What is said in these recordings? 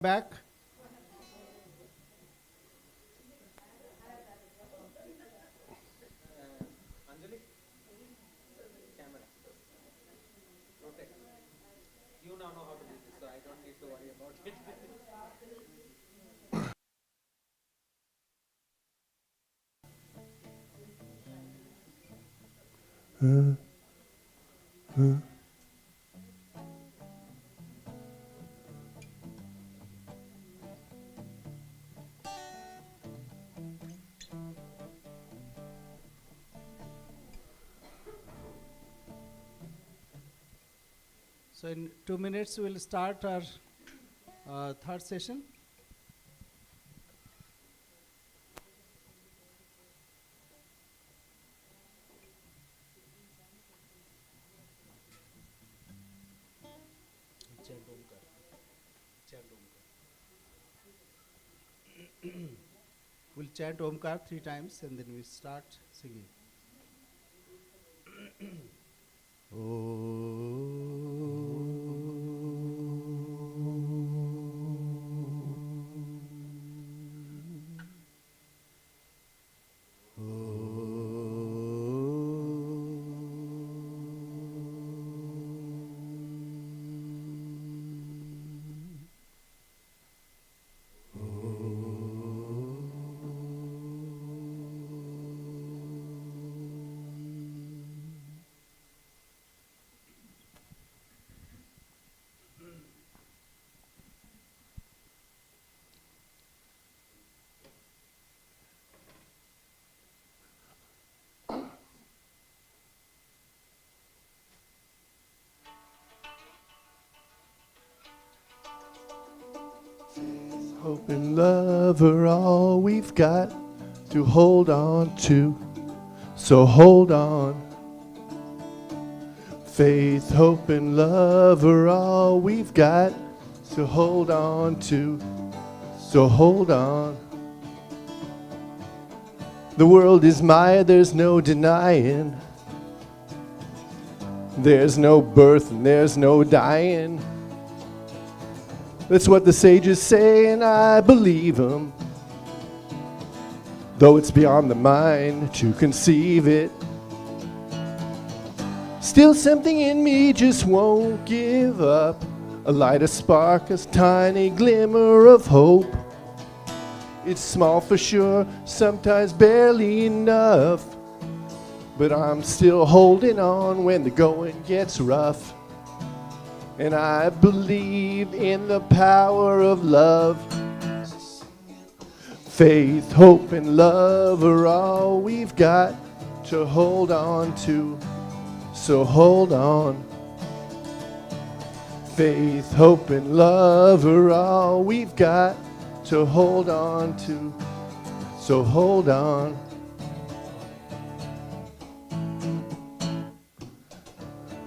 Back. Anjali, camera, rotate. You now know how to do this, so I don't need to worry about it. So in 2 minutes we'll start our third session. Chant Omkar. Chant Omkar. We'll chant Omkar 3 times and then we start singing. Hope and love are all we've got to hold on to. So hold on. Faith, hope, and love are all we've got to hold on to. So hold on. The world is Maya, there's no denying. There's no birth and there's no dying. That's what the sages say, and I believe them. Though it's beyond the mind to conceive it, still something in me just won't give up. A light, a spark, a tiny glimmer of hope. It's small for sure, sometimes barely enough, but I'm still holding on when the going gets rough. And I believe in the power of love. Faith, hope, and love are all we've got to hold on to. So hold on. Faith, hope, and love are all we've got to hold on to. So hold on.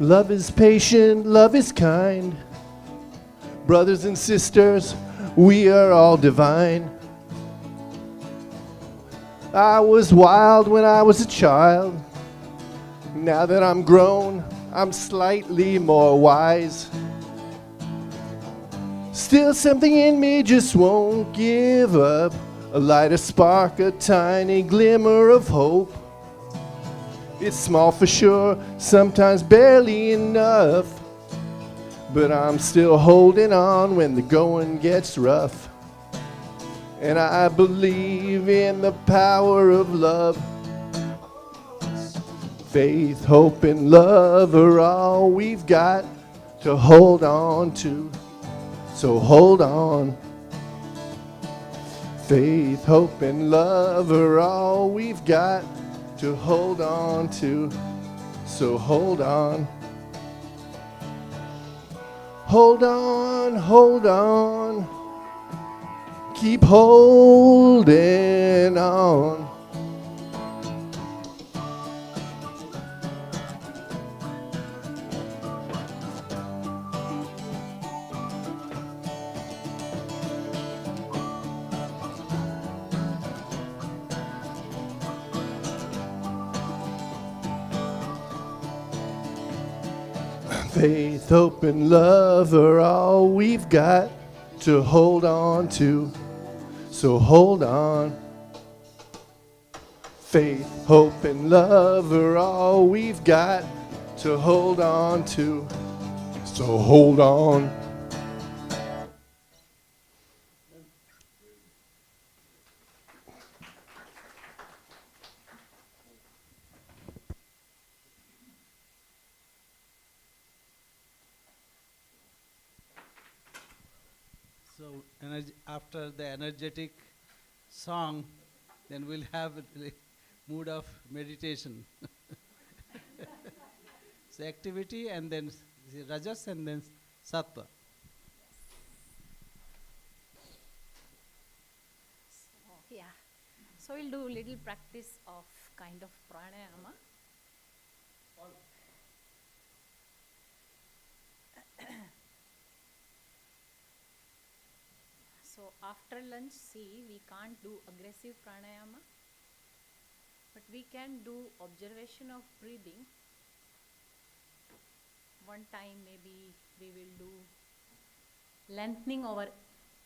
Love is patient, love is kind. Brothers and sisters, we are all divine. I was wild when I was a child. Now that I'm grown, I'm slightly more wise. Still something in me just won't give up. A light, a spark, a tiny glimmer of hope. It's small for sure, sometimes barely enough, but I'm still holding on when the going gets rough. And I believe in the power of love. Faith, hope, and love are all we've got to hold on to. So hold on. Faith, hope, and love are all we've got to hold on to. So hold on. Hold on, hold on. Keep holding on. Faith, hope, and love are all we've got to hold on to. So hold on. Faith, hope, and love are all we've got to hold on to. So hold on. So after the energetic song, then we'll have a mood of meditation. So activity and then rajas and then sattva. So, yeah. So we'll do little practice of kind of pranayama. So after lunch, see, we can't do aggressive pranayama, but we can do observation of breathing. One time maybe we will do lengthening our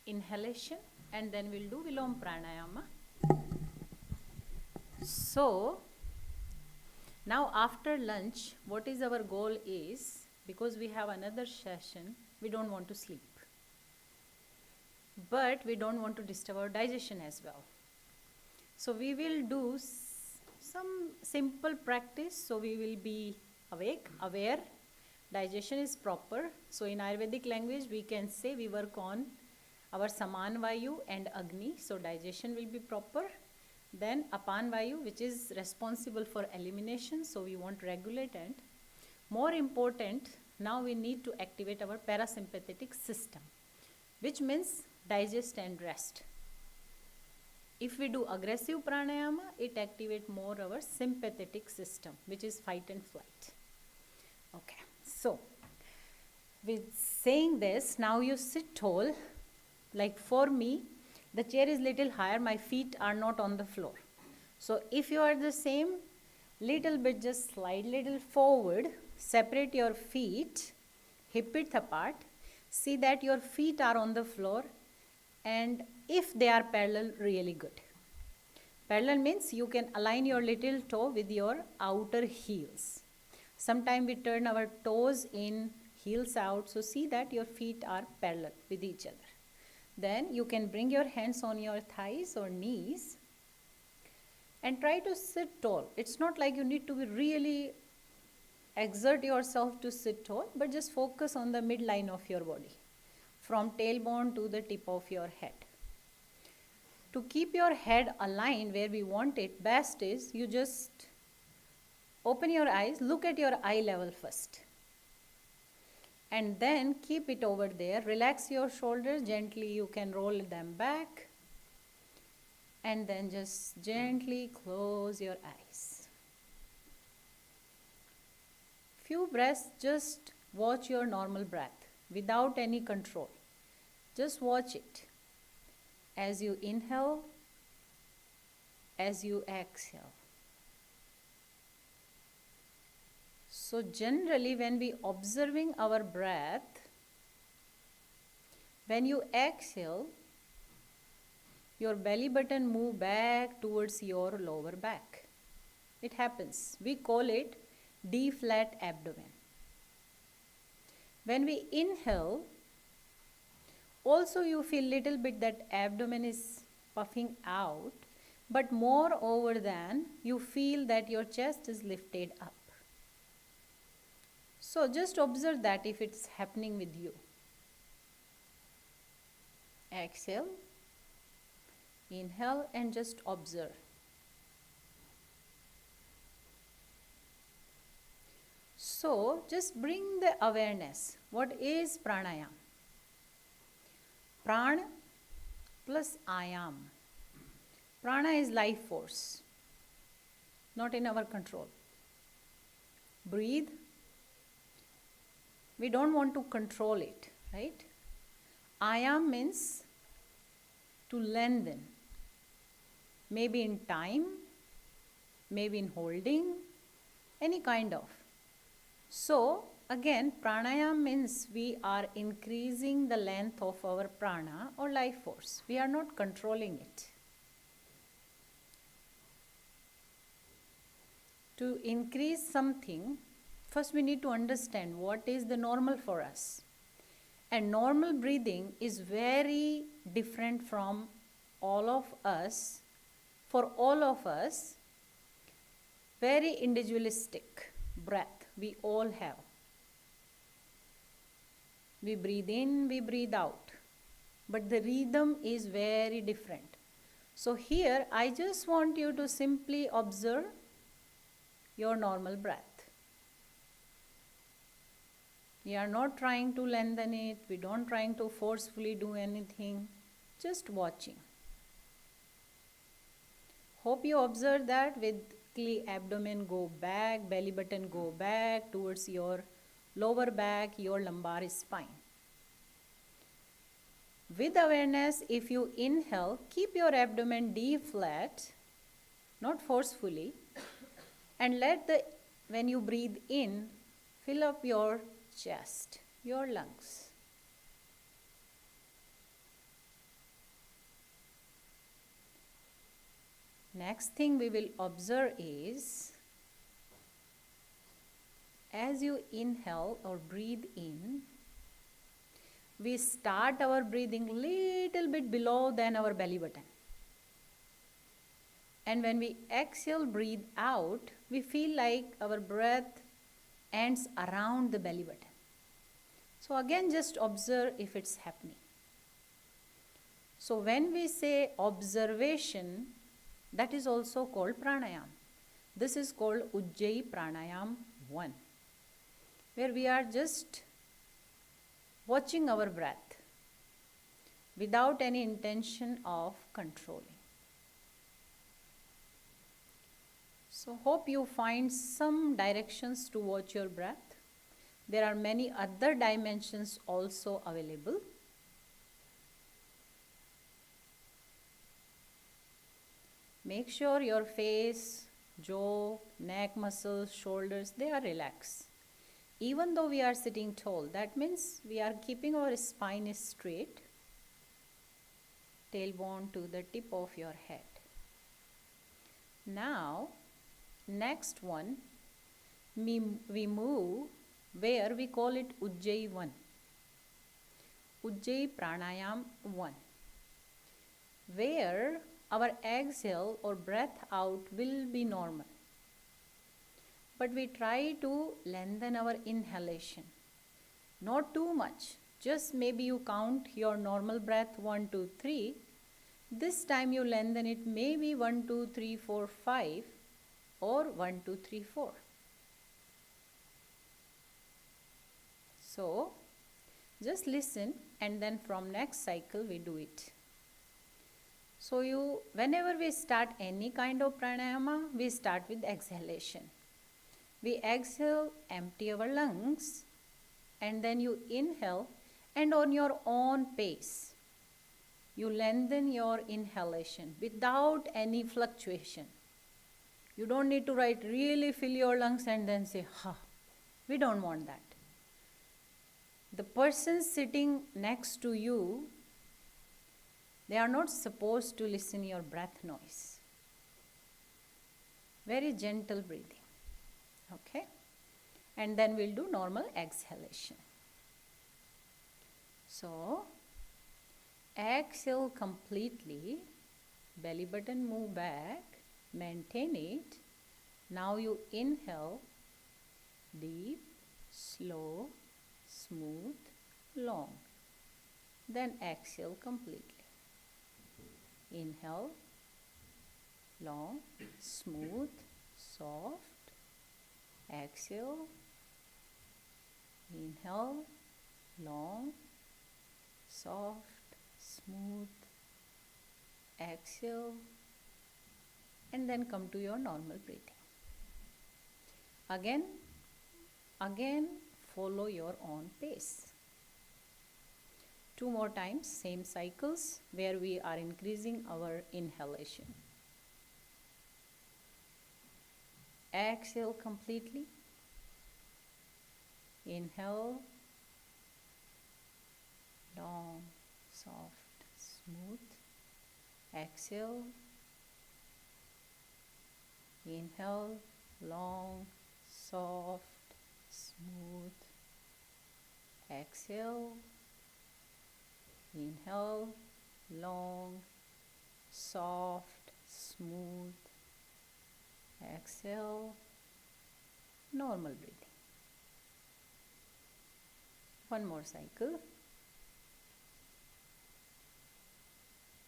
inhalation and then we'll do Vilom pranayama. So now after lunch, what is our goal is, because we have another session, we don't want to sleep. But we don't want to disturb our digestion as well. So we will do some simple practice. So we will be awake, aware, digestion is proper. So in Ayurvedic language, we can say we work on our Saman Vayu and Agni. So digestion will be proper. Then Apan Vayu, which is responsible for elimination. So we want to regulate, and more important, now we need to activate our parasympathetic system, which means digest and rest. If we do aggressive pranayama, it activates more our sympathetic system, which is fight and flight. Okay, so with saying this, now you sit tall. Like for me, the chair is little higher, my feet are not on the floor. So if you are the same, little bit just slide little forward, separate your feet, hip width apart, see that your feet are on the floor, and if they are parallel, really good. Parallel means you can align your little toe with your outer heels. Sometimes we turn our toes in, heels out, so see that your feet are parallel with each other. Then you can bring your hands on your thighs or knees and try to sit tall. It's not like you need to be really exert yourself to sit tall, but just focus on the midline of your body, from tailbone to the tip of your head. To keep your head aligned where we want it, best is you just open your eyes, look at your eye level first. And then keep it over there. Relax your shoulders gently. You can roll them back. And then just gently close your eyes. Few breaths, just watch your normal breath without any control. Just watch it. As you inhale, as you exhale. So generally when we observing our breath, when you exhale, your belly button move back towards your lower back. It happens. We call it D-flat abdomen. When we inhale, also you feel little bit that abdomen is puffing out, but more over than you feel that your chest is lifted up. So just observe that if it's happening with you. Exhale, inhale, and just observe. So just bring the awareness. What is pranayam? Pran plus ayam. Prana is life force, not in our control. Breathe. We don't want to control it, right? Ayam means to lengthen. Maybe in time, maybe in holding, any kind of. So, again, pranayama means we are increasing the length of our prana or life force. We are not controlling it. To increase something, first we need to understand what is the normal for us. And normal breathing is very different from all of us. For all of us, very individualistic breath we all have. We breathe in, we breathe out. But the rhythm is very different. So here, I just want you to simply observe your normal breath. We are not trying to lengthen it. We don't trying to forcefully do anything. Just watching. Hope you observe that with the abdomen go back, belly button go back towards your lower back, your lumbar spine. With awareness, if you inhale, keep your abdomen deep flat, not forcefully, and when you breathe in, fill up your chest, your lungs. Next thing we will observe is, as you inhale or breathe in, we start our breathing little bit below than our belly button. And when we exhale, breathe out, we feel like our breath ends around the belly button. So again, just observe if it's happening. So when we say observation, that is also called pranayam. This is called Ujjayi Pranayam 1, where we are just watching our breath without any intention of controlling. So hope you find some directions to watch your breath. There are many other dimensions also available. Make sure your face, jaw, neck muscles, shoulders, they are relaxed. Even though we are sitting tall, that means we are keeping our spine straight, tailbone to the tip of your head. Now, next one, we move where we call it Ujjayi 1. Ujjayi Pranayam 1, where our exhale or breath out will be normal. But we try to lengthen our inhalation. Not too much. Just maybe you count your normal breath 1, 2, 3. This time you lengthen it maybe 1, 2, 3, 4, 5 or 1, 2, 3, 4. So just listen and then from next cycle we do it. So whenever we start any kind of pranayama, we start with exhalation. We exhale, empty our lungs, and then you inhale, and on your own pace, you lengthen your inhalation without any fluctuation. You don't need to really fill your lungs and then say, ha. We don't want that. The person sitting next to you, they are not supposed to listen your breath noise. Very gentle breathing. Okay? And then we'll do normal exhalation. So, exhale completely, belly button move back, maintain it. Now you inhale, deep, slow, smooth, long. Then exhale completely. Inhale, long, smooth, soft. Exhale, inhale, long, soft, smooth. Exhale, and then come to your normal breathing. Again, follow your own pace. 2 more times, same cycles where we are increasing our inhalation. Exhale completely. Inhale, long, soft, smooth. Exhale. Inhale, long, soft, smooth. Exhale. Inhale, long, soft, smooth. Exhale. Normal breathing. One more cycle.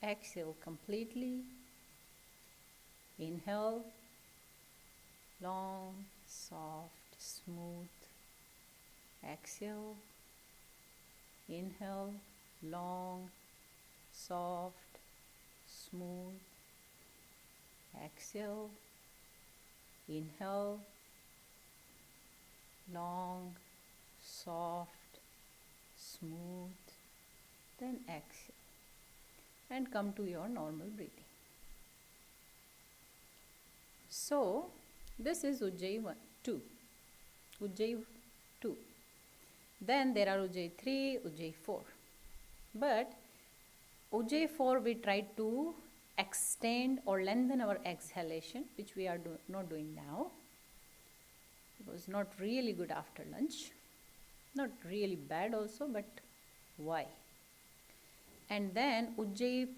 Exhale completely. Inhale, long, soft, smooth. Exhale. Inhale, long, soft, smooth. Exhale. Inhale, long, soft, smooth. Then exhale. And come to your normal breathing. So, this is Ujjayi 1, 2. Ujjayi 2. Then there are Ujjayi 3, Ujjayi 4. But Ujjayi 4 we try to extend or lengthen our exhalation, which we are not doing now. It was not really good after lunch. Not really bad also, but why? And then Ujjayi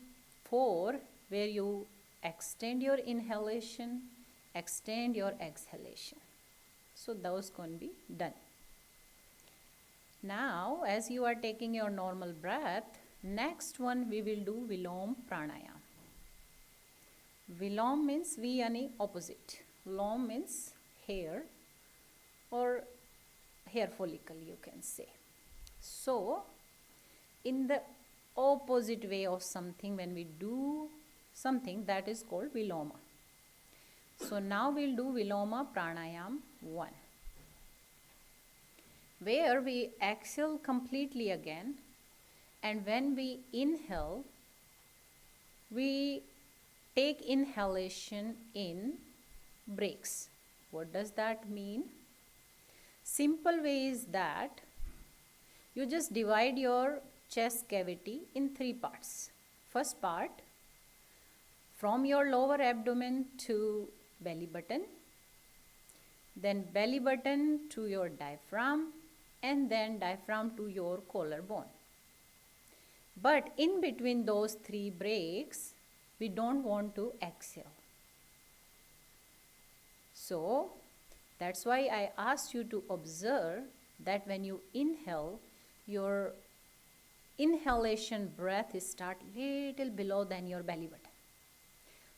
4, where you extend your inhalation, extend your exhalation. So those can be done. Now, as you are taking your normal breath, next one we will do Vilom Pranayam. Vilom means V yani opposite. Lom means hair or hair follicle, you can say. So, in the opposite way of something, when we do something, that is called Viloma. So now we'll do Viloma Pranayam 1, where we exhale completely again, and when we inhale, we take inhalation in breaks. What does that mean? Simple way is that you just divide your chest cavity in 3 parts. First part, from your lower abdomen to belly button, then belly button to your diaphragm, and then diaphragm to your collarbone. But in between those 3 breaks, we don't want to exhale. So, that's why I asked you to observe that when you inhale, your inhalation breath is start little below than your belly button.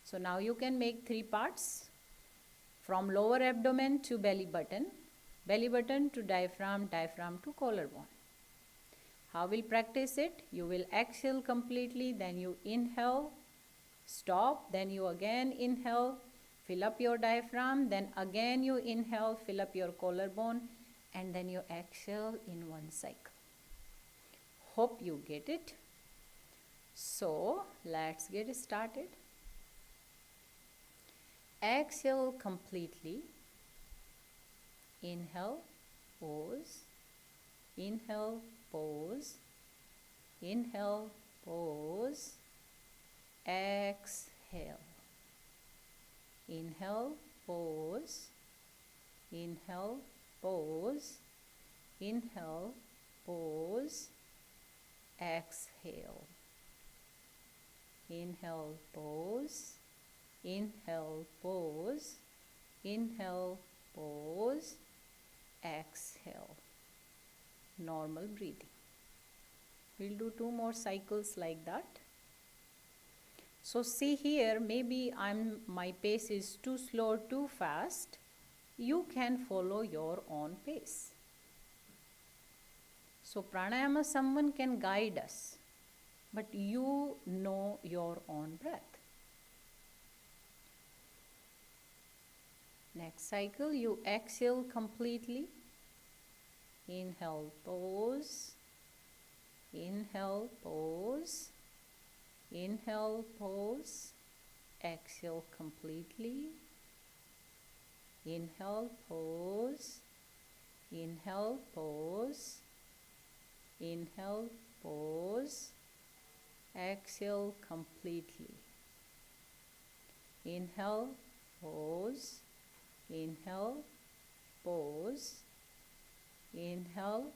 So now you can make 3 parts, from lower abdomen to belly button to diaphragm, diaphragm to collarbone. How will practice it? You will exhale completely, then you inhale, stop, then you again inhale, fill up your diaphragm, then again you inhale, fill up your collarbone, and then you exhale in one cycle. Hope you get it. So, let's get started. Exhale completely. Inhale, pause. Inhale, pause. Inhale, pause. Exhale. Inhale, pause. Inhale, pause. Inhale, pause. Exhale. Inhale, pause. Inhale, pause. Inhale, pause. Exhale. Normal breathing. We'll do 2 more cycles like that. So see here, maybe my pace is too slow, too fast. You can follow your own pace. So pranayama, someone can guide us, but you know your own breath. Next cycle, you exhale completely. Inhale, pause. Inhale, pause. Inhale, pause. Exhale completely. Inhale, pause. Inhale, pause. Inhale, pause. Exhale completely. Inhale, pause. Inhale, pause. Inhale,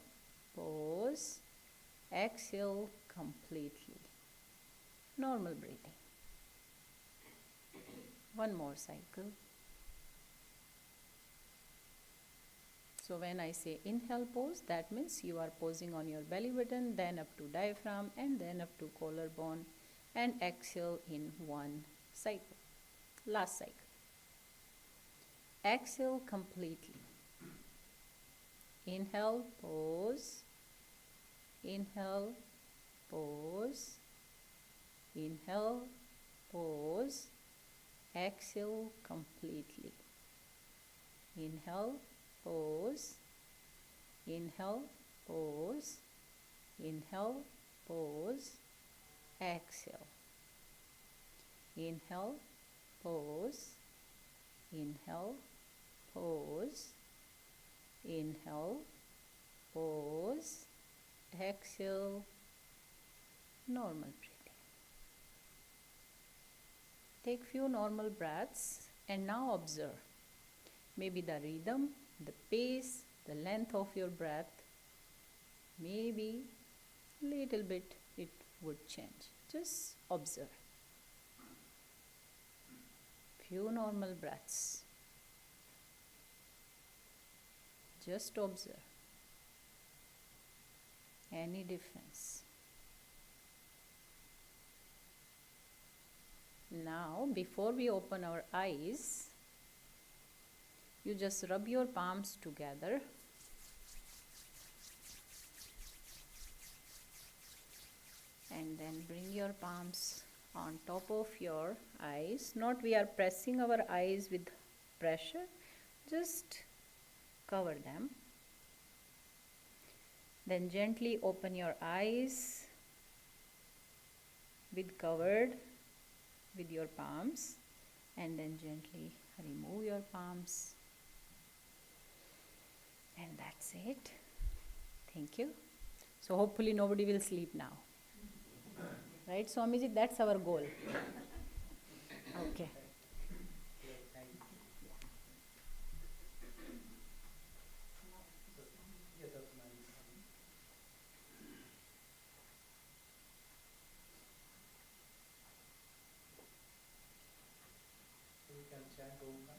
pause. Exhale completely. Normal breathing. One more cycle. So when I say inhale pause, that means you are pausing on your belly button, then up to diaphragm, and then up to collarbone, and exhale in one cycle. Last cycle. Exhale completely. Inhale, pause. Inhale, pause. Inhale, pause. Exhale completely. Inhale, pause. Inhale, pause. Inhale, pause. Exhale. Inhale, pause. Inhale, pause. Inhale, pause. Exhale. Normal breathing. Take few normal breaths and now observe maybe the rhythm, the pace, the length of your breath. Maybe little bit it would change. Just observe. Few normal breaths. Just observe. Any difference? Now, before we open our eyes, you just rub your palms together. And then bring your palms on top of your eyes. Not we are pressing our eyes with pressure, just cover them. Then gently open your eyes covered with your palms, and then gently remove your palms. And that's it. Thank you. So hopefully nobody will sleep now. Right, Swamiji? That's our goal. Okay. We can chant Om.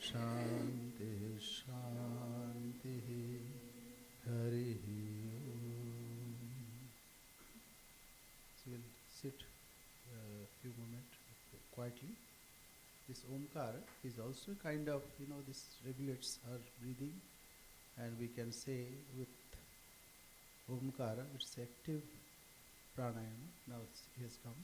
Shanti Shanti Hari Om. So we'll sit a few moments quietly. This Omkar is also kind of, this regulates our breathing, and we can say with Omkara, it's active pranayama. Now it has come.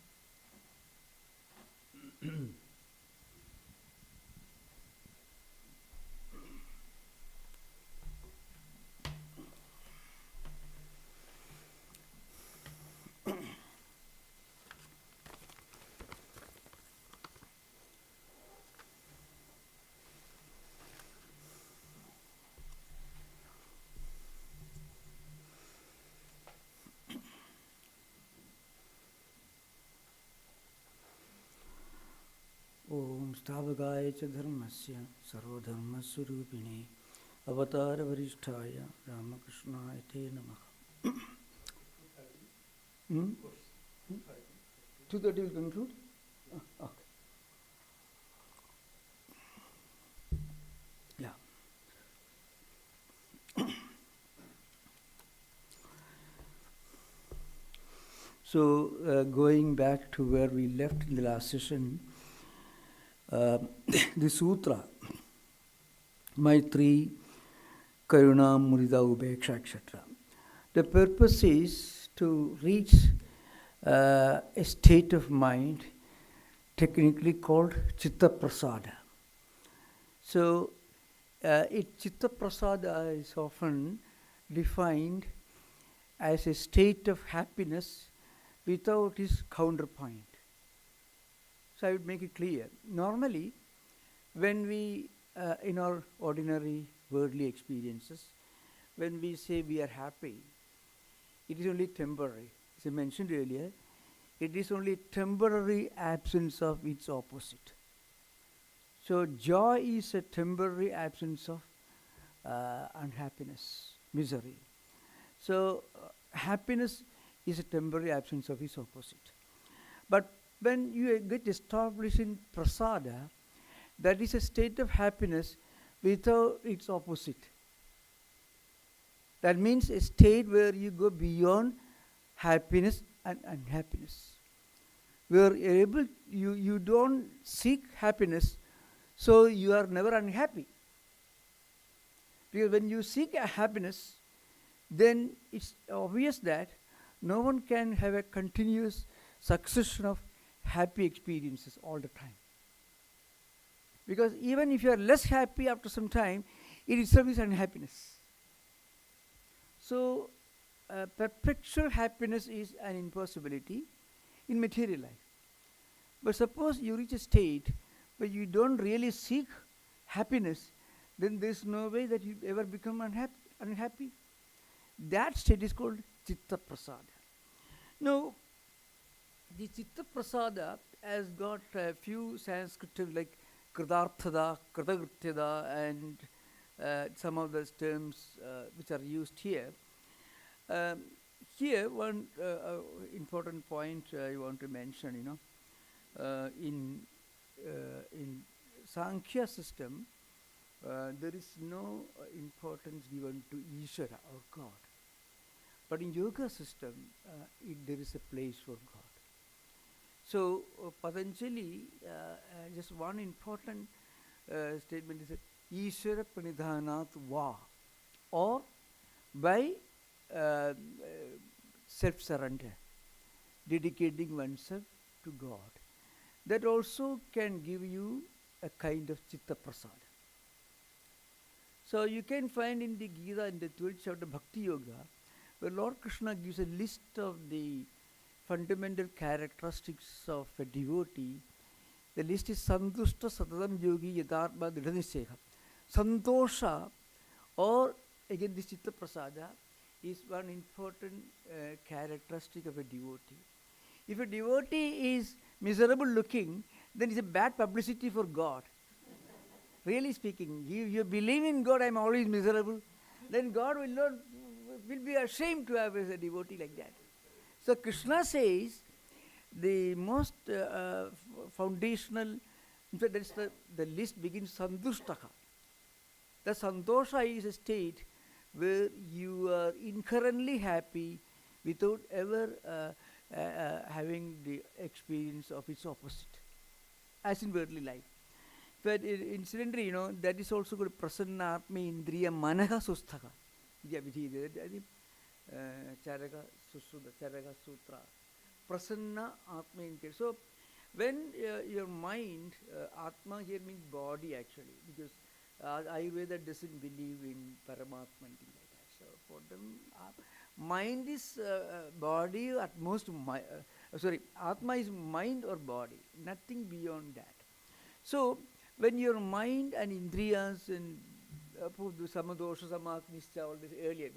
ओम स्थावकाय च धर्मस्य सर्वधर्मस्वरूपिणे अवतारवरिष्ठाय रामकृष्णाय ते नमः. 2:30 will conclude? Okay. Yeah. So going back to where we left in the last session, the sutra, Maitri, Karuna, Mudita, Upeksha, etc. The purpose is to reach a state of mind technically called Chitta Prasada. So, Chitta Prasada is often defined as a state of happiness without its counterpoint. So I would make it clear. Normally, when we, in our ordinary worldly experiences, when we say we are happy, it is only temporary. As I mentioned earlier, it is only temporary absence of its opposite. So joy is a temporary absence of unhappiness, misery. So happiness is a temporary absence of its opposite. But when you get established in prasada, that is a state of happiness without its opposite. That means a state where you go beyond happiness and unhappiness. Where you don't seek happiness, so you are never unhappy. Because when you seek a happiness, then it's obvious that no one can have a continuous succession of happy experiences all the time. Because even if you are less happy after some time, it itself is unhappiness. So, perpetual happiness is an impossibility in material life. But suppose you reach a state where you don't really seek happiness, then there is no way that you ever become unhappy. That state is called Chitta Prasada. Now, the Chitta Prasada has got a few Sanskrit terms like Kritarthada, Kritagrityada, and some of those terms which are used here. Here, one important point I want to mention, in Sankhya system, there is no importance given to Ishvara or God. But in yoga system, there is a place for God. So Patanjali, just one important statement is that Ishvara Pranidhanat Va, or by self-surrender, dedicating oneself to God. That also can give you a kind of Chitta Prasada. So you can find in the Gita, in the 12th chapter, Bhakti Yoga, where Lord Krishna gives a list of the fundamental characteristics of a devotee. The list is Santushta Satadam Yogi Yatharma Dridhaniseha. Santosha, or again this Chitta Prasada, is one important characteristic of a devotee. If a devotee is miserable looking, then it's a bad publicity for God. Really speaking, if you believe in God, I am always miserable, then God will be ashamed to have a devotee like that. So Krishna says the most foundational In fact, that's the list begins sandushtaka. The santosha is a state where you are inherently happy without ever having the experience of its opposite, as in worldly life. But incidentally, that is also called prasanna atma indriya manaha sustaka. Charaka Sutra. Prasanna atma indriya. So, when your mind, atma here means body actually, because Ayurveda doesn't believe in Paramatma, anything like that. So for them, mind is body, at most, Atma is mind or body, nothing beyond that. So when your mind and indriyas and samadosha, samaknischa, all this earlier,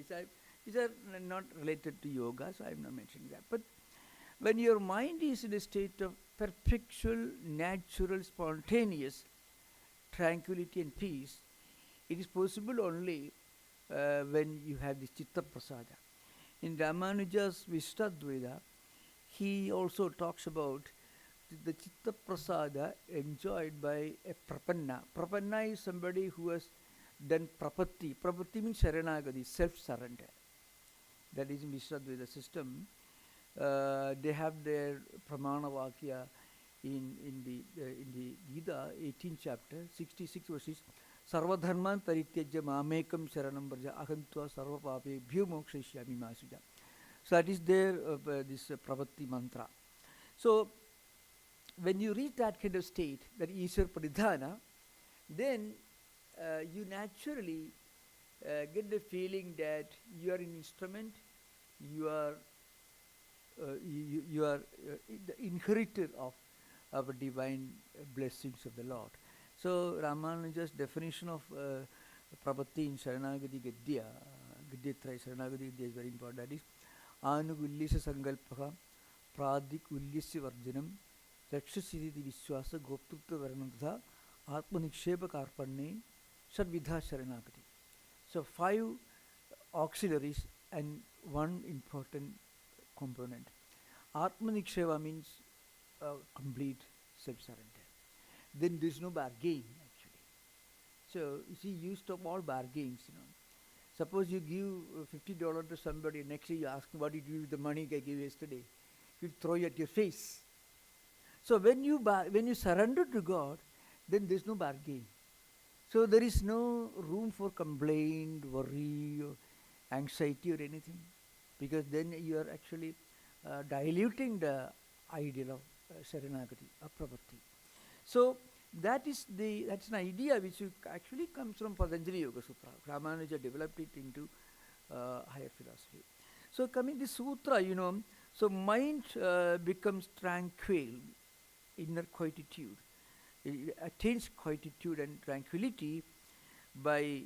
which are not related to yoga, so I am not mentioning that. But when your mind is in a state of perpetual, natural, spontaneous tranquility and peace, it is possible only when you have this chitta prasada. In Ramanuja's Vishtadvaita, he also talks about the chitta prasada enjoyed by a prapanna. Prapanna is somebody who has done prapatti. Prapatti means sharanagati, self-surrender. That is in Vishtadvaita system. They have their pramana vakya in the Gita, 18th chapter, 66 verses. Sarvadharman tarityajya mamekam sharanam braja ahantva sarva pape bhyo mokshishyami masuja. So that is their this pravatti mantra. So when you reach that kind of state, that Ishwar Pradhana, then you naturally get the feeling that you are an instrument, you are the inheritor of divine blessings of the Lord. So Ramanuja's definition of Prabhati in Sharanagati Gadya, Gadyatraya Sharanagati Gadya is very important. That is Anugulyasya Sankalpaha, Pradik Ulyasya Varjanam, Rakshasiti Vishwasa Goptrutta Varanantha, Atma Nikshepa Karpanne, Shadvidha Sharanagati. So 5 auxiliaries and 1 important component. Atma Niksheva means complete self-surrender. Then there is no bargain actually. So you see, you stop all bargains. Suppose you give $50 to somebody, next day you ask what did you do with the money I gave yesterday. He'll throw you at your face. So when you surrender to God, then there is no bargain. So there is no room for complaint, worry, or anxiety or anything, because then you are actually diluting the ideal of Sharanagati, Aprapatti. So that's an idea which actually comes from Patanjali Yoga Sutra. Ramanuja developed it into higher philosophy. So coming to Sutra, so mind becomes tranquil, inner quietude. It attains quietude and tranquility by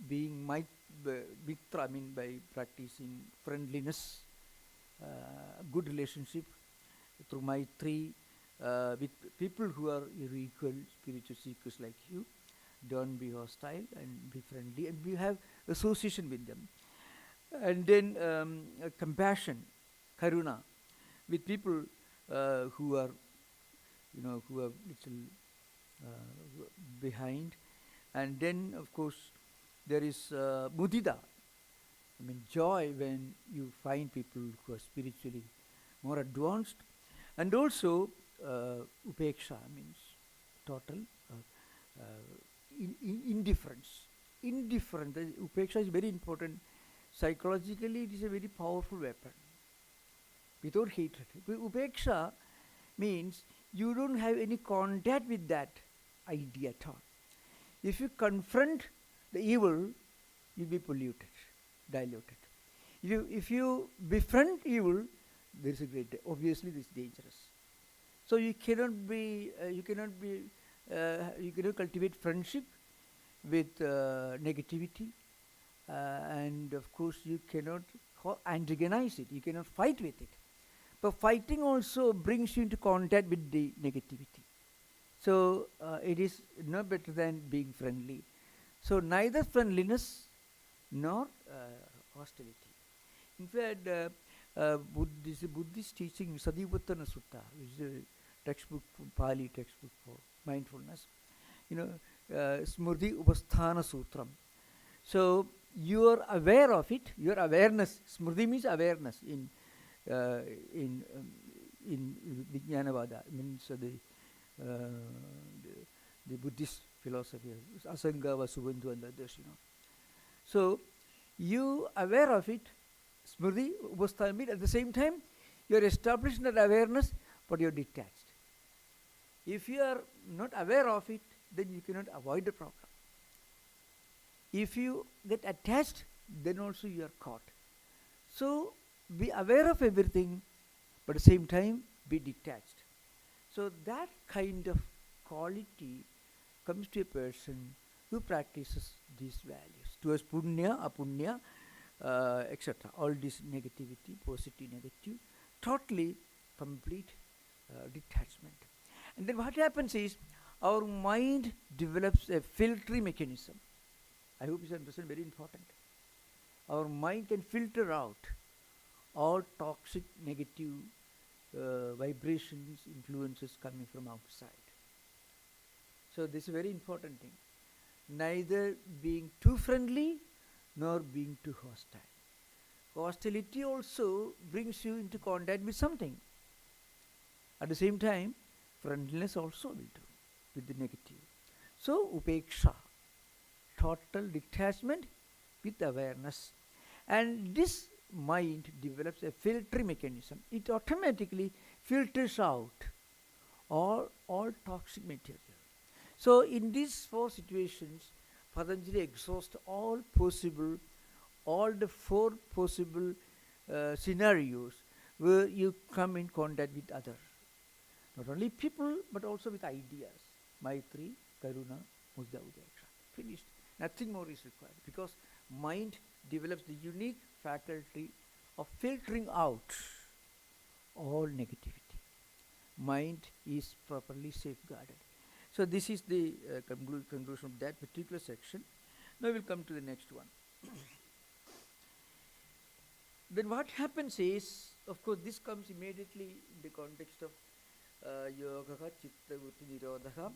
being mitra, by practicing friendliness, good relationship through Maitri, with people who are your equal spiritual seekers like you. Don't be hostile and be friendly, and we have association with them. And then compassion, karuna, with people who are little behind. And then of course there is mudita, joy when you find people who are spiritually more advanced. And also upeksha means total indifference. Upeksha is very important. Psychologically, it is a very powerful weapon. Without hatred. Upeksha means you don't have any contact with that idea at all. If you confront the evil, you'll be polluted, diluted. If you befriend evil, there is a great obviously this is dangerous. So you cannot cultivate friendship with negativity, and of course you cannot antagonize it. You cannot fight with it. But fighting also brings you into contact with the negativity. So it is no better than being friendly. So neither friendliness nor hostility. In fact, Buddhist teaching, Sadivattana Sutta, which is a textbook, Pali textbook for mindfulness. Smriti Upasthana Sutram. So you are aware of it. Your awareness. Smriti means awareness in Vijnanavada. Means the Buddhist philosophy, Asanga, Vasubandhu, and others. So you aware of it. Smriti Upasthana means at the same time you are established that awareness, but you are detached. If you are not aware of it, then you cannot avoid the problem. If you get attached, then also you are caught. So be aware of everything, but at the same time be detached. So that kind of quality comes to a person who practices these values towards punya, apunya, etc. All this negativity, positive, negative, totally complete detachment. And then what happens is our mind develops a filtering mechanism. I hope you understand, very important. Our mind can filter out all toxic, negative vibrations, influences coming from outside. So this is a very important thing. Neither being too friendly nor being too hostile. Hostility also brings you into contact with something. At the same time, friendliness also will do with the negative. So upeksha, total detachment with awareness. And this mind develops a filtering mechanism. It automatically filters out all toxic material. So in these four situations, Patanjali exhausts all the four possible scenarios where you come in contact with others. Not only people, but also with ideas. Maitri, Karuna, Mudita, Upeksha. Finished. Nothing more is required, because mind develops the unique faculty of filtering out all negativity. Mind is properly safeguarded. So this is the conclusion of that particular section. Now we'll come to the next one. Then what happens is, of course, this comes immediately in the context of yogaha chitta vritti nirodhaha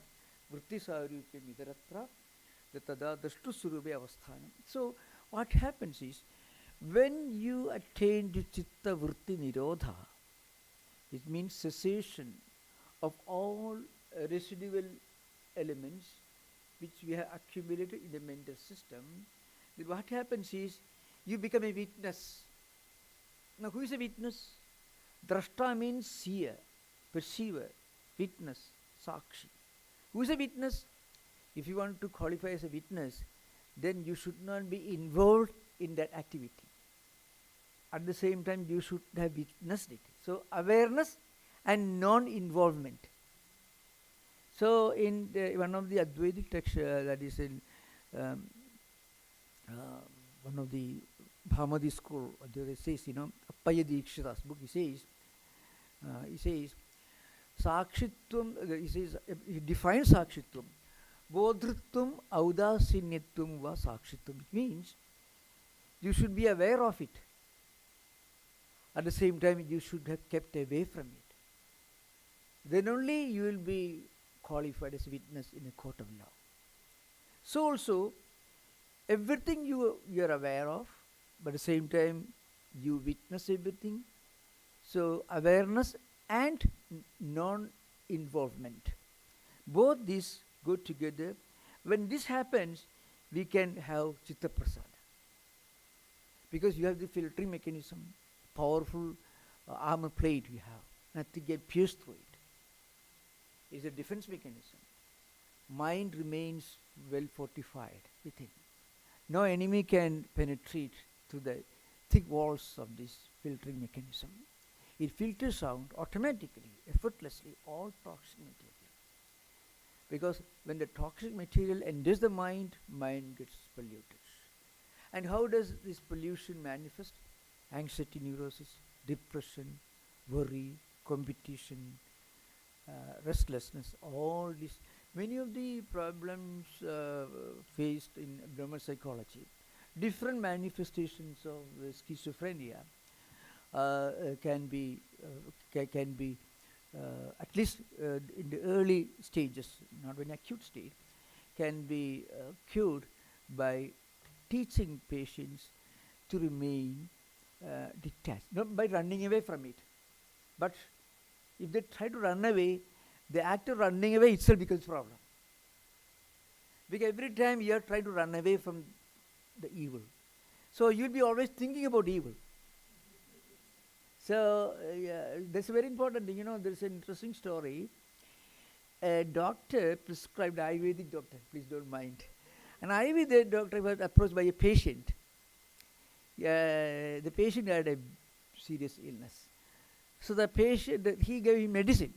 vritti sarupya nidaratra tada drashtu surubhe avasthanam. So what happens is, when you attain the chitta vritti nirodha, it means cessation of all residual elements which we have accumulated in the mental system. Then what happens is, you become a witness. Now who is a witness? Drashta means seer, perceiver, witness, sakshi. Who is a witness? If you want to qualify as a witness, then you should not be involved in that activity. At the same time, you should have witnessed it. So awareness and non-involvement. So in one of the Advaitic texts, that is in one of the Bhamadi school, it says, Appaya Dikshita's book, he says, Sakshitvam, he defines Sakshitvam. Bodhritvam audasinyatvam va Sakshitvam. It means you should be aware of it. At the same time, you should have kept away from it. Then only you will be qualified as a witness in a court of law. So also, everything you are aware of, but at the same time, you witness everything. So awareness and non-involvement. Both these go together. When this happens, we can have Chitta Prasada. Because you have the filtering mechanism, powerful armor plate you have. Nothing can pierce through it. It's a defense mechanism. Mind remains well fortified within. No enemy can penetrate through the thick walls of this filtering mechanism. It filters out automatically, effortlessly, all toxic material. Because when the toxic material enters the mind gets polluted. And how does this pollution manifest? Anxiety, neurosis, depression, worry, competition, restlessness, all this. Many of the problems faced in Brahma psychology, different manifestations of schizophrenia can be at least in the early stages, not in acute state, can be cured by teaching patients to remain detached, not by running away from it. But if they try to run away, the act of running away itself becomes problem. Because every time you are trying to run away from the evil, so you'll be always thinking about evil. So that's very important. You know, there's an interesting story. A doctor prescribed, Ayurvedic doctor, please don't mind. An Ayurvedic doctor was approached by a patient. The patient had a serious illness. So the patient, he gave him medicine,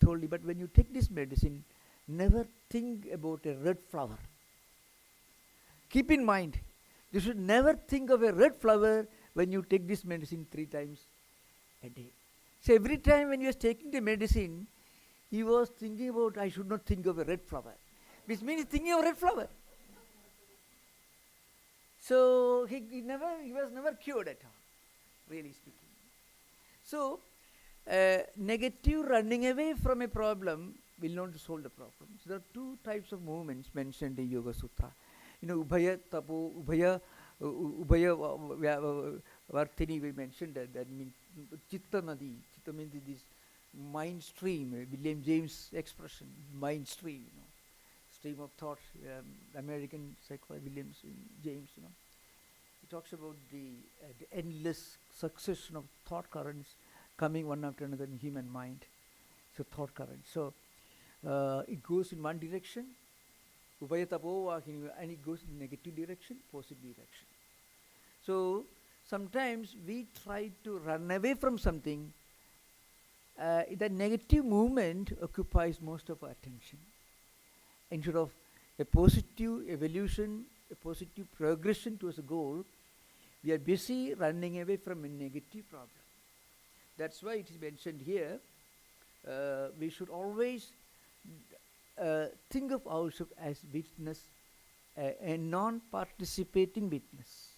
told him, but when you take this medicine, never think about a red flower. Keep in mind, you should never think of a red flower when you take this medicine 3 times a day. So every time when he was taking the medicine, he was thinking about, I should not think of a red flower, which means thinking of a red flower. So he was never cured at all, really speaking. So negative running away from a problem will not solve the problem. So there are 2 types of movements mentioned in Yoga Sutra. You know, Ubhaya Tapo, Ubhaya Vartini, we mentioned that means Chitta Nadi. Chitta means this mind stream, William James expression, mind stream, you know, stream of thought, American psychologist William James, you know. He talks about the endless succession of thought currents coming one after another in human mind. So thought currents. So it goes in one direction, and it goes in negative direction, positive direction. So sometimes we try to run away from something. The negative movement occupies most of our attention. Instead of a positive evolution, a positive progression towards a goal, we are busy running away from a negative problem. That's why it is mentioned here, we should always think of ourselves as witness, a non-participating witness.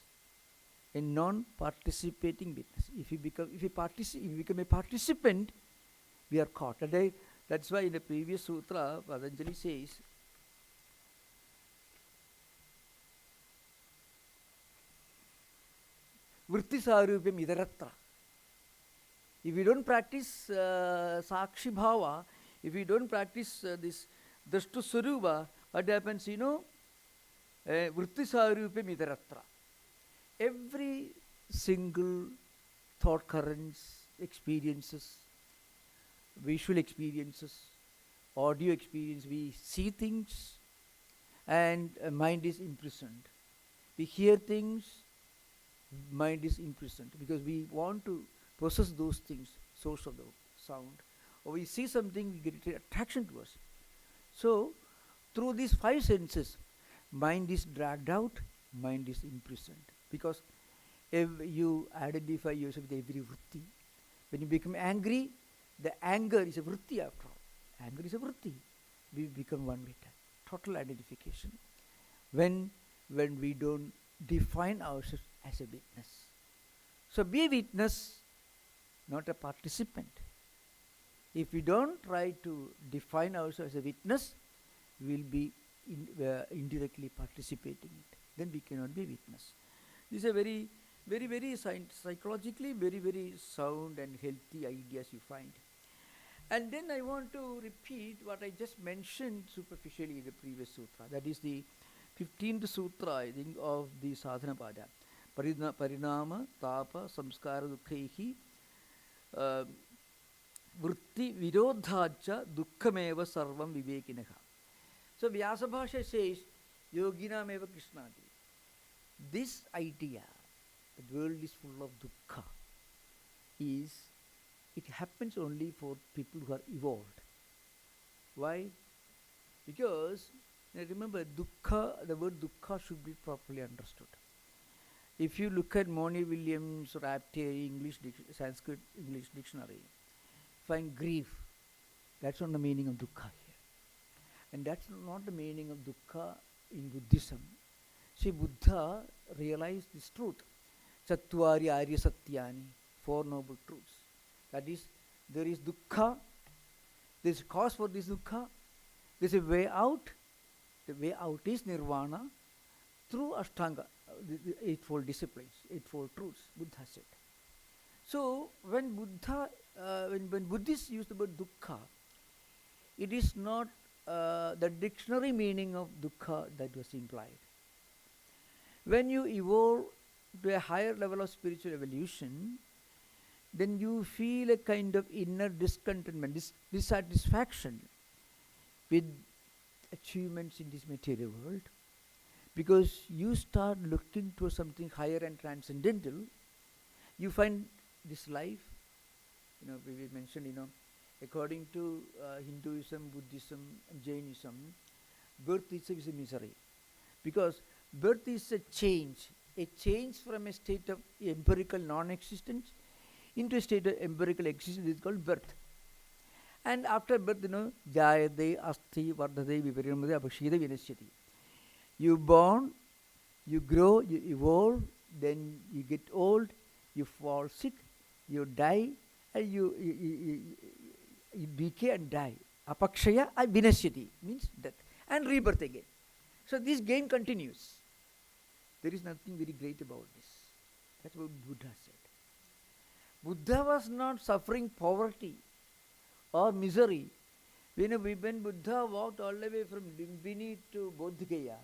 A non-participating witness. If you become a participant, we are caught. That's why in the previous sutra, Patanjali says, vritti sarupyam idaratra. If we don't practice sakshi bhava, if we don't practice this drashtu sarupa, what happens, you know? Vritti sarupyam idaratra. Every single thought currents, experiences, visual experiences, audio experience, we see things and mind is imprisoned. We hear things, mind is imprisoned because we want to process those things, source of the sound. Or we see something, we get attraction towards it. So, through these 5 senses, mind is dragged out, mind is imprisoned. Because if you identify yourself with every vritti, when you become angry, the anger is a vritti after all. Anger is a vritti. We become one with that. Total identification. When we don't define ourselves as a witness. So be a witness, not a participant. If we don't try to define ourselves as a witness, we will be indirectly participating in it. Then we cannot be a witness. These are very, very, very psychologically very, very sound and healthy ideas you find. And then I want to repeat what I just mentioned superficially in the previous sutra. That is the 15th sutra, I think, of the Sadhana Pada. Parinama, Tapa, Samskara, Dukkhehi, Vritti, Virodhacha, Dukkhameva Sarvam Vivekinaha. So Vyasabhasha says, Yoginam eva Krishnati. This idea, the world is full of dukkha, it happens only for people who are evolved. Why? Because, remember, dukkha, the word dukkha should be properly understood. If you look at Moni Williams or Apte Sanskrit English dictionary, find grief, that's not the meaning of dukkha here. And that's not the meaning of dukkha in Buddhism. See, Buddha realized this truth. Sattvari Arya Satyani, 4 noble truths. That is, there is dukkha There's a cause for this dukkha. There's a way out. The way out is nirvana through Ashtanga, the eightfold disciplines, eightfold truths, Buddha said. So when when Buddhists use the word dukkha, it is not the dictionary meaning of dukkha that was implied. When you evolve to a higher level of spiritual evolution, then you feel a kind of inner discontentment, dissatisfaction with achievements in this material world, because you start looking to something higher and transcendental. You find this life, we mentioned, according to Hinduism, Buddhism, and Jainism, birth itself is a misery, because birth is a change from a state of empirical non-existence into a state of empirical existence. This is called birth. And after birth, jayate, asti, vardhate, viparinamate, apakshita, vinasyati. You born, you grow, you evolve, then you get old, you fall sick, you die, and you decay and die. Apakshaya and vinasyati means death, and rebirth again. So this game continues. There is nothing very great about this. That's what Buddha said. Buddha was not suffering poverty or misery. When Buddha walked all the way from Lumbini to Bodh Gaya,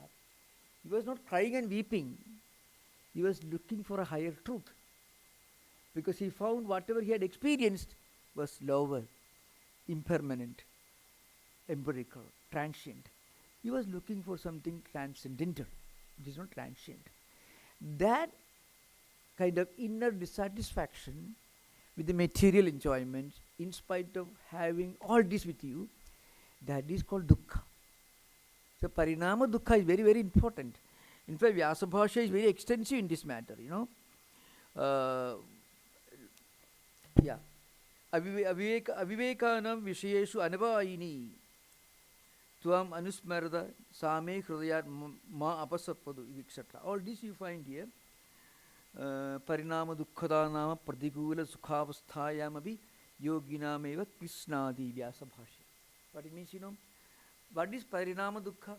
he was not crying and weeping. He was looking for a higher truth, because he found whatever he had experienced was lower, impermanent, empirical, transient. He was looking for something transcendental. It is not transient. That kind of inner dissatisfaction with the material enjoyment, in spite of having all this with you, that is called dukkha. So parinama dukkha is very, very important. In fact, Vyasa Bhashya is very extensive in this matter, Yeah. Avivekanam vishayeshu anavayini tvam anusmarada same hridayat ma apasappadu, etc. All this you find here. Parinama dukkhada nama pratikula sukhavasthayam abhi yoginameva krishnadi Vyasa Bhashya. What it means, what is parinama dukkha?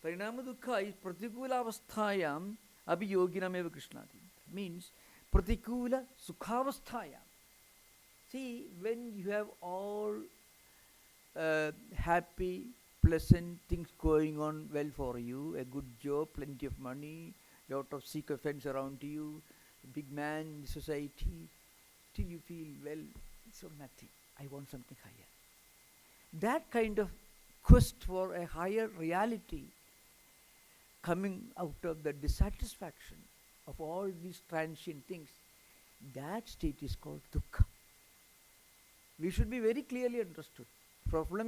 Parinama dukkha is pratikula avasthayam abhi yoginameva krishnadi. Means pratikula sukhavasthayam. See, when you have all happy, pleasant things going on well for you, a good job, plenty of money, lot of sycophants around you, big man in the society, till you feel, well, it's all nothing. I want something higher. That kind of quest for a higher reality coming out of the dissatisfaction of all these transient things, that state is called dukkha. We should be very clearly understood. Problem,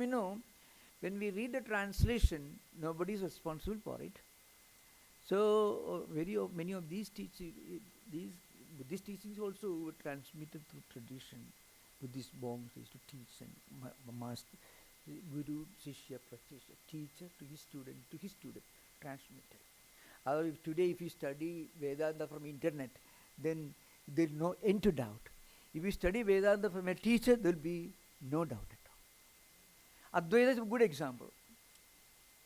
when we read the translation, nobody is responsible for it. So many of these teachings, these Buddhist teachings also were transmitted through tradition. Buddhist monks used to teach, and master, guru, shishya, pratyeshya, teacher to his student, transmitted. Or if you study Vedanta from internet, then there is no end to doubt. If you study Vedanta from a teacher, there will be no doubt at all. Advaita is a good example.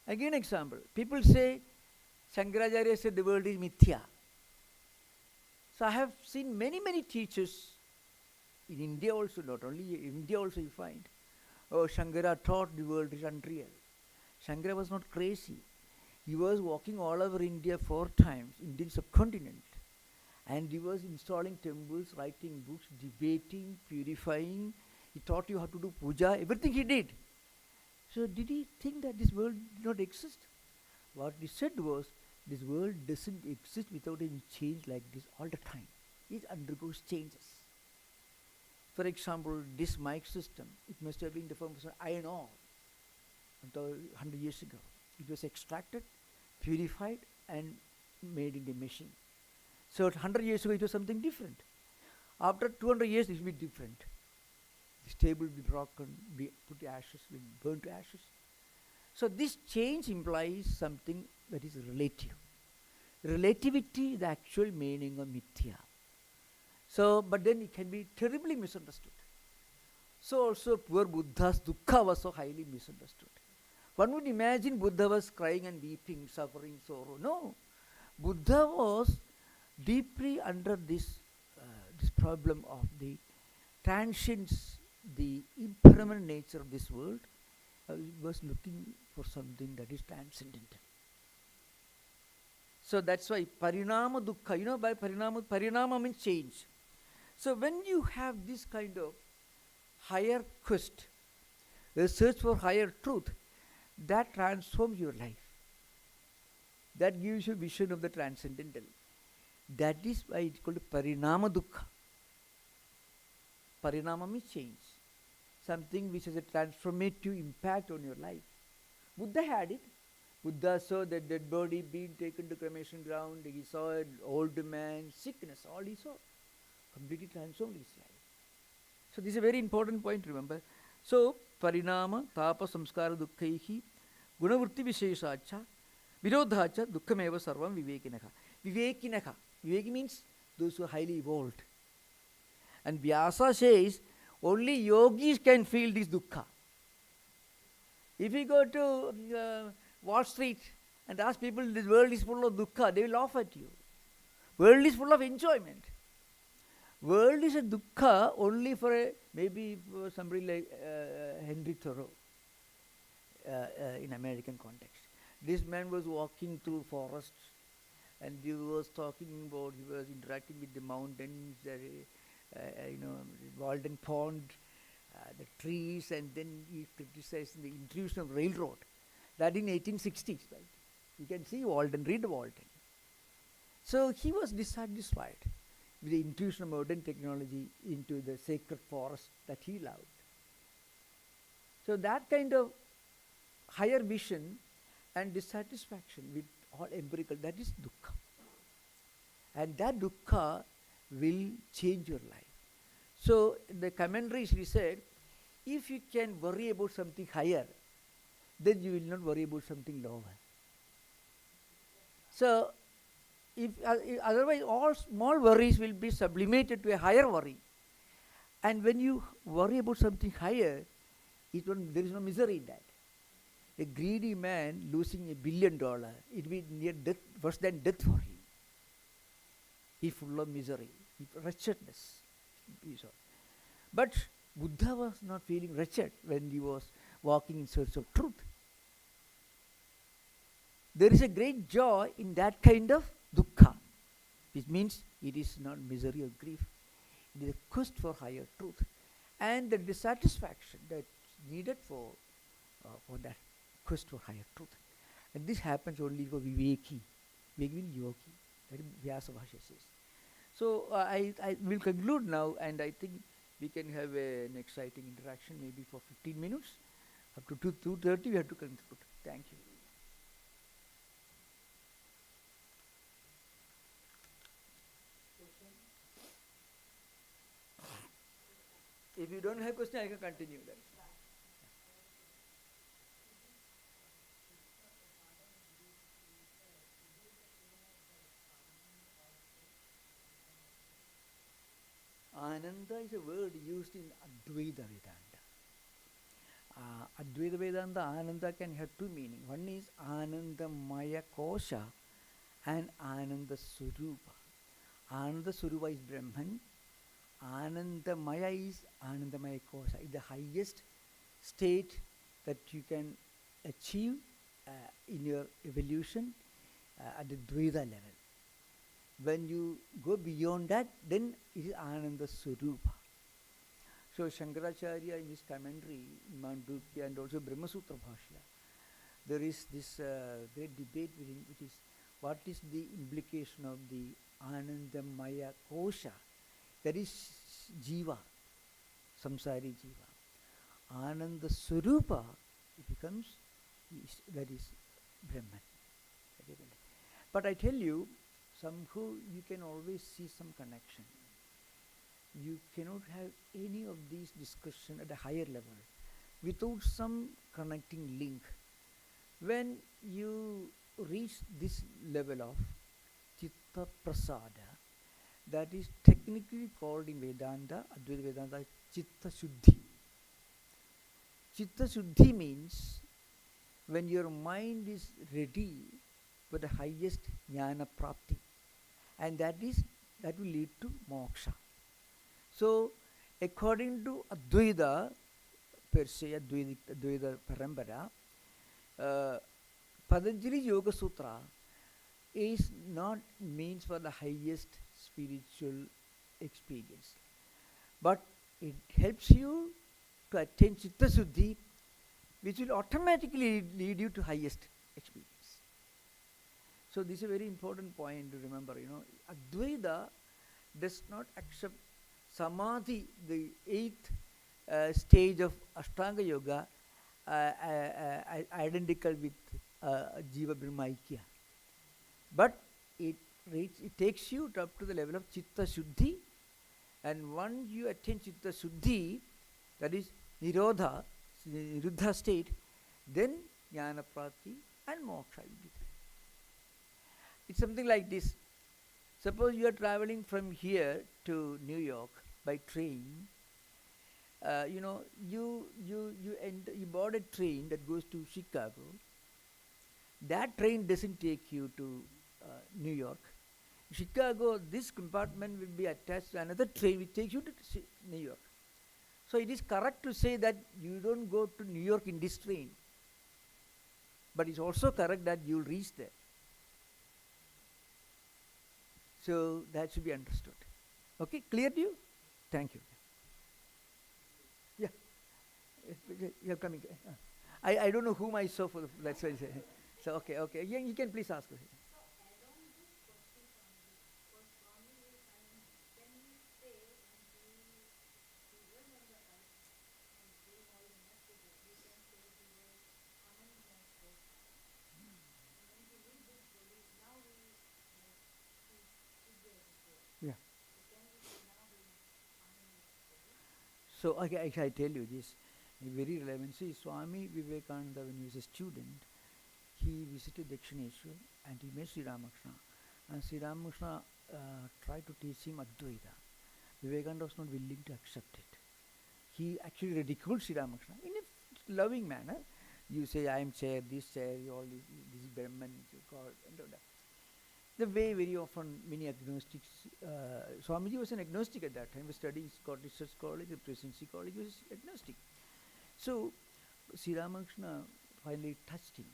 Again example. People say, Shankaracharya said the world is mithya. So I have seen many, many teachers in India also, not only in India also you find, Shankara taught the world is unreal. Shankara was not crazy. He was walking all over India 4 times, Indian subcontinent. And he was installing temples, writing books, debating, purifying. He taught you how to do puja, everything he did. So did he think that this world did not exist? What he said was, this world doesn't exist without any change like this all the time. It undergoes changes. For example, this mic system, it must have been deformed from iron ore until 100 years ago. It was extracted, purified, and made in the machine. So 100 years ago, it was something different. After 200 years, it will be different. This table will be broken, be put to ashes, will burn to ashes. So this change implies something that is relative. Relativity is the actual meaning of mithya. So, but then it can be terribly misunderstood. So also poor Buddha's dukkha was so highly misunderstood. One would imagine Buddha was crying and weeping, suffering, sorrow. No, Buddha was deeply under this problem of the transience, the impermanent nature of this world. He was looking for something that is transcendental. So that's why parinama dukkha, by parinama means change. So when you have this kind of higher quest, the search for higher truth, that transforms your life. That gives you vision of the transcendental. That is why it's called parinama dukkha. Parinama means change. Something which has a transformative impact on your life. Buddha had it. Buddha saw the dead body being taken to cremation ground. He saw an old man, sickness, all he saw. Completely transformed his life. So this is a very important point, remember. So, parinama, tapa, samskara, dukkaihi, gunavritti visheshacha, virodhacha, dukhameva sarvam vivekinaha. Vivekinaha. Viveki means those who are highly evolved. And Vyasa says, only yogis can feel this dukkha. If you go to Wall Street and ask people, this world is full of dukkha, they will laugh at you. World is full of enjoyment. World is a dukkha only for maybe for somebody like Henry Thoreau in American context. This man was walking through forests and he was talking about, he was interacting with the mountains, Walden Pond, the trees, and then he criticized the intrusion of railroad. That in 1860s, right? You can see Walden, read Walden. So he was dissatisfied with the intrusion of modern technology into the sacred forest that he loved. So that kind of higher vision and dissatisfaction with all empirical, that is dukkha. And that dukkha will change your life. So the commentaries he said, if you can worry about something higher, then you will not worry about something lower. So if otherwise all small worries will be sublimated to a higher worry. And when you worry about something higher, there is no misery in that. A greedy man losing $1 billion, it will be near death, worse than death for him. He is full of misery, wretchedness. But Buddha was not feeling wretched when he was walking in search of truth. There is a great joy in that kind of dukkha, which means it is not misery or grief. It is a quest for higher truth. And the dissatisfaction that's needed for that quest for higher truth. And this happens only for viveki. Viveki means yogi. That is Vyasa Bhashya says. So I will conclude now, and I think we can have an exciting interaction maybe for 15 minutes. Up to 2:30 we have to conclude. Thank you. If you don't have question, I can continue then. Ananda is a word used in Advaita Vedanta. Advaita Vedanta, Ananda can have two meanings. One is Ananda Maya Kosha and Ananda Surupa. Ananda Surupa is Brahman. Ananda Maya is Ananda Maya Kosha. It's the highest state that you can achieve in your evolution at the Dvaita level. When you go beyond that, then it is Ananda Surupa. So Shankaracharya in his commentary, Mandukya and also Brahma Sutra Bhashya, there is this great debate within, which is what is the implication of the Anandamaya Kosha? That is Jiva, Samsari Jiva. Ananda Surupa, it becomes, that is Brahman. But I tell you, somehow you can always see some connection. You cannot have any of these discussion at a higher level without some connecting link. When you reach this level of Chitta Prasada, that is technically called in Vedanta, Advaita Vedanta, Chitta Shuddhi. Chitta Shuddhi means when your mind is ready for the highest jnana prapti, and that will lead to moksha. So, according to Advaita per se, Advaita Parampara, Patanjali Yoga Sutra is not means for the highest spiritual experience, but it helps you to attain Chitta Shuddhi, which will automatically lead you to highest experience. So this is a very important point to remember. Advaita does not accept Samadhi, the eighth stage of Ashtanga Yoga, identical with Jiva Brahmaikya. But it takes you up to the level of Chitta Shuddhi, and once you attain Chitta Shuddhi, that is Nirodha, Niruddha state, then Jnana Prati and Moksha will be there. It's something like this. Suppose you are traveling from here to New York by train. You board a train that goes to Chicago. That train doesn't take you to New York. Chicago, this compartment will be attached to another train which takes you to New York. So it is correct to say that you don't go to New York in this train, but it's also correct that you'll reach there. So that should be understood. Okay, clear to you? Thank you. Yeah, you're coming. I don't know whom I saw for that's why I say. So okay. Yeah, you can please ask. Yeah. So I tell you this, very relevant. See, Swami Vivekananda, when he was a student, he visited Dakshineshwar and he met Sri Ramakrishna. And Sri Ramakrishna tried to teach him Advaita. Vivekananda was not willing to accept it. He actually ridiculed Sri Ramakrishna in a loving manner. You say, I am chair, this chair, all this Brahman, God, and all that. The way very often many agnostics, Swamiji was an agnostic at that time, he was studying Scottish Church College, the Presidency College, he was agnostic. So, Sri Ramakrishna finally touched him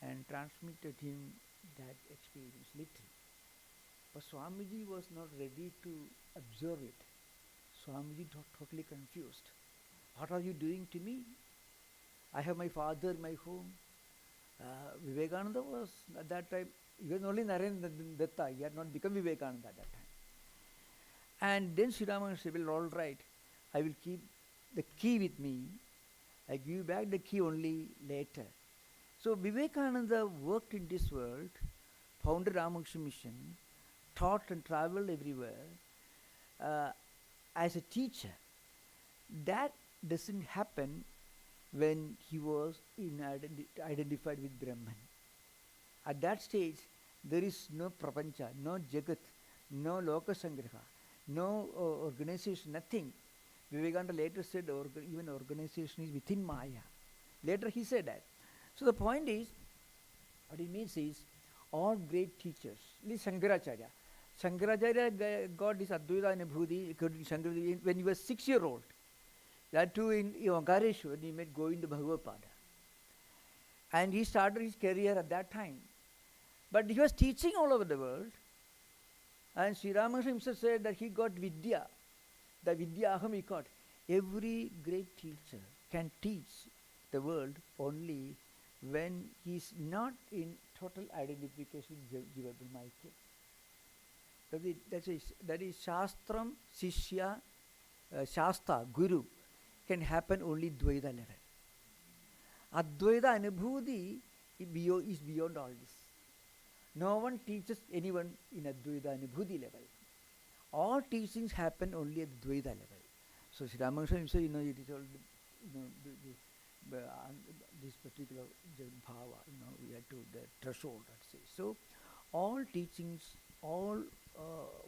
and transmitted him that experience literally. But Swamiji was not ready to absorb it. Swamiji got totally confused. What are you doing to me? I have my father in my home. Vivekananda was at that time, he was only Narendra Datta, he had not become Vivekananda at that time. And then Sri Ramakrishna said, well, all right, I will keep the key with me. I give you back the key only later. So Vivekananda worked in this world, founded Ramakrishna Mission, taught and traveled everywhere as a teacher. That doesn't happen when he was identified with Brahman. At that stage, there is no prapancha, no jagat, no loka sangraha, no organization, nothing. Vivekananda later said even organization is within Maya. Later he said that. So the point is, what it means is, all great teachers, like Shankaracharya. Shankaracharya got this Advaita Anubhuti when he was 6-year-old. That too in Omkareshwar, he met Govinda Bhagavapada. And he started his career at that time. But he was teaching all over the world. And Sri Ramakrishna himself said that he got Vidya. The Vidya Aham he got. Every great teacher can teach the world only when he is not in total identification with Jiva Brahmaikya. That is Shastram, Shishya, Shasta, Guru can happen only Dvaita level. Advaita Anubhuti is beyond all this. No one teaches anyone in Advaita Anubhuti level. All teachings happen only at the Dvaita level. So Sri Ramakrishna himself, it is all, this particular bhava, we had to, the threshold, let's say. So all teachings, all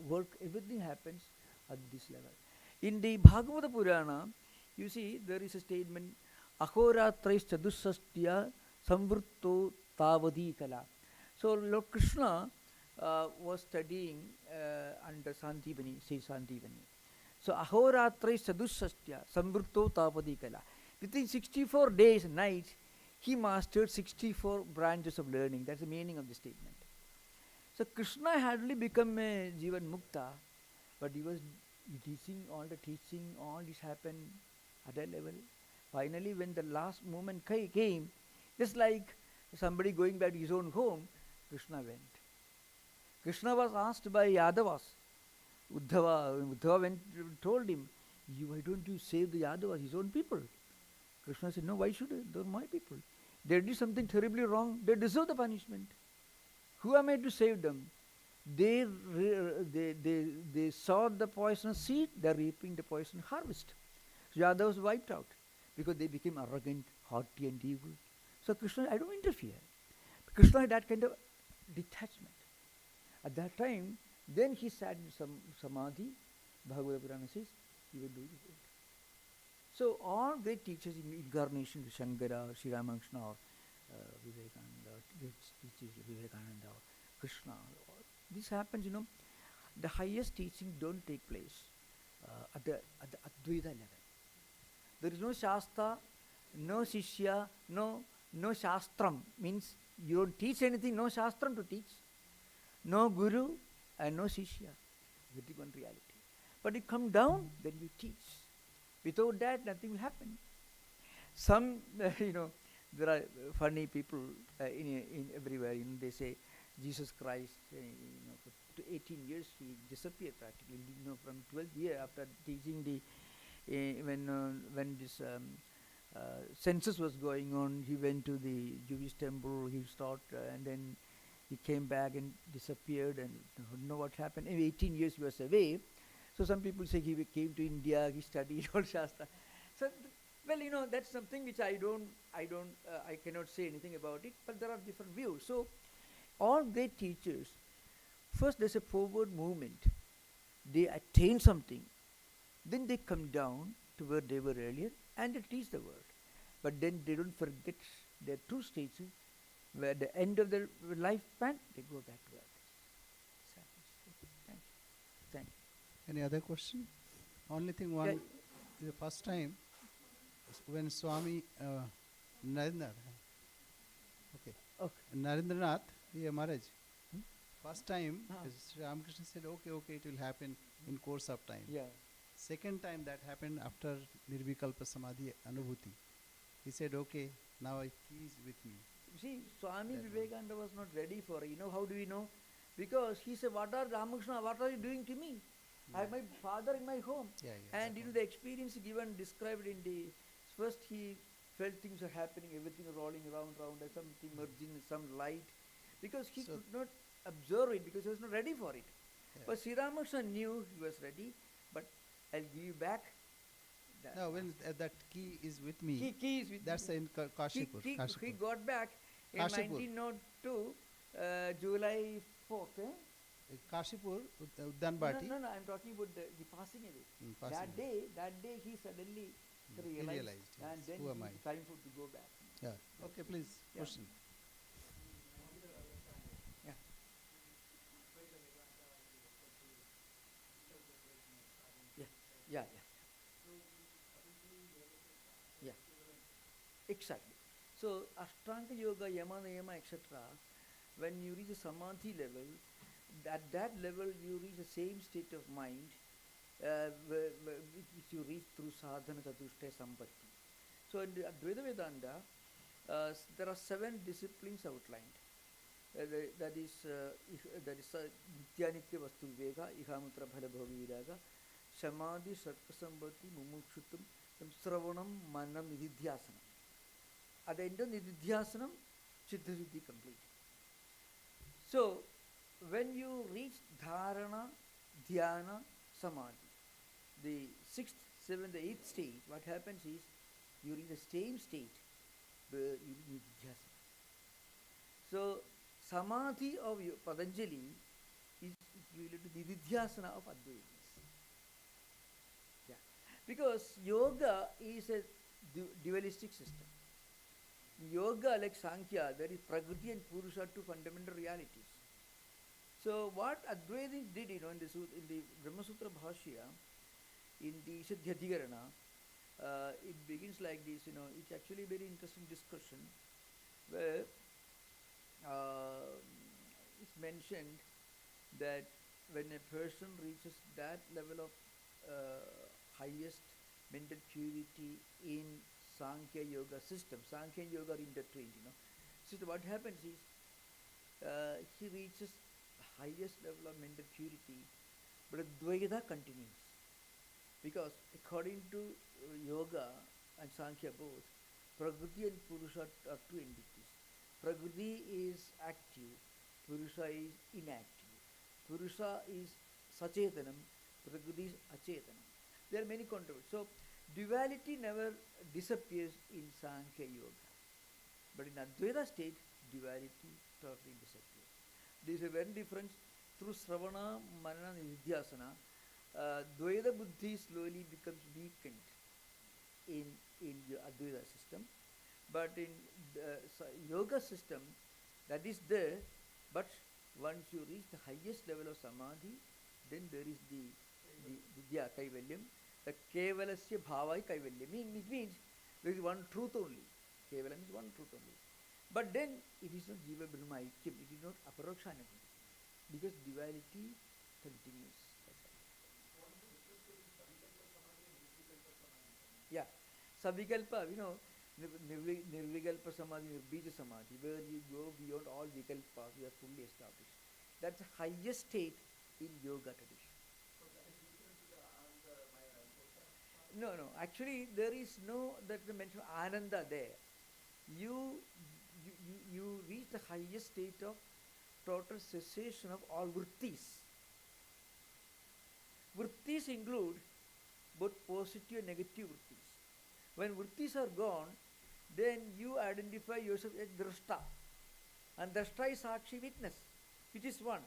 work, everything happens at this level. In the Bhagavata Purana, you see there is a statement, Ahoratrais chadushastya samvrutto tavadi kala. So Lord Krishna was studying under Sandipani, Sri Sandipani. So Ahoratrais chadushastya samvrutto tavadi kala. Within 64 days and nights, he mastered 64 branches of learning. That's the meaning of the statement. So Krishna had only become a Jivan Mukta, but he was teaching, all this happened at a level. Finally, when the last moment came, just like somebody going back to his own home, Krishna went. Krishna was asked by Yadavas. Uddhava went, told him, why don't you save the Yadavas, his own people? Krishna said, no, why should I? They're my people. They did something terribly wrong. They deserve the punishment. Who am I to save them? They sowed the poisonous seed, they're reaping the poison harvest. So Yadava was wiped out because they became arrogant, haughty and evil. So Krishna, I don't interfere. Krishna had that kind of detachment. At that time, then he sat in some samadhi. Bhagavad Purana says, he would do it. So all great teachers in incarnation, Shankara, Sri Ramakrishna, or Vivekananda, teachers Vivekananda, or Krishna, this happens, the highest teaching don't take place at the Advaita level. There is no Shastra, no Shishya, no Shastram, means you don't teach anything, no Shastram to teach, no Guru and no Shishya. Very one reality. But you come down, then you teach. Without that, nothing will happen. Some, there are funny people in everywhere. They say Jesus Christ, for 18 years he disappeared practically. From 12th year after teaching when this census was going on, he went to the Jewish temple. He and then he came back and disappeared, and don't know what happened. In 18 years he was away. So some people say he came to India, he studied all Shastra. So, that's something which I cannot say anything about it, but there are different views. So, all great teachers, first there's a forward movement. They attain something, then they come down to where they were earlier, and they teach the world. But then they don't forget their true stages, where at the end of their lifespan, they go back to earth. Thank you. Thank you. Any other question? Only thing the first time when Swami Narendranath, Narendranath, Maharaj, first time Sri Ramakrishna said, okay, it will happen in course of time. Yeah. Second time that happened after Nirvikalpa Samadhi Anubhuti. He said, okay, now he is with me. See, Swami Vivekananda was not ready for it. How do we know? Because he said, what are you doing to me? I have my father in my home. And the experience described in the first, he felt things are happening, everything rolling around, and something merging, some light. Because he could not observe it, because he was not ready for it. But Sri Ramakrishna knew he was ready, but I'll give you back. When that key is with me, key is with that's me. in Kashipur. He got back in Kashipur. 1902, July 4th. Kashipur, Uddanbati. No, I'm talking about the passing away. Passing That day he suddenly realized, and then who am I? time for to go back. Yeah. Okay, please. Yeah. Question. Yeah. Yeah. Yeah. Exactly. So Ashtanga Yoga, Yama, Niyama, etc. When you reach a Samadhi level, at that level you reach the same state of mind which you reach through sadhana chatushtaya sampatti. So in the Advaita Vedanta, there are 7 disciplines outlined. That is Nitya Nitya Vastu Viveka, Ihamutra Bhala Bhoga Viraga, Samadhi, Sarka Sambati, Mumukshutam, Sravanam, Manam, Nididhyasanam. At the end of Nididhyasanam, Chitta Siddhi complete. So, when you reach Dharana, Dhyana, Samadhi, the 6th, 7th, 8th stage, what happens is you reach the same state where you need Nididhyasana. So, Samadhi of Patanjali is related to Nididhyasana of Advaita. Yeah. Because yoga is a dualistic system. In yoga, like Sankhya, there is Prakriti and Purusha, two fundamental realities. So what Advaita did, in the Brahma Sutra Bhashya, in the Siddhyadhikarana, it begins like this. It's actually a very interesting discussion where it's mentioned that when a person reaches that level of highest mental purity in Sankhya Yoga system, Sankhya and Yoga are intertwined. So what happens is he reaches the highest level of mental purity, but Dvaita continues. Because according to Yoga and Sankhya both, Prakriti and Purusha are two entities. Prakriti is active, Purusha is inactive. Purusha is Sachetanam, Prakriti is Achetanam. There are many controversies. So, duality never disappears in Sankhya Yoga. But in Advaita state, duality totally disappears. There is a very difference through Sravana, Manana, and Nidhyasana. Dvaita Buddhi slowly becomes weakened in the Advaita system. But in the Yoga system, that is there, but once you reach the highest level of Samadhi, then there is the Kaivalyam. The Kevalasya Bhavai Kaivalyam. It means there is one truth only. Kevalam is one truth only. But then it is not Jiva Brahma Aikyam, it is not Aparokshanati. Because duality continues. Yeah. Savikalpa, Nirvikalpa Samadhi, Nirbija Samadhi, where you go beyond all Vikalpas, you are fully established. That's the highest state in yoga tradition. No, actually there is no that mention Ananda there. You reach the highest state of total cessation of all vrittis. Vrittis include both positive and negative vrittis. When vrittis are gone, then you identify yourself as drashta. And drashta is sakshi witness, which is one.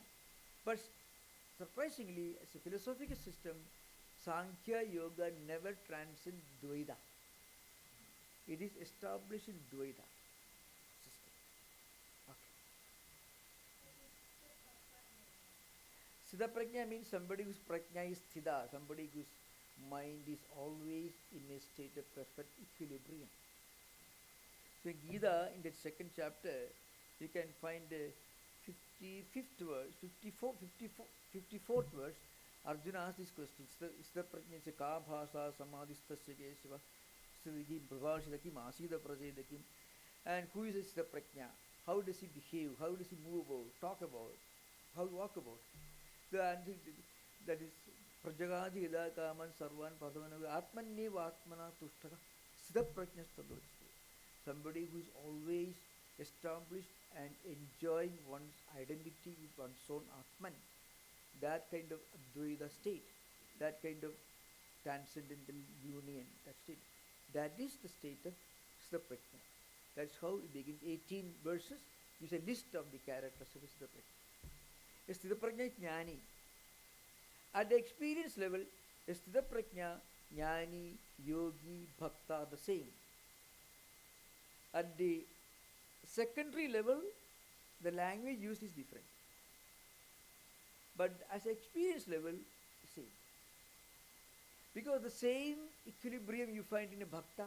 But surprisingly, as a philosophical system, Sankhya Yoga never transcends Dvaita. It is established in Dvaita system. Okay. Siddha Prajna means somebody whose Prajna is Siddha, somebody whose mind is always in a state of perfect equilibrium. So in Gita, in the second chapter, you can find the 55th verse, 54th verse. Arjuna asked this question: Siddha Prajna se ka bhasa samadhistasya kesava siddhi prabhashita kim asida prajeda kim. And who is a Siddha Prajna? How does he behave? How does he move about, talk about, how walk about? The answer that is Prajagaji Ida Kaman Sarvan Padavanaga Atmaneva Atmana Tushtaka Siddha Prajna Stadursti. Somebody who is always established and enjoying one's identity with one's own Atman. That kind of Advaita state, that kind of transcendental union, that state. That is the state of Siddha Prajna. That's how it begins. 18 verses gives a list of the characters of Siddha Prajna. A Siddha Prajna is Jnani. At the experience level, a Siddha Prajna, Jnani, Yogi, Bhakta are the same. At the secondary level, the language used is different. But as experience level, same. Because the same equilibrium you find in a Bhakta,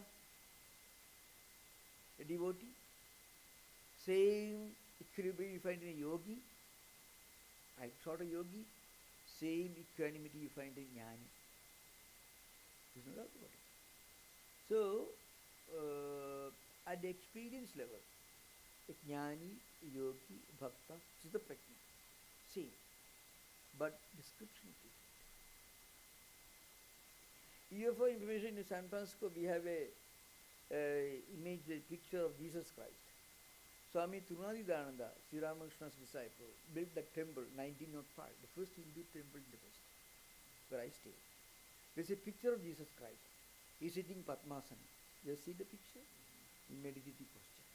a devotee, same equilibrium you find in a yogi, a sort of yogi, same equanimity you find in Jnani. There's no doubt about it. So, at the experience level, a Jnani, yogi, Bhakta, Siddha Prajna, same. But description is different. Here for information, in San Francisco we have a image, a picture of Jesus Christ. Swami Tirunadidananda, Sri Ramakrishna's disciple, built that temple 1905, the first Hindu temple in the West, where I stay. There's a picture of Jesus Christ. He's sitting Padmasana. You see the picture? In meditative posture.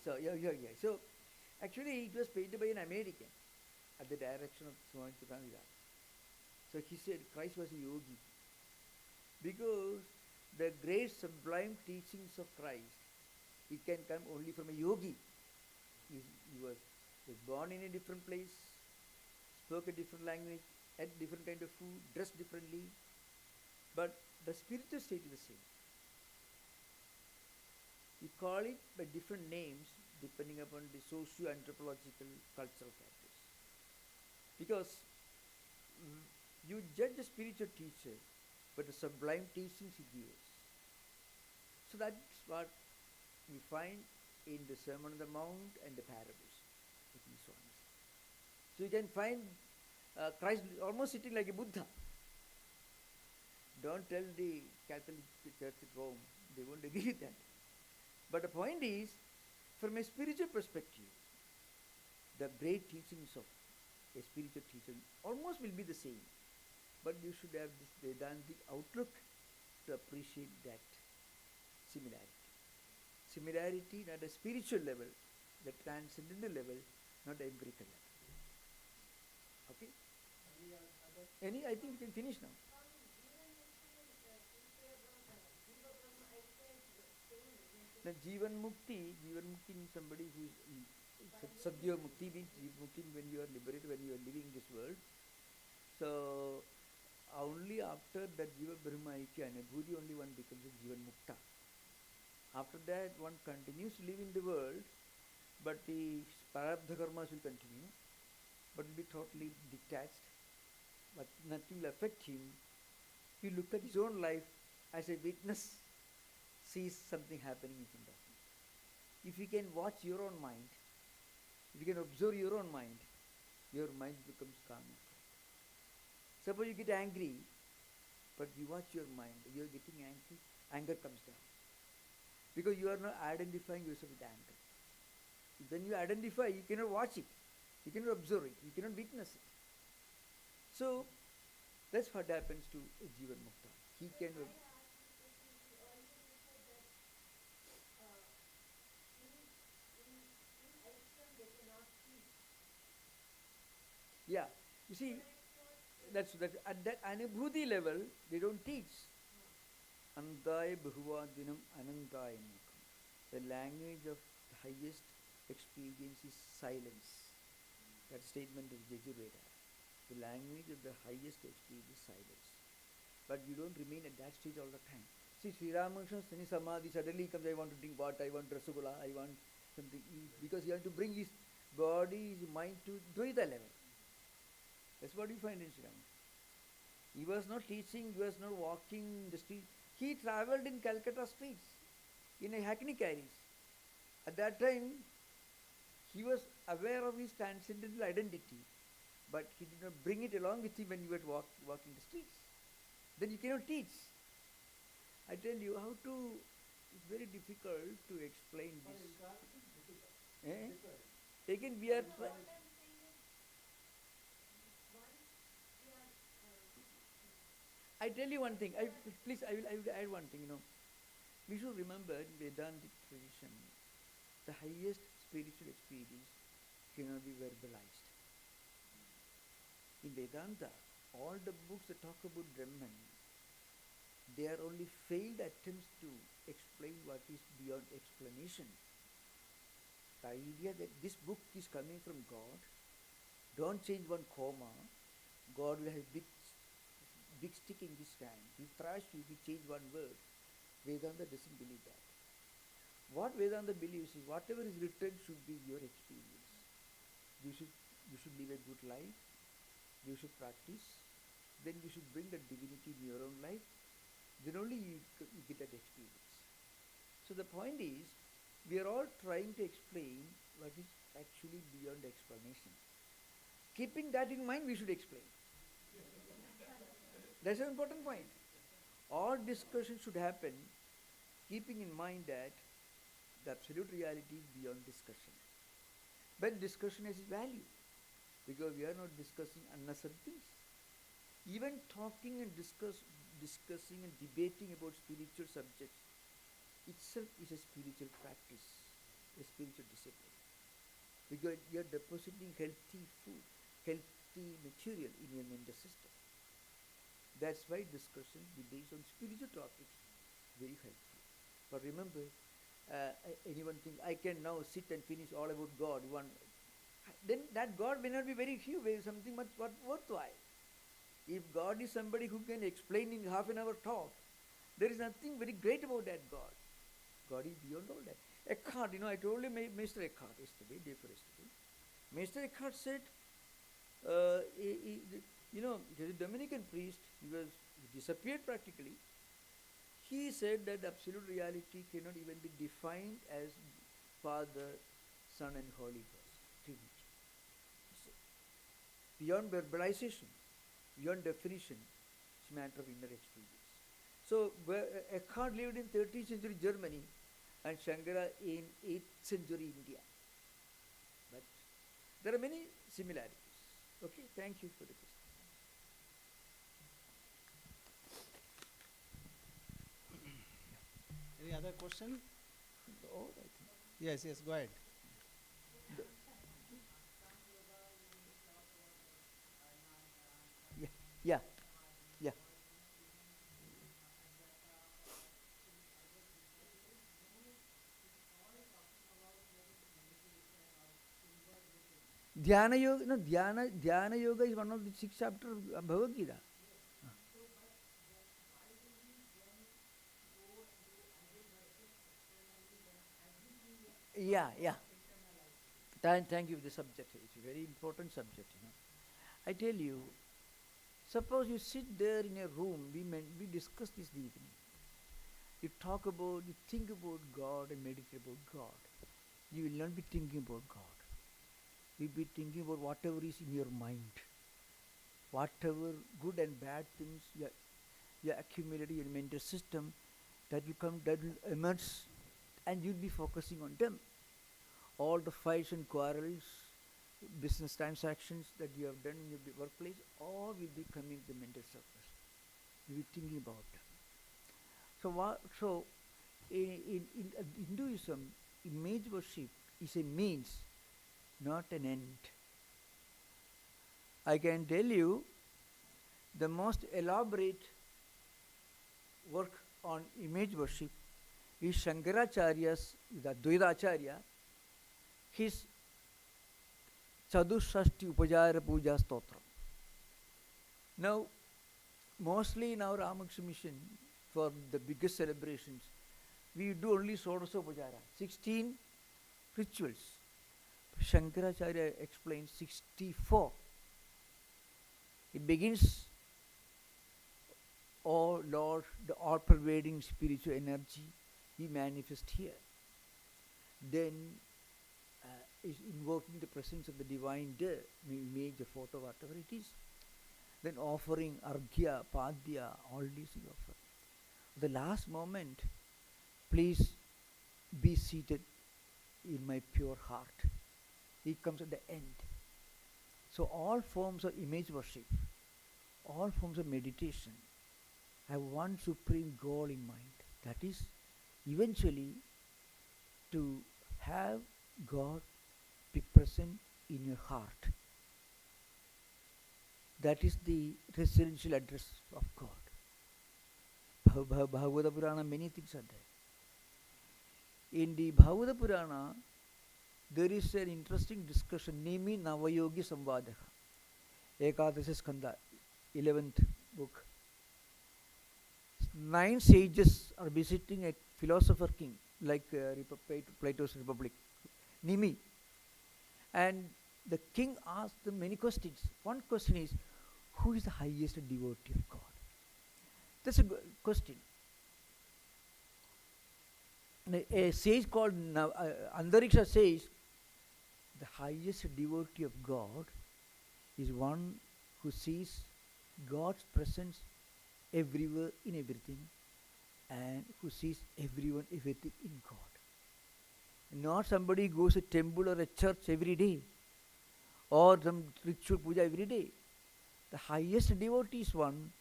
So, yeah. So, actually it was painted by an American at the direction of Swami Tirunadidananda. So he said Christ was a yogi. Because the great sublime teachings of Christ, it can come only from a yogi. He was born in a different place, spoke a different language, ate different kind of food, dressed differently, but the spiritual state is the same. We call it by different names depending upon the socio-anthropological cultural factors. Because you judge a spiritual teacher by the sublime teachings he gives. So that's what we find in the Sermon on the Mount and the parables. So you can find Christ almost sitting like a Buddha. Don't tell the Catholic Church at Rome, they won't agree with that. But the point is, from a spiritual perspective, the great teachings of a spiritual teacher almost will be the same. But you should have this Vedantic outlook to appreciate that similarity. Similarity at a spiritual level, the transcendental level, not the empirical level. Okay? Any? I think we can finish now. The Jivan Mukti means somebody who is Sadhya Mukti means Mukti when you are liberated, when you are living this world. So only after that Jiva Brahma Aikya Anubhuti only one becomes a Jivan Mukta. After that one continues to live in the world, but the Prarabdha karmas will continue, but will be totally detached, but nothing will affect him. He look at his own life as a witness, sees something happening in front of him. If you can watch your own mind, if you can observe your own mind becomes calm and quiet. Suppose you get angry, but you watch your mind, you are getting angry, anger comes down. Because you are not identifying yourself with anger. When you identify, you cannot watch it, you cannot observe it, you cannot witness it. So that's what happens to a Jivan Mukta. He can. Yeah, you see, that's at that anubhuti level, they don't teach. Anandaya Bhuvadinam Anandaya Mukam. The language of the highest experience is silence. That statement of Yajurveda. The language of the highest experience is silence. But you don't remain at that stage all the time. See, Sri Ramakrishna's Samadhi suddenly comes, I want to drink water, I want rasagula, I want something, because he has to bring his body, his mind to Dvaita level. That's what you find in Sri Ramakrishna. He was not teaching, he was not walking the street. He travelled in Calcutta streets in a hackney carriage. At that time, he was aware of his transcendental identity, but he did not bring it along with him when he was walking the streets. Then you cannot teach. I tell you how to, it's very difficult to explain this. Again, we are... I tell you one thing, I will add one thing, We should remember in Vedantic tradition, the highest spiritual experience cannot be verbalized. In Vedanta, all the books that talk about Brahman, they are only failed attempts to explain what is beyond explanation. The idea that this book is coming from God, don't change one comma, God will have big stick in his hand. He thrash you if you change one word. Vedanta doesn't believe that. What Vedanta believes is whatever is written should be your experience. You should live a good life. You should practice. Then you should bring the divinity in your own life. Then only you get that experience. So the point is, we are all trying to explain what is actually beyond explanation. Keeping that in mind, we should explain. That's an important point. All discussion should happen keeping in mind that the absolute reality is beyond discussion. But discussion has value because we are not discussing unnecessary things. Even talking and discussing and debating about spiritual subjects itself is a spiritual practice, a spiritual discipline. Because you are depositing healthy food, healthy material in your mental system. That's why discussions, debates on spiritual topics very helpful. But remember, anyone think I can now sit and finish all about God, then that God may not be very huge, something much worthwhile. If God is somebody who can explain in half an hour talk, there is nothing very great about that God. God is beyond all that. Eckhart, I told you Mr. Eckhart yesterday, day before yesterday. Mr. Eckhart said, he was a Dominican priest, he disappeared practically. He said that absolute reality cannot even be defined as Father, Son and Holy Ghost, Trinity. Beyond verbalization, beyond definition, it's a matter of inner experience. So Eckhart lived in 13th century Germany and Shankara in 8th century India. But there are many similarities. Okay, thank you for the question. Any other question? No, I think. Yes, go ahead. Yeah. Dhyana yoga, no, Dhyana yoga is one of the 6 chapters of Bhagavad Gita. Yeah. Thank you for the subject. It's a very important subject. I tell you, suppose you sit there in a room, we discussed this evening. You think about God and meditate about God. You will not be thinking about God. You will be thinking about whatever is in your mind. Whatever good and bad things you accumulated in your mental system, that will emerge, and you'll be focusing on them. All the fights and quarrels, business transactions that you have done in your workplace, all will be coming to the mental surface. You'll be thinking about them. So in Hinduism, image worship is a means, not an end. I can tell you, the most elaborate work on image worship is Shankaracharya's, the Advaita Acharya, his Chadushashti Upajara Puja Stotram. Now, mostly in our Ramakrishna mission, for the biggest celebrations, we do only Sodasa Upajara, 16 rituals. Shankaracharya explains 64. It begins, "Oh Lord, the all-pervading spiritual energy, He manifests here." Then is invoking the presence of the divine there, image, a photo, whatever it is. Then offering Arghya, Padya, all these you offer. The last moment, "Please be seated in my pure heart." It comes at the end. So all forms of image worship, all forms of meditation have one supreme goal in mind. That is eventually to have God be present in your heart. That is the residential address of God. Bhagavata Purana, many things are there. In the Bhagavata Purana, there is an interesting discussion, Nimi Navayogi Samvadaha, Ekadasha Skanda, 11th book. 9 sages are visiting a philosopher king, like Plato's Republic, Nimi. And the king asked them many questions. One question is, who is the highest devotee of God? That's a question. A sage called Andariksha says, the highest devotee of God is one who sees God's presence everywhere in everything, and who sees everyone, everything in God. Not somebody who goes to a temple or a church every day, or some ritual puja every day. The highest devotee is one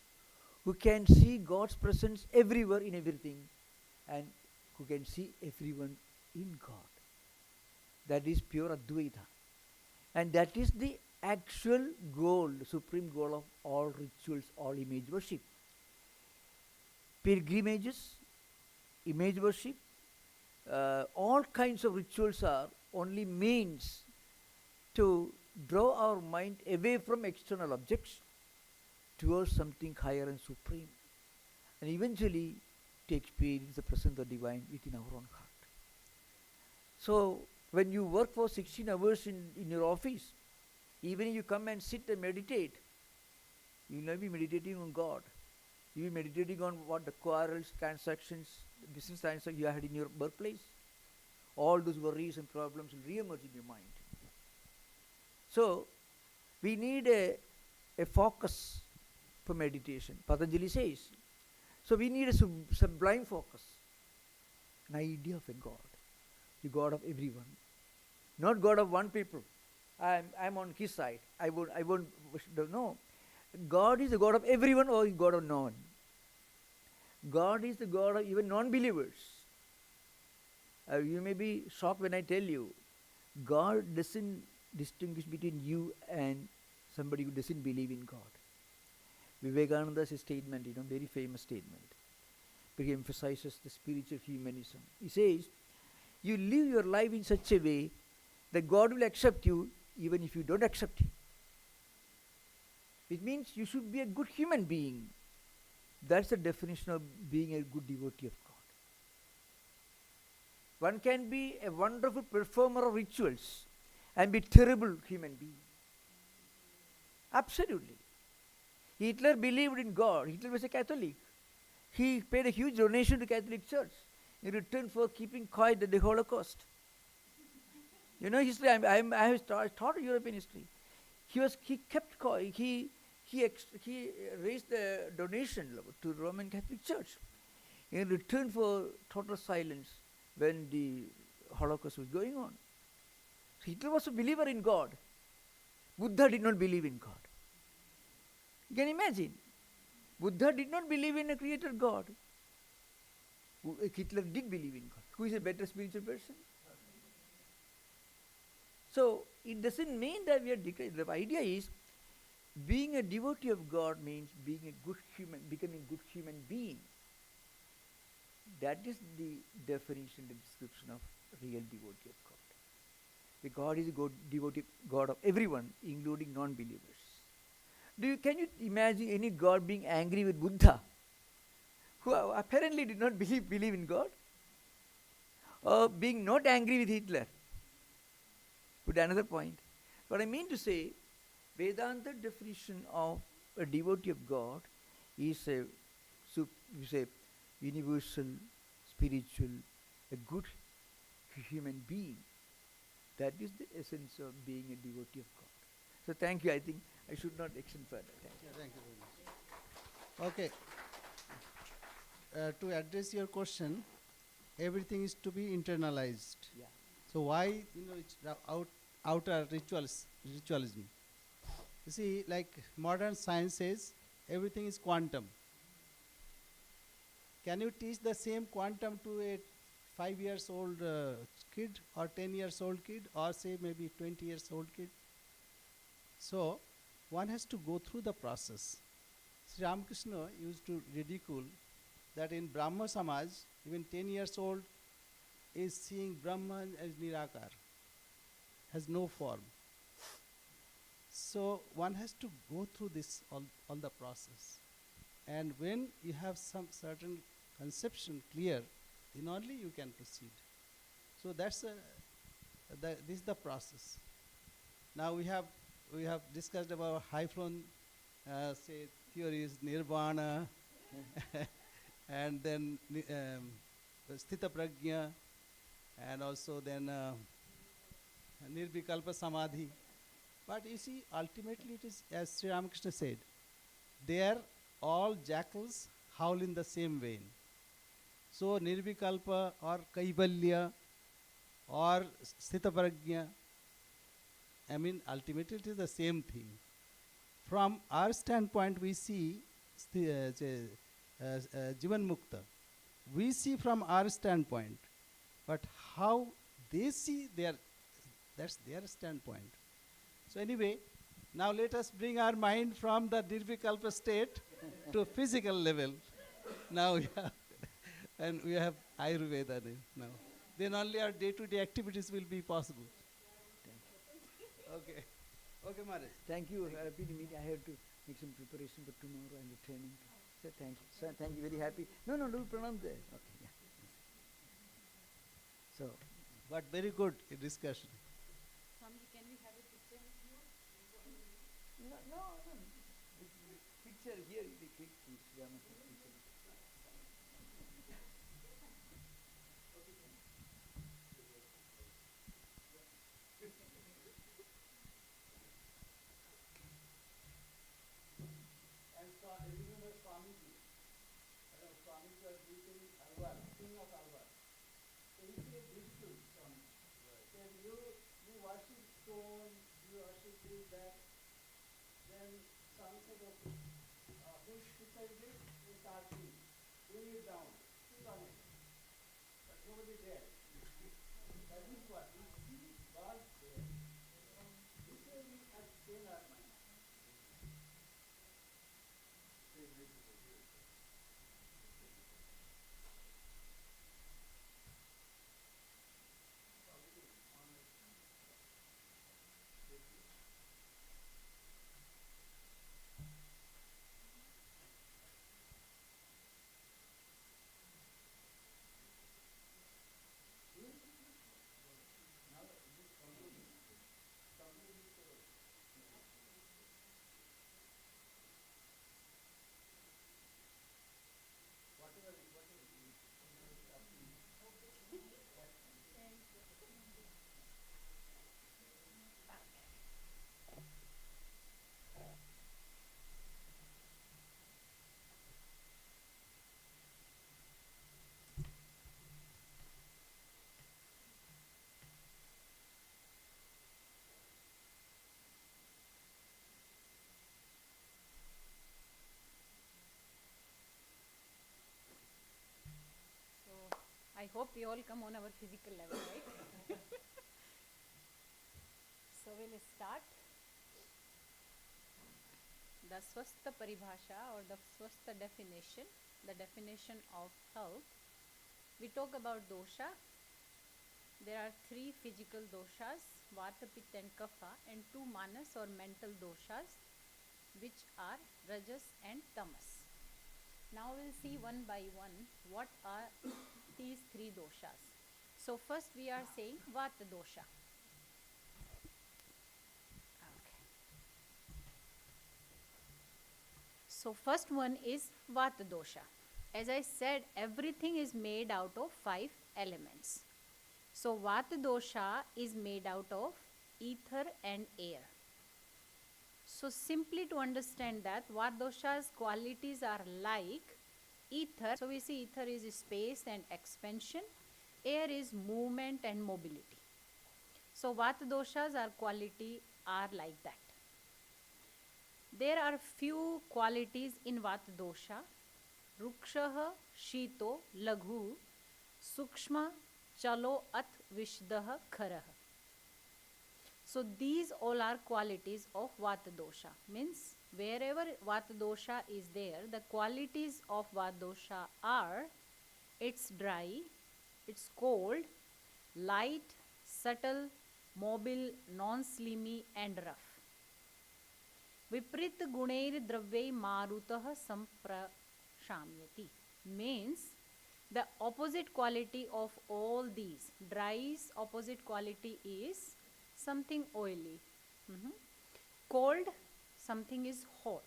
who can see God's presence everywhere in everything, and who can see everyone in God. That is pure Advaita. And that is the actual goal, the supreme goal of all rituals, all image worship. Pilgrimages, image worship, all kinds of rituals are only means to draw our mind away from external objects towards something higher and supreme, and eventually to experience the presence of the divine within our own heart. So, when you work for 16 hours in your office, even if you come and sit and meditate, you will not be meditating on God. You will be meditating on what the quarrels, transactions, business transactions you had in your workplace. All those worries and problems will re-emerge in your mind. So, we need a focus for meditation. Patanjali says. So, we need a sublime focus, an idea of a God, the God of everyone, not God of one people. I'm on his side. I won't no. God is the God of everyone, or God of no one. God is the God of even non-believers. You may be shocked when I tell you, God doesn't distinguish between you and somebody who doesn't believe in God. Vivekananda's statement, very famous statement, but he emphasizes the spiritual humanism. He says, you live your life in such a way that God will accept you even if you don't accept him. It means you should be a good human being. That's the definition of being a good devotee of God. One can be a wonderful performer of rituals and be terrible human being. Absolutely. Hitler believed in God. Hitler was a Catholic. He paid a huge donation to Catholic Church in return for keeping quiet at the Holocaust. History. I have taught European history. He kept quiet. He raised the donation to the Roman Catholic Church in return for total silence when the Holocaust was going on. So Hitler was a believer in God. Buddha did not believe in God. You can imagine. Buddha did not believe in a creator God. Hitler did believe in God. Who is a better spiritual person? So, it doesn't mean that we are decayed. The idea is, being a devotee of God means being a good human, becoming a good human being. That is the definition, the description of real devotee of God. The God is a devotee God of everyone, including non-believers. Can you imagine any God being angry with Buddha, who apparently did not believe in God, or being not angry with Hitler? Put another point. What I mean to say, Vedanta definition of a devotee of God is a universal, spiritual, a good human being. That is the essence of being a devotee of God. So thank you. I think I should not extend further. Thank you very much. Okay. To address your question, everything is to be internalized. Yeah. So why it's outer ritualism? You see, like modern science says, everything is quantum. Can you teach the same quantum to a 5 years old kid, or 10 years old kid, or say maybe 20 years old kid? So one has to go through the process. Sri Ramakrishna used to ridicule that in Brahma Samaj, even 10 years old is seeing Brahman as Nirakar, has no form. So one has to go through this all the process. And when you have some certain conception clear, then only you can proceed. So that's this is the process. Now we have discussed about high flown say theories, nirvana, and then sthita prajna, and also then nirvikalpa samadhi. But you see, ultimately it is, as Sri Ramakrishna said, they are all jackals howl in the same vein. So nirvikalpa or kaivalya or sthita prajna, I mean, ultimately it is the same thing. From our standpoint, we see Jivan Mukta. We see from our standpoint, but how they see that's their standpoint. So anyway, now let us bring our mind from the nirvikalpa state to physical level. Now we have Ayurveda now. Then only our day-to-day activities will be possible. Thank you. Okay. Okay, Maharaj. Thank you. Happy to meet. I have to make some preparation for tomorrow and the training. So thank you. So thank you. Very happy. No, do pranam there. Okay, yeah. So, But very good discussion. Swamiji, can we have a picture with you? no. Picture here. The picture. And remember Swamiji. Swamiji was breathing Alvar, king of Alvar. So he said beautiful Swami. Said you worship stone, you worship this, that. Then Swami said, okay, whose picture is this? It's our king. Bring it down. Sit on it. But nobody there. That is what we see God there. This way we have trained our mind. So I hope we all come on our physical level, right? So we'll start. The Swastha Paribhasha or the Swastha definition, the definition of health. We talk about dosha. There are 3 physical doshas, Vata, Pitta and Kapha, and 2 manas or mental doshas, which are Rajas and Tamas. Now we'll see one by one what are these 3 doshas. So first we are saying Vata dosha. Okay. So first one is Vata dosha. As I said, everything is made out of 5 elements. So Vata dosha is made out of ether and air. So simply to understand that, Vata dosha's qualities are like ether. So we see ether is space and expansion. Air is movement and mobility. So Vata doshas are quality are like that. There are few qualities in Vata dosha. Rukshaha, Shito, Laghu, Sukshma, Chalo, Ath, Vishdaha, Kharaha. So these all are qualities of Vata dosha. Means wherever Vata dosha is there, the qualities of Vata dosha are it's dry, it's cold, light, subtle, mobile, non-slimy and rough. Viprit gunair dravyai marutah samprashamyati means the opposite quality of all these. Dry's opposite quality is something oily. Cold, something is hot.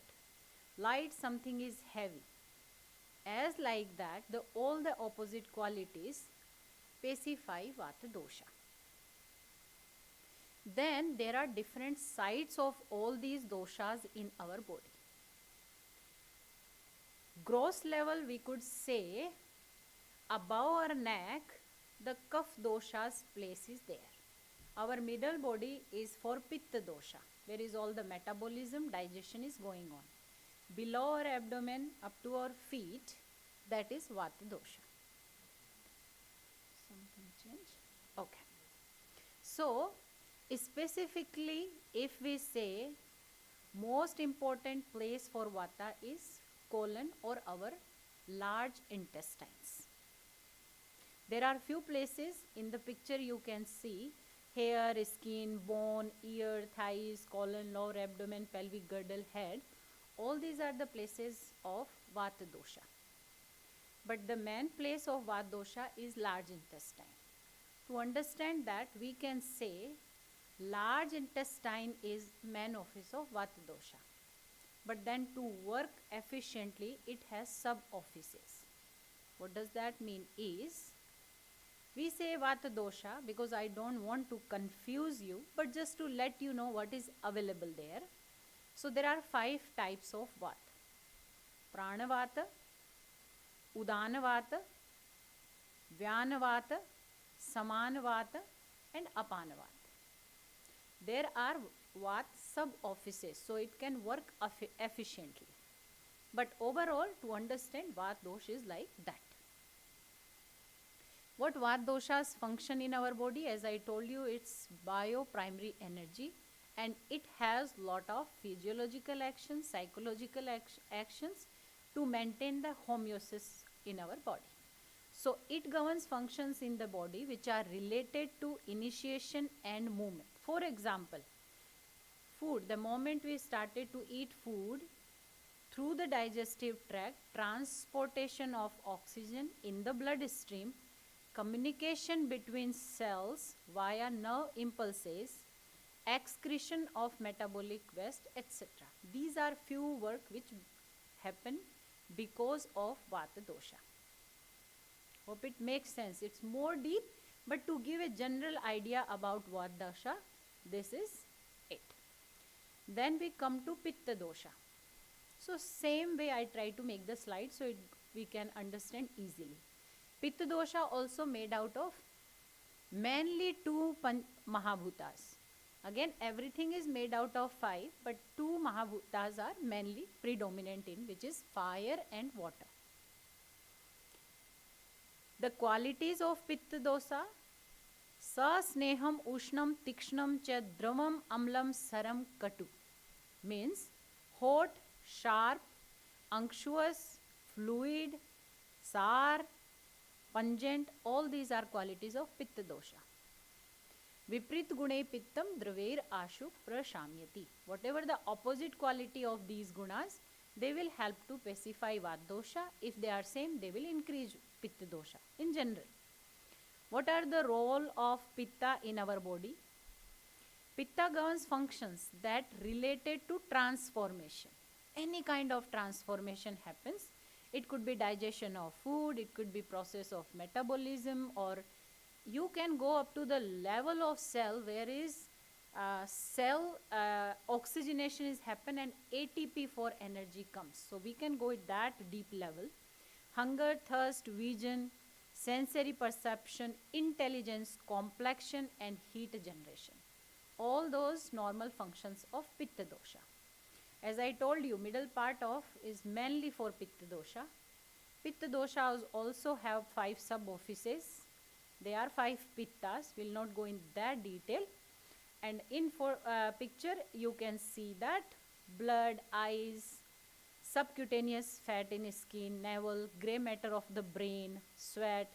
Light, something is heavy. As like that, all the opposite qualities specify Vata dosha. Then there are different sides of all these doshas in our body. Gross level, we could say above our neck, the kapha dosha's place is there. Our middle body is for pitta dosha, where is all the metabolism, digestion is going on. Below our abdomen up to our feet, that is Vata dosha. Something change? Okay. So, specifically, if we say most important place for Vata is colon or our large intestines. There are few places in the picture you can see hair, skin, bone, ear, thighs, colon, lower abdomen, pelvic girdle, head. All these are the places of Vata dosha. But the main place of Vata dosha is large intestine. To understand that, we can say large intestine is main office of Vata dosha. But then to work efficiently, it has sub offices. What does that mean is, we say Vata dosha because I don't want to confuse you, but just to let you know what is available there. So there are 5 types of Vata: Pranavata, Udanavata, Vyanavata, Samanavata, and Apanavata. There are Vata sub-offices, so it can work efficiently. But overall, to understand, Vata dosha is like that. What Vata doshas function in our body? As I told you, it's bio-primary energy, and it has lot of physiological actions, psychological actions to maintain the homeostasis in our body. So it governs functions in the body which are related to initiation and movement. For example, food, the moment we started to eat food, through the digestive tract, transportation of oxygen in the bloodstream, communication between cells via nerve impulses, excretion of metabolic waste, etc. These are few work which happen because of Vata dosha. Hope it makes sense. It's more deep, but to give a general idea about Vata dosha, this is it. Then we come to Pitta dosha. So same way I try to make the slide so we can understand easily. Pitta dosha also made out of mainly 2 Mahabhutas. Again, everything is made out of 5, but 2 Mahabhutas are mainly predominant in, which is fire and water. The qualities of Pitta dosha: Sa sneham ushnam tikshnam cha dravam amlam saram katu, means hot, sharp, unctuous, fluid, sour, pungent. All these are qualities of Pitta dosha. Viprit gune pittam draver ashu prashamyati. Whatever the opposite quality of these gunas, they will help to pacify Vata dosha. If they are same, they will increase Pitta dosha in general. What are the role of Pitta in our body? Pitta governs functions that related to transformation. Any kind of transformation happens. It could be digestion of food, it could be process of metabolism, or you can go up to the level of cell where is cell oxygenation is happen and ATP for energy comes. So we can go at that deep level. Hunger, thirst, vision, sensory perception, intelligence, complexion, and heat generation. All those normal functions of Pitta dosha. As I told you, middle part of is mainly for Pitta dosha. Pitta doshas also have 5 sub-offices. They are 5 Pittas. Will not go in that detail. And in for picture, you can see that blood, eyes, subcutaneous fat in skin, navel, grey matter of the brain, sweat,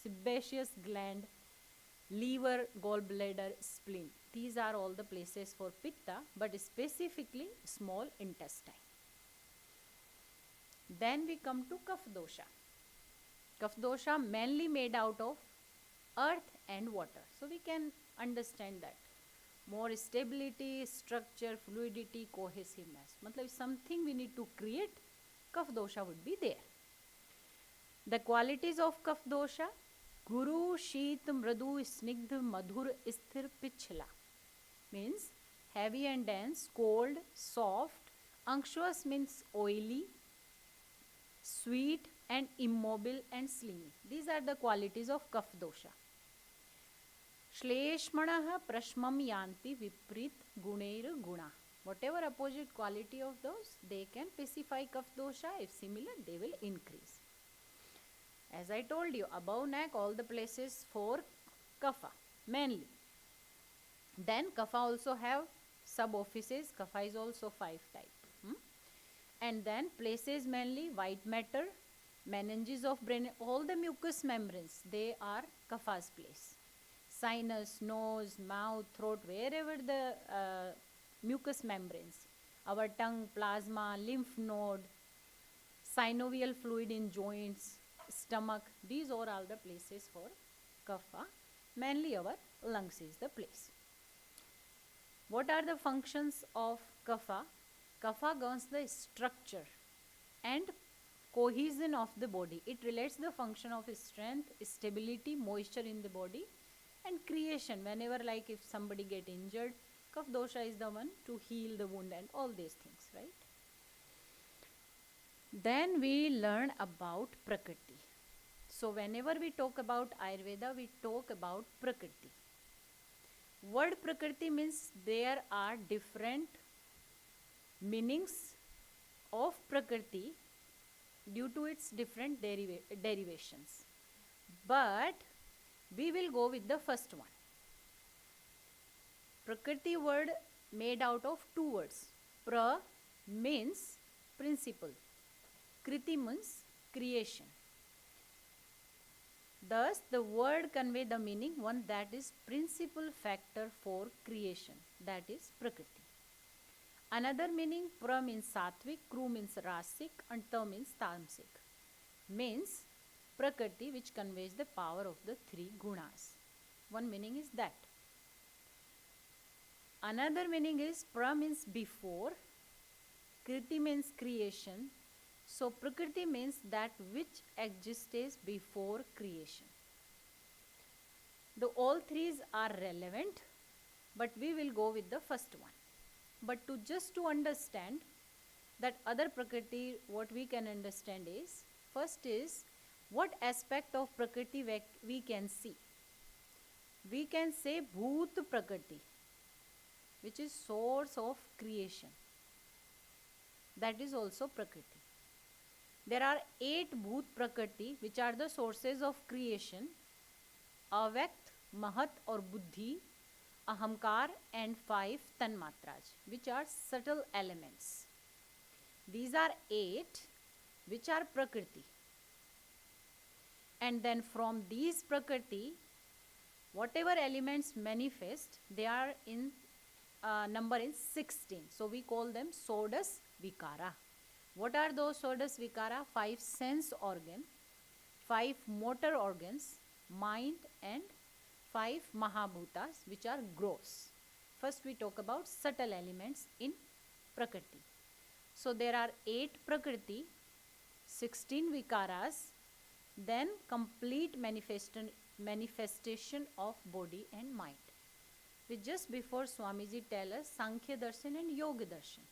sebaceous gland, liver, gallbladder, spleen. These are all the places for Pitta, but specifically small intestine. Then we come to Kapha dosha. Kapha dosha mainly made out of earth and water. So we can understand that. More stability, structure, fluidity, cohesiveness. Matlab something we need to create, Kapha dosha would be there. The qualities of Kapha dosha: Guru, Sheet, Mradu, Snigdh, Madhur, Sthir, Pichla. Means heavy and dense, cold, soft. Unctuous means oily, sweet, and immobile and slimy. These are the qualities of Kapha dosha. Shleshmanaha prashmam yanti viprit gunair guna. Whatever opposite quality of those, they can pacify Kapha dosha. If similar, they will increase. As I told you, above neck, all the places for Kapha, mainly. Then Kapha also have sub-offices. Kapha is also 5 type. And then places mainly white matter, meninges of brain, all the mucous membranes, they are kapha's place. Sinus, nose, mouth, throat, wherever the mucous membranes, our tongue, plasma, lymph node, synovial fluid in joints, stomach, these are all the places for kapha. Mainly our lungs is the place. What are the functions of kapha? Kapha governs the structure and cohesion of the body. It relates the function of strength, stability, moisture in the body, and creation. Whenever, like if somebody get injured, kapha dosha is the one to heal the wound and all these things, right? Then we learn about Prakriti. So whenever we talk about Ayurveda, we talk about Prakriti. Word Prakriti means there are different meanings of Prakriti due to its different derivations. But we will go with the first one. Prakriti word made out of two words. Pra means principle. Kriti means creation. Thus, the word convey the meaning one that is principal factor for creation, that is Prakriti. Another meaning, pra means sattvic, kru means rasic, and ta means tamasic. Means Prakriti which conveys the power of the three gunas. One meaning is that. Another meaning is pra means before, kriti means creation. So Prakriti means that which exists before creation. The all threes are relevant, but we will go with the first one. But to understand that other Prakriti, what we can understand is, first is what aspect of Prakriti we can see. We can say Bhoot Prakriti, which is source of creation. That is also Prakriti. There are 8 Bhoot Prakriti which are the sources of creation. Avyakt, Mahat or Buddhi, Ahamkar and 5 Tanmatras, which are subtle elements. These are 8 which are Prakriti. And then from these Prakriti, whatever elements manifest, they are in number is 16. So we call them Sodas Vikara. What are those Sodas Vikara? 5 sense organ, 5 motor organs, mind and 5 Mahabhutas which are gross. First we talk about subtle elements in Prakriti. So there are 8 Prakriti, 16 Vikaras, then complete manifestation of body and mind. Which just before Swamiji tell us Sankhya Darshan and Yoga Darshan.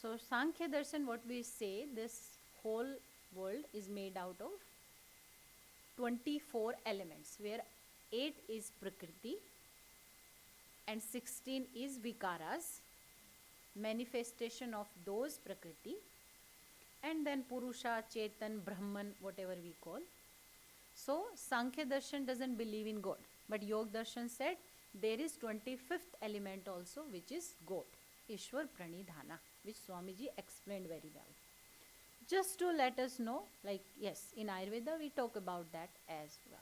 So Sankhya Darshan, what we say, this whole world is made out of 24 elements, where 8 is Prakriti and 16 is Vikaras, manifestation of those Prakriti, and then Purusha, Chetan, Brahman, whatever we call. So Sankhya Darshan doesn't believe in God, but Yoga Darshan said there is 25th element also, which is God, Ishwar Pranidhana, which Swamiji explained very well. Just to let us know, like yes, in Ayurveda we talk about that as well.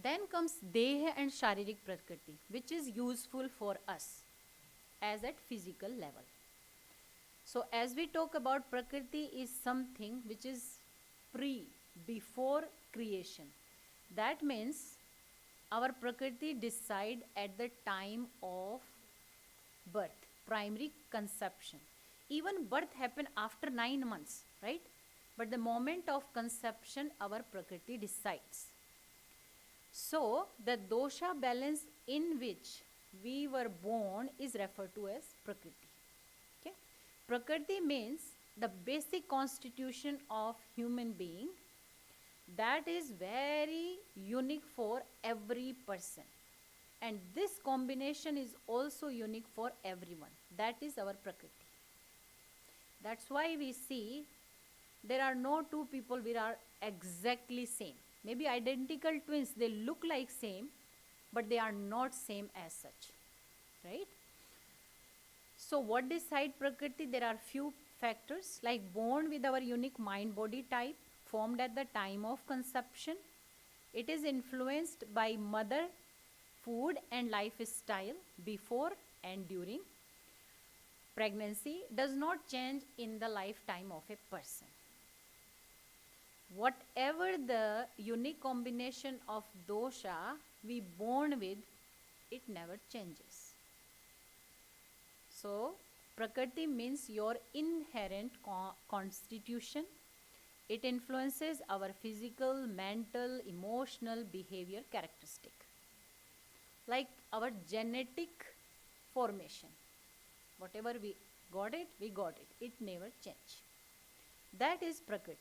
Then comes Deha and Sharirik Prakriti, which is useful for us as at physical level. So as we talk about Prakriti is something which is before creation. That means our Prakriti decide at the time of birth, primary conception. Even birth happen after 9 months, right? But the moment of conception, our Prakriti decides. So the dosha balance in which we were born is referred to as Prakriti. Okay? Prakriti means the basic constitution of human being that is very unique for every person. And this combination is also unique for everyone. That is our Prakriti. That's why we see there are no two people who are exactly same. Maybe identical twins, they look like same, but they are not same as such, right? So what decide Prakriti? There are few factors like born with our unique mind-body type formed at the time of conception. It is influenced by mother, food and lifestyle before and during pregnancy, does not change in the lifetime of a person. Whatever the unique combination of dosha we born with, it never changes. So, Prakriti means your inherent constitution. It influences our physical, mental, emotional, behavior characteristic. Like our genetic formation. Whatever we got it, we got it. It never change. That is Prakriti.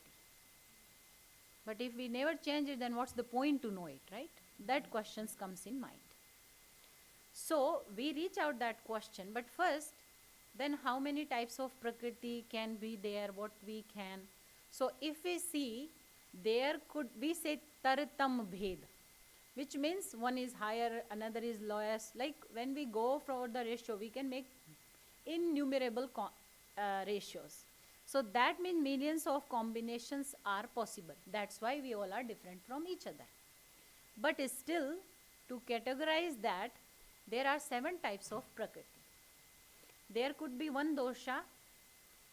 But if we never change it, then what's the point to know it, right? That questions comes in mind. So we reach out that question, but first, then how many types of Prakriti can be there, what we can. So if we see, there could, we say Taratam Bhed, which means one is higher, another is lowest. Like when we go for the ratio, we can make innumerable ratios. So that means millions of combinations are possible. That's why we all are different from each other. But still, to categorize that, there are 7 types of Prakriti. There could be 1 dosha,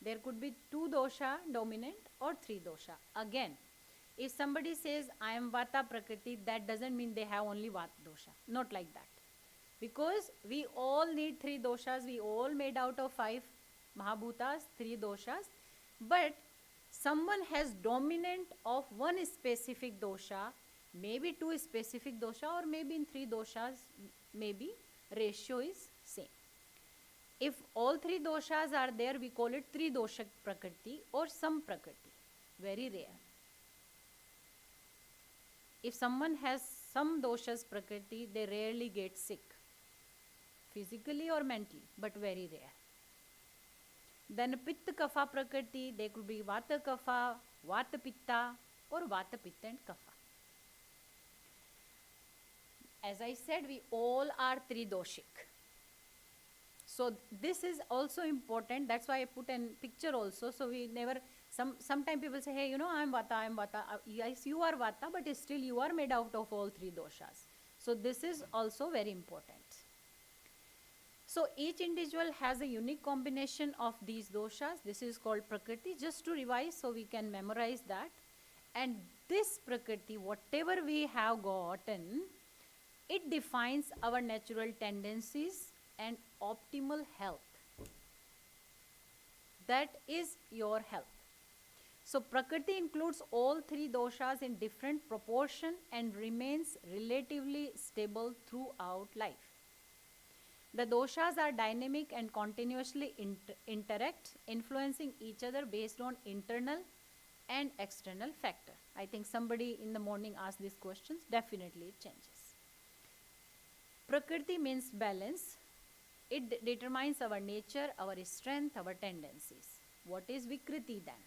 there could be 2 dosha dominant or 3 dosha. Again, if somebody says, I am Vata Prakriti, that doesn't mean they have only Vata dosha. Not like that. Because we all need 3 doshas, we all made out of 5 Mahabhutas, 3 doshas. But someone has dominant of 1 specific dosha, maybe 2 specific dosha, or maybe in 3 doshas, maybe ratio is same. If all 3 doshas are there, we call it 3 dosha Prakriti or some Prakriti. Very rare. If someone has some doshas Prakriti, they rarely get sick, physically or mentally, but very rare. Then Pitta Kapha Prakriti, they could be Vata Kapha, Vata Pitta, or Vata Pitta and Kapha. As I said, we all are 3 doshik. So this is also important. That's why I put a picture also. So we never, sometimes people say, hey, you know, I'm Vata. Yes, you are Vata, but still you are made out of all 3 doshas. So this is also very important. So each individual has a unique combination of these doshas. This is called Prakriti. Just to revise so we can memorize that. And this Prakriti, whatever we have gotten, it defines our natural tendencies and optimal health. That is your health. So Prakriti includes all 3 doshas in different proportion and remains relatively stable throughout life. The doshas are dynamic and continuously interact, influencing each other based on internal and external factor. I think somebody in the morning asked these questions. Definitely it changes. Prakriti means balance. It determines our nature, our strength, our tendencies. What is Vikriti then?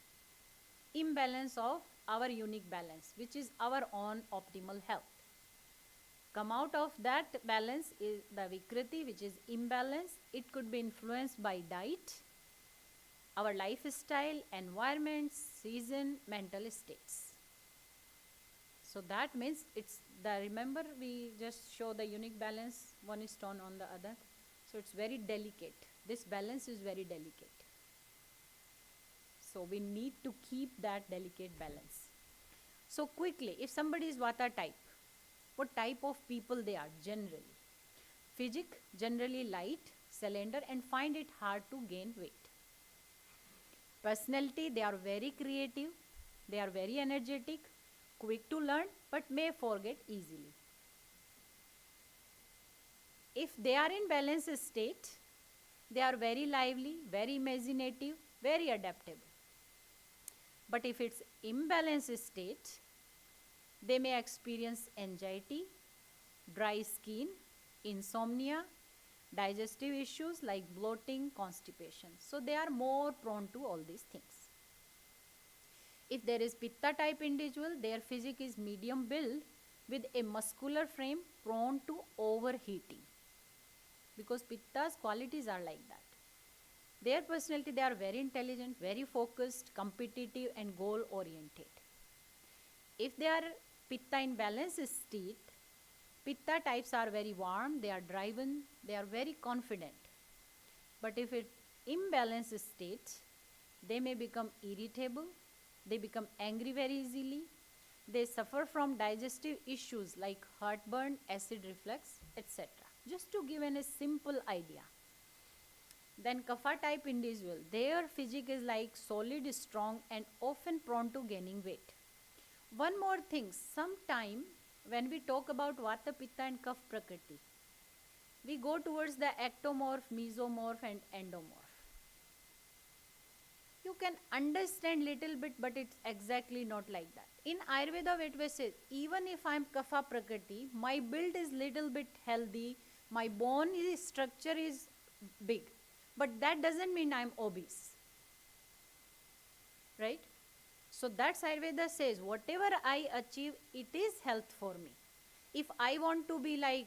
Imbalance of our unique balance, which is our own optimal health. Come out of that balance is the Vikriti, which is imbalance. It could be influenced by diet, our lifestyle, environment, season, mental states. So that means it's the, remember we just show the unique balance, one is stone on the other. So it's very delicate. This balance is very delicate. So we need to keep that delicate balance. So quickly, if somebody is Vata type, what type of people they are generally? Physic, generally light, slender and find it hard to gain weight. Personality, they are very creative, they are very energetic, quick to learn but may forget easily. If they are in balanced state, they are very lively, very imaginative, very adaptable. But if it's imbalanced state, they may experience anxiety, dry skin, insomnia, digestive issues like bloating, constipation. So they are more prone to all these things. If there is Pitta type individual, their physique is medium build with a muscular frame prone to overheating. Because Pitta's qualities are like that. Their personality, they are very intelligent, very focused, competitive, and goal oriented. If they are Pitta in balanced state, Pitta types are very warm, they are driven, they are very confident. But if it imbalanced state, they may become irritable, they become angry very easily, they suffer from digestive issues like heartburn, acid reflux, etc. Just to give a simple idea. Then Kapha type individual, their physique is like solid, strong, and often prone to gaining weight. One more thing, sometime when we talk about Vata, Pitta and Kapha Prakriti, we go towards the ectomorph, mesomorph and endomorph. You can understand little bit, but it's exactly not like that. In Ayurveda, Vetve says, even if I'm Kapha Prakriti, my build is little bit healthy, my bone structure is big, but that doesn't mean I'm obese. Right? So that's Ayurveda says, whatever I achieve, it is health for me. If I want to be like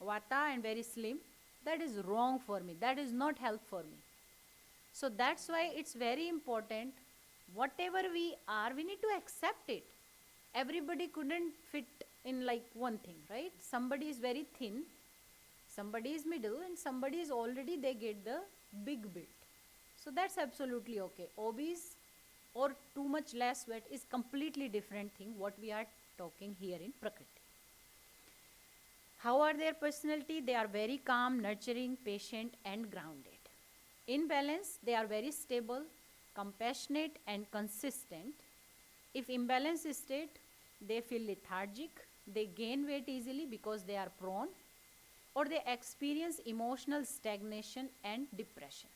Vata and very slim, that is wrong for me. That is not health for me. So that's why it's very important, whatever we are, we need to accept it. Everybody couldn't fit in like one thing, right? Somebody is very thin, somebody is middle, and somebody is already, they get the big build. So that's absolutely okay. Obese or too much less weight is completely different thing what we are talking here in Prakriti. How are their personality? They are very calm, nurturing, patient and grounded. In balance, they are very stable, compassionate and consistent. If imbalanced state, they feel lethargic, they gain weight easily because they are prone, or they experience emotional stagnation and depression.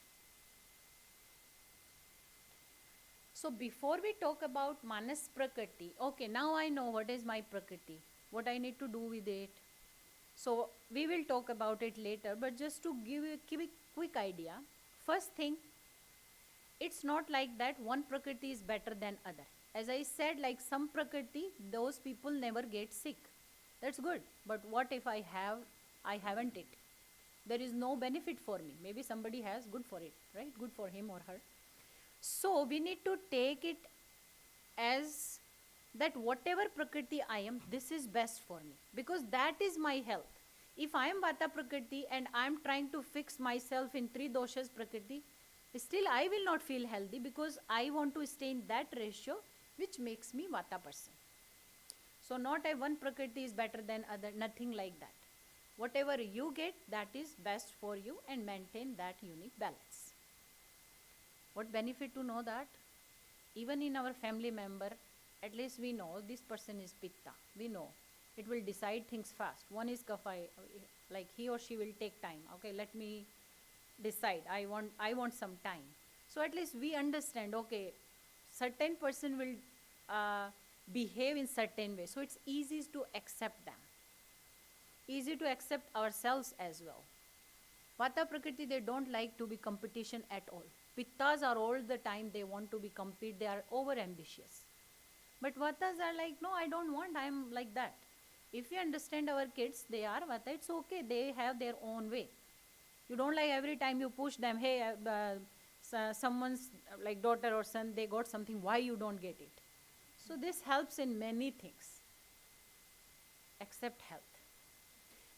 So before we talk about Manas Prakriti, okay, now I know what is my Prakriti, what I need to do with it. So we will talk about it later, but just to give a quick idea, first thing, it's not like that one Prakriti is better than other. As I said, like some Prakriti, those people never get sick. That's good. But what if I haven't it? There is no benefit for me. Maybe somebody has, good for it, right? Good for him or her. So we need to take it as that whatever Prakriti I am, this is best for me. Because that is my health. If I am Vata Prakriti and I am trying to fix myself in 3 doshas Prakriti, still I will not feel healthy because I want to stay in that ratio which makes me Vata person. So not a one Prakriti is better than other, nothing like that. Whatever you get, that is best for you and maintain that unique balance. What benefit to know that? Even in our family member, at least we know this person is Pitta. We know. It will decide things fast. One is Kapha, like he or she will take time. Okay, let me decide. I want some time. So at least we understand, okay, certain person will behave in certain way. So it's easy to accept them. Easy to accept ourselves as well. Vata Prakriti, they don't like to be competition at all. Pittas are all the time, they want to be compete, they are over ambitious. But Vatas are like, no, I don't want, I am like that. If you understand our kids, they are Vata, it's okay, they have their own way. You don't like every time you push them, hey, someone's like daughter or son, they got something, why you don't get it? So this helps in many things, except health.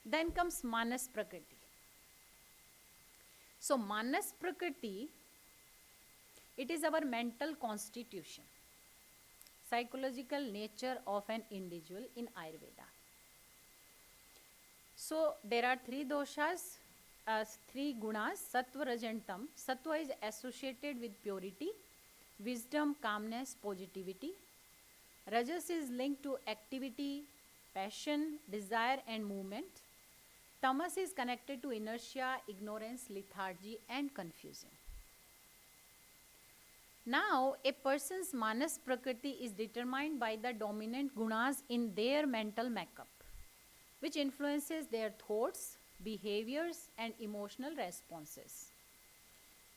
Then comes Manas Prakriti. So Manas Prakriti, it is our mental constitution, psychological nature of an individual in Ayurveda. So there are 3 doshas, 3 gunas, Sattva, Raj and Tam. Sattva is associated with purity, wisdom, calmness, positivity. Rajas is linked to activity, passion, desire and movement. Tamas is connected to inertia, ignorance, lethargy and confusion. Now, a person's Manas Prakriti is determined by the dominant gunas in their mental makeup, which influences their thoughts, behaviors and emotional responses.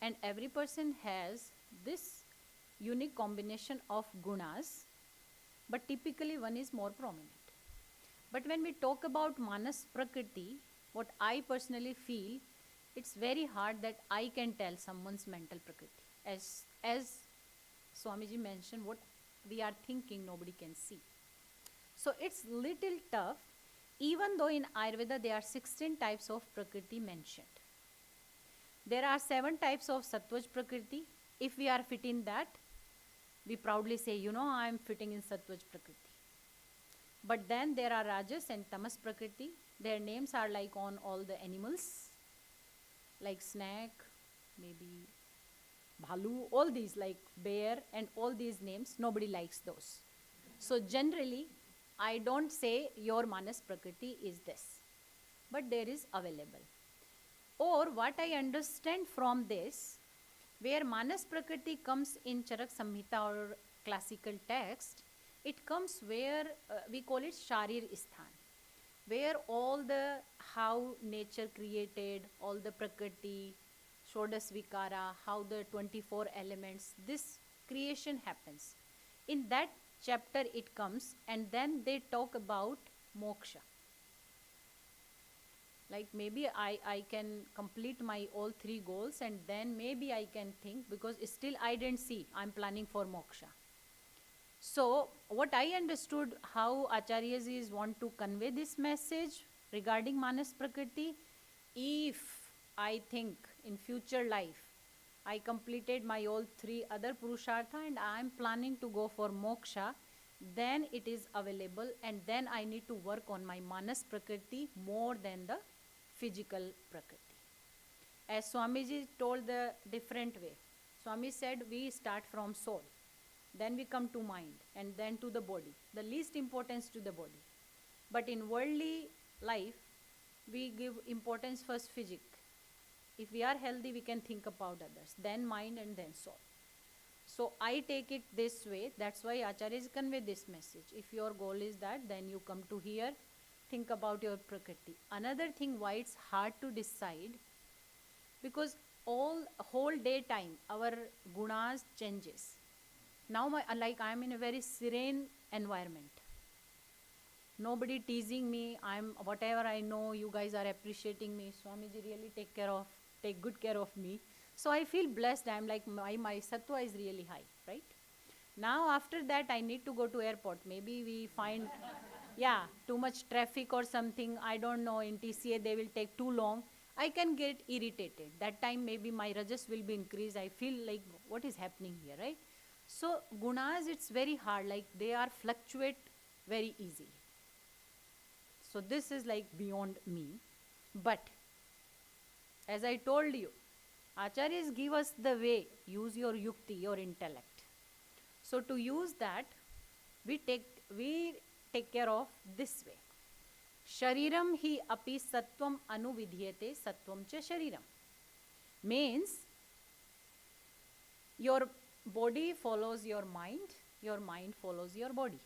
And every person has this unique combination of gunas, but typically one is more prominent. But when we talk about Manas Prakriti, what I personally feel, it's very hard that I can tell someone's mental prakriti. As Swamiji mentioned, what we are thinking, nobody can see. So it's little tough, even though in Ayurveda there are 16 types of prakriti mentioned. There are 7 types of Sattvaj prakriti. If we are fit in that, we proudly say, I am fitting in Sattvaj prakriti. But then there are Rajas and Tamas prakriti. Their names are like on all the animals, like snake, maybe bhalu, all these, like bear, and all these names, nobody likes those. So generally, I don't say your Manas Prakriti is this, but there is available. Or what I understand from this, where Manas Prakriti comes in Charak Samhita or classical text, it comes where we call it Sharir Sthan, where all the how nature created, all the Prakriti, Shodas Vikara, how the 24 elements, this creation happens. In that chapter it comes, and then they talk about moksha. Like maybe I can complete my all 3 goals, and then maybe I can think, because still I didn't see, I'm planning for moksha. So what I understood how Acharyas want to convey this message regarding Manas Prakriti, if I think in future life I completed my all 3 other Purushartha and I am planning to go for moksha, then it is available, and then I need to work on my Manas Prakriti more than the physical Prakriti. As Swamiji told the different way, Swami said we start from soul, then we come to mind, and then to the body, the least importance to the body. But in worldly life, we give importance first physic. If we are healthy, we can think about others, then mind, and then soul. So I take it this way. That's why Acharyas convey this message. If your goal is that, then you come to here, think about your Prakriti. Another thing why it's hard to decide, because whole day time our gunas changes. Now I am in a very serene environment. Nobody teasing me. Whatever I know, you guys are appreciating me. Swamiji really take good care of me. So I feel blessed. I'm like, my sattva is really high, right? Now after that, I need to go to airport. Maybe we find, too much traffic or something. I don't know. In TCA, they will take too long. I can get irritated. That time, maybe my rajas will be increased. I feel like, what is happening here, right? So gunas, it's very hard. Like they are fluctuate very easily. So this is like beyond me. But as I told you, Acharyas give us the way, use your yukti, your intellect. So to use that, we take care of this way. Shariram hi api sattvam anuvidhyate sattvam cha shariram. Means, your body follows your mind follows your body.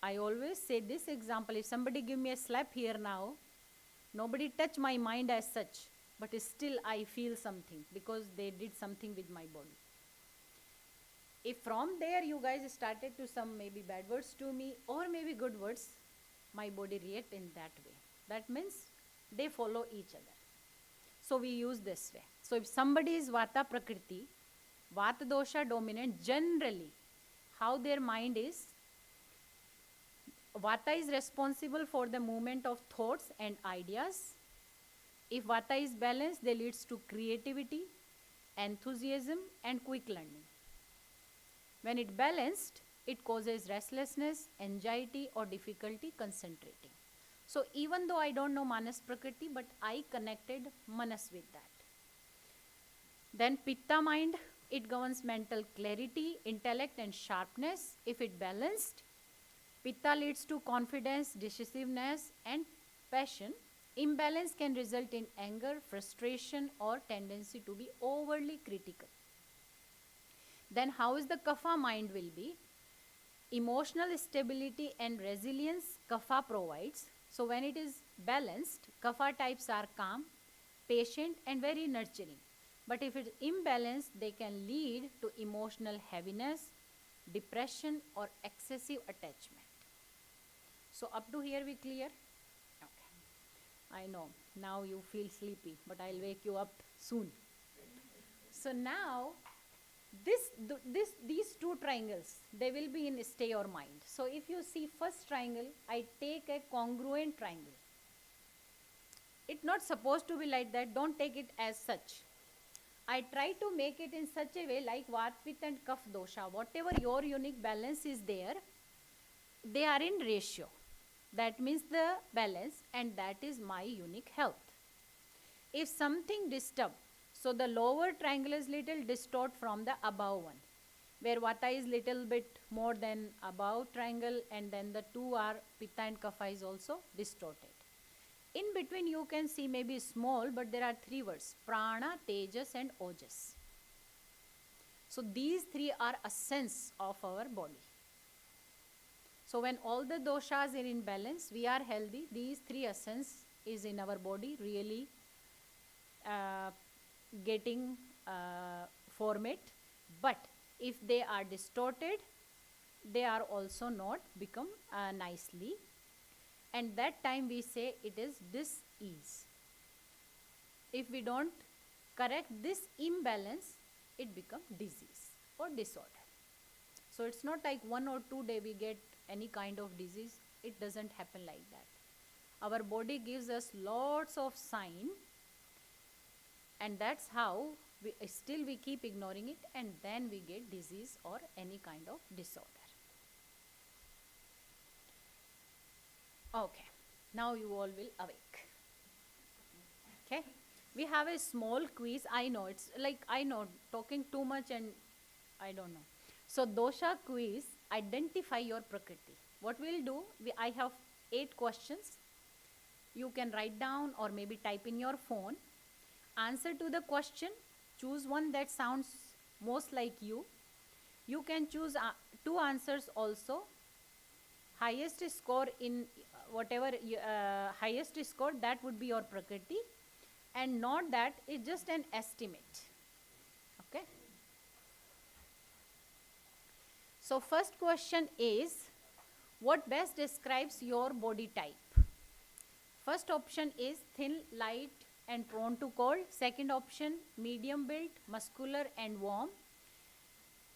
I always say this example, if somebody give me a slap here now, nobody touch my mind as such, but still I feel something because they did something with my body. If from there you guys started to some maybe bad words to me or maybe good words, my body react in that way. That means they follow each other. So we use this way. So if somebody is Vata Prakriti, Vata dosha dominant, generally how their mind is, Vata is responsible for the movement of thoughts and ideas. If Vata is balanced, they leads to creativity, enthusiasm, and quick learning. When it balanced, it causes restlessness, anxiety, or difficulty concentrating. So even though I don't know Manas Prakriti, but I connected Manas with that. Then Pitta mind, it governs mental clarity, intellect, and sharpness. If it balanced, Pitta leads to confidence, decisiveness, and passion. Imbalance can result in anger, frustration, or tendency to be overly critical. Then how is the Kapha mind will be? Emotional stability and resilience Kapha provides. So when it is balanced, Kapha types are calm, patient, and very nurturing. But if it is imbalanced, they can lead to emotional heaviness, depression, or excessive attachment. So up to here we clear? Okay. I know, now you feel sleepy, but I'll wake you up soon. So now, these two triangles, they will be in stay your mind. So if you see first triangle, I take a congruent triangle. It's not supposed to be like that. Don't take it as such. I try to make it in such a way like Vata, Pitta and Kapha dosha. Whatever your unique balance is there, they are in ratio. That means the balance, and that is my unique health. If something disturb, so the lower triangle is little distort from the above one, where Vata is little bit more than above triangle, and then the two are Pitta and Kapha is also distorted. In between you can see maybe small, but there are three words: Prana, Tejas and Ojas. So these three are essence of our body. So when all the doshas are in balance, we are healthy. These three essence is in our body really getting format. But if they are distorted, they are also not become nicely. And that time we say it is dis-ease. If we don't correct this imbalance, it becomes disease or disorder. So it's not like 1 or 2 days we get any kind of disease. It doesn't happen like that. Our body gives us lots of sign, and that's how we keep ignoring it, and then we get disease or any kind of disorder. Okay, now you all will awake. Okay, we have a small quiz. I know it's like, I know talking too much and I don't know. So dosha quiz, identify your prakriti. What we'll do, I have 8 questions. You can write down or maybe type in your phone. Answer to the question, choose one that sounds most like you. You can choose 2 answers also. Highest score in whatever highest score, that would be your prakriti, and not that, it's just an estimate. Okay. So first question is, what best describes your body type? First option is thin, light and prone to cold. Second option, medium built, muscular and warm.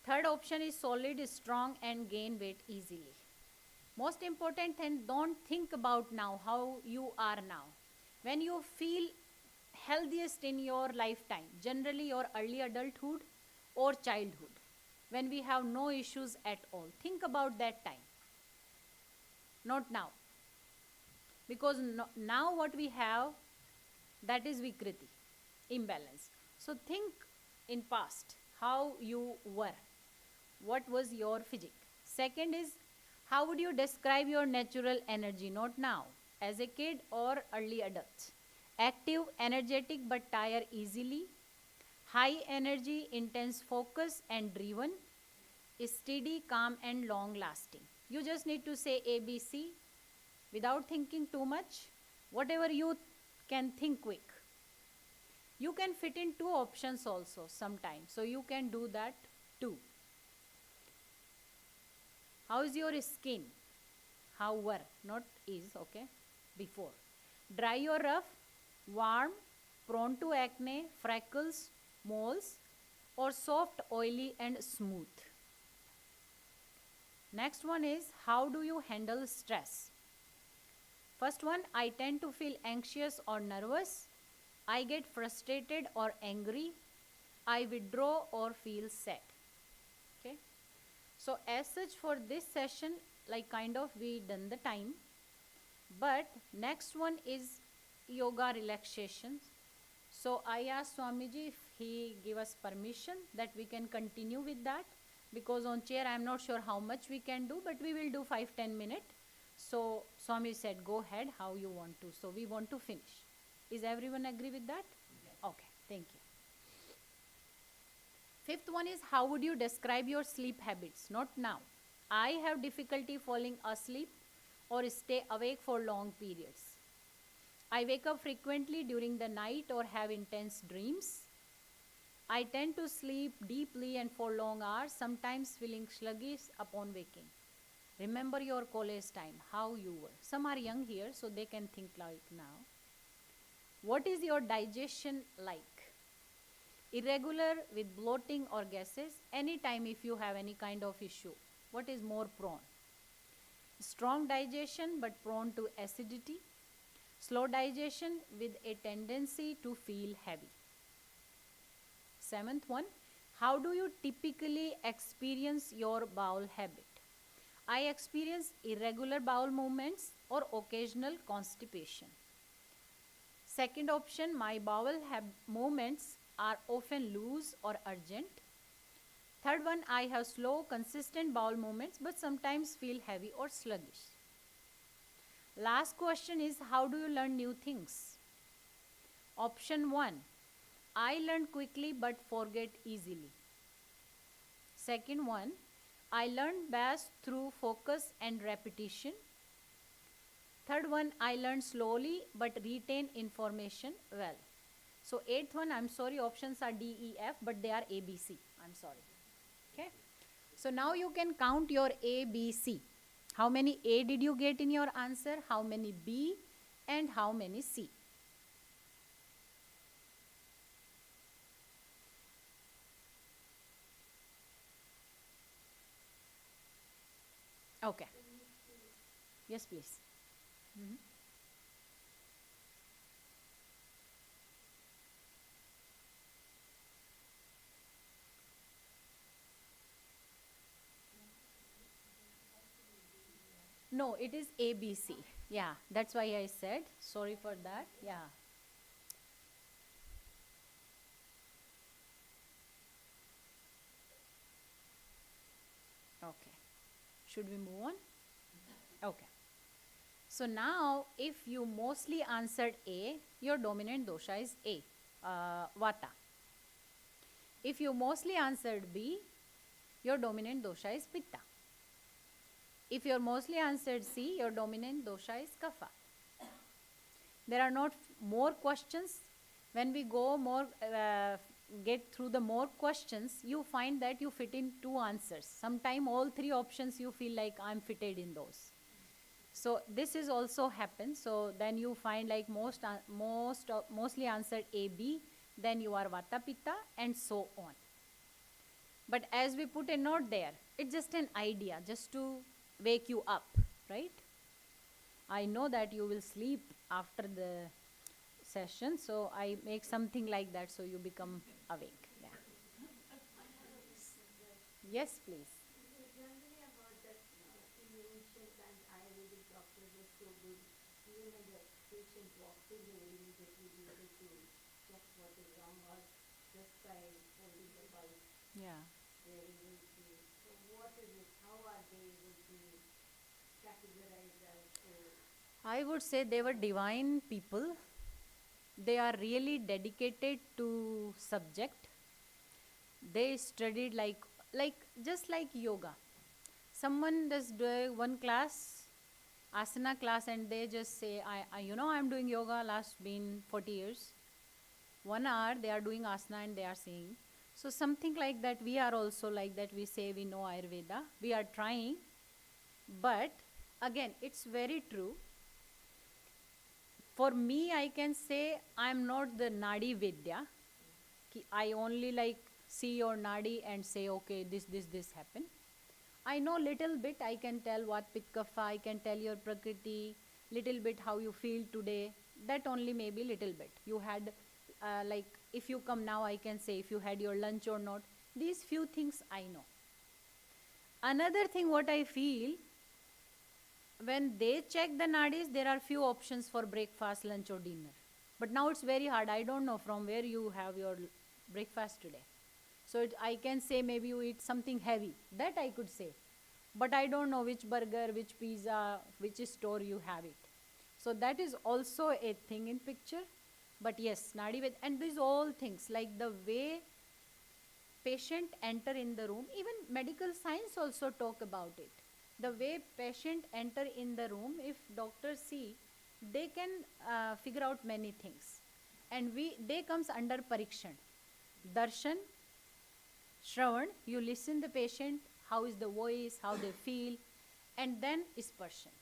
Third option is solid, strong and gain weight easily. Most important thing, don't think about now how you are now. When you feel healthiest in your lifetime, generally your early adulthood or childhood, when we have no issues at all, think about that time, not now. Because now what we have, that is vikriti, imbalance. So think in past, how you were, what was your physique. Second is, how would you describe your natural energy, not now, as a kid or early adult? Active, energetic but tire easily, high energy, intense focus and driven, steady, calm and long lasting. You just need to say ABC without thinking too much, whatever you can think quick. You can fit in 2 options also sometimes, so you can do that too. How is your skin? How were, not is, okay, before. Dry or rough, warm, prone to acne, freckles, moles, or soft, oily and smooth. Next one is, how do you handle stress? First one, I tend to feel anxious or nervous. I get frustrated or angry. I withdraw or feel sad. Okay. So as such, for this session, like kind of we done the time. But next one is yoga relaxations. So I asked Swamiji if he give us permission that we can continue with that. Because on chair I am not sure how much we can do, but we will do 5-10 minutes. So Swami said, go ahead how you want to. So we want to finish. Is everyone agree with that? Yes. Okay, thank you. Fifth one is, how would you describe your sleep habits? Not now. I have difficulty falling asleep or stay awake for long periods. I wake up frequently during the night or have intense dreams. I tend to sleep deeply and for long hours, sometimes feeling sluggish upon waking. Remember your college time, how you were. Some are young here, so they can think like now. What is your digestion like? Irregular with bloating or gases? Anytime if you have any kind of issue, what is more prone? Strong digestion but prone to acidity. Slow digestion with a tendency to feel heavy. Seventh one, how do you typically experience your bowel habit? I experience irregular bowel movements or occasional constipation. Second option, my bowel movements are often loose or urgent. Third one, I have slow, consistent bowel movements but sometimes feel heavy or sluggish. Last question is, how do you learn new things? Option 1, I learn quickly but forget easily. Second one, I learn best through focus and repetition. Third one, I learn slowly but retain information well. So eighth one, I'm sorry, options are D, E, F, but they are A, B, C. I'm sorry. Okay. So now you can count your A, B, C. How many A did you get in your answer? How many B? And how many C? Okay. Yes, please. Mm-hmm. No, it is ABC. Yeah, that's why I said. Sorry for that. Yeah. Okay. Should we move on? Okay. So now, if you mostly answered A, your dominant dosha is A, Vata. If you mostly answered B, your dominant dosha is Pitta. If you mostly answered C, your dominant dosha is Kapha. There are not more questions. When we go more, get through the more questions, you find that you fit in two answers. Sometime all three options you feel like I'm fitted in those. So this is also happens. So then you find like mostly answered A, B, then you are Vata, Pitta, and so on. But as we put a note there, it's just an idea, just to wake you up, right? I know that you will sleep after the session, so I make something like that so you become awake. Yeah. Yes, please. Generally about that ancient and Ayurvedic doctors were so good. Even when the patient walks in, they will immediately be able to check what is wrong, or just by holding the pulse, Yeah. they are able to. So what is it? How are they able to categorize as so? I would say they were divine people. They are really dedicated to subject. They studied like just like yoga. Someone does do one class, asana class, and they just say, I'm doing yoga last been 40 years. 1 hour they are doing asana and they are saying. So something like that, we are also like that. We say we know Ayurveda. We are trying. But again, it's very true. For me, I can say I'm not the Nadi Vidya. I only like see your Nadi and say, okay, this happened. I know little bit. I can tell what Pit Kapha, I can tell your Prakriti, little bit how you feel today. That only maybe little bit. You had, if you come now, I can say if you had your lunch or not. These few things I know. Another thing what I feel, when they check the nadis, there are few options for breakfast, lunch or dinner. But now it's very hard. I don't know from where you have your breakfast today. So I can say maybe you eat something heavy. That I could say. But I don't know which burger, which pizza, which store you have it. So that is also a thing in picture. But yes, Nadi Ved, and these all things, like the way patient enter in the room, even medical science also talk about it. The way patient enter in the room, if doctors see, they can figure out many things. And they comes under parikshan. Darshan, Shravan, you listen the patient, how is the voice, how they feel, and then sparshan.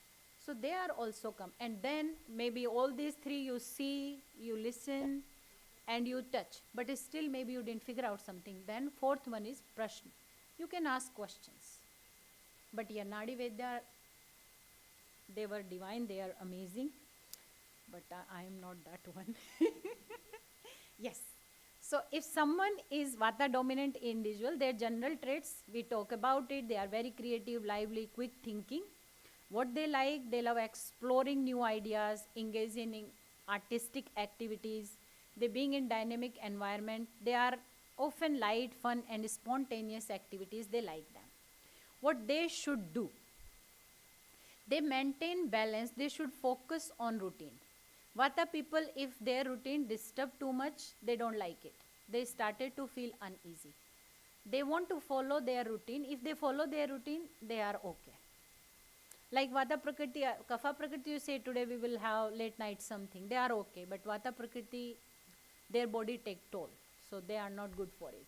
So they are also come. And then maybe all these three you see, you listen, and you touch. But still maybe you didn't figure out something. Then fourth one is prashna. You can ask questions. But Yanadi Vedya, they were divine, they are amazing. But I am not that one. Yes. So if someone is Vata dominant individual, their general traits, we talk about it, they are very creative, lively, quick thinking. What they love exploring new ideas, engaging in artistic activities, they being in dynamic environment, they are often light, fun and spontaneous activities, they like them. What they should do, they maintain balance, they should focus on routine. Vata people, if their routine disturb too much, they don't like it. They started to feel uneasy. They want to follow their routine. If they follow their routine, they are okay. Like Vata Prakriti, Kapha Prakriti, you say today we will have late night something. They are okay. But Vata Prakriti, their body take toll. So they are not good for it.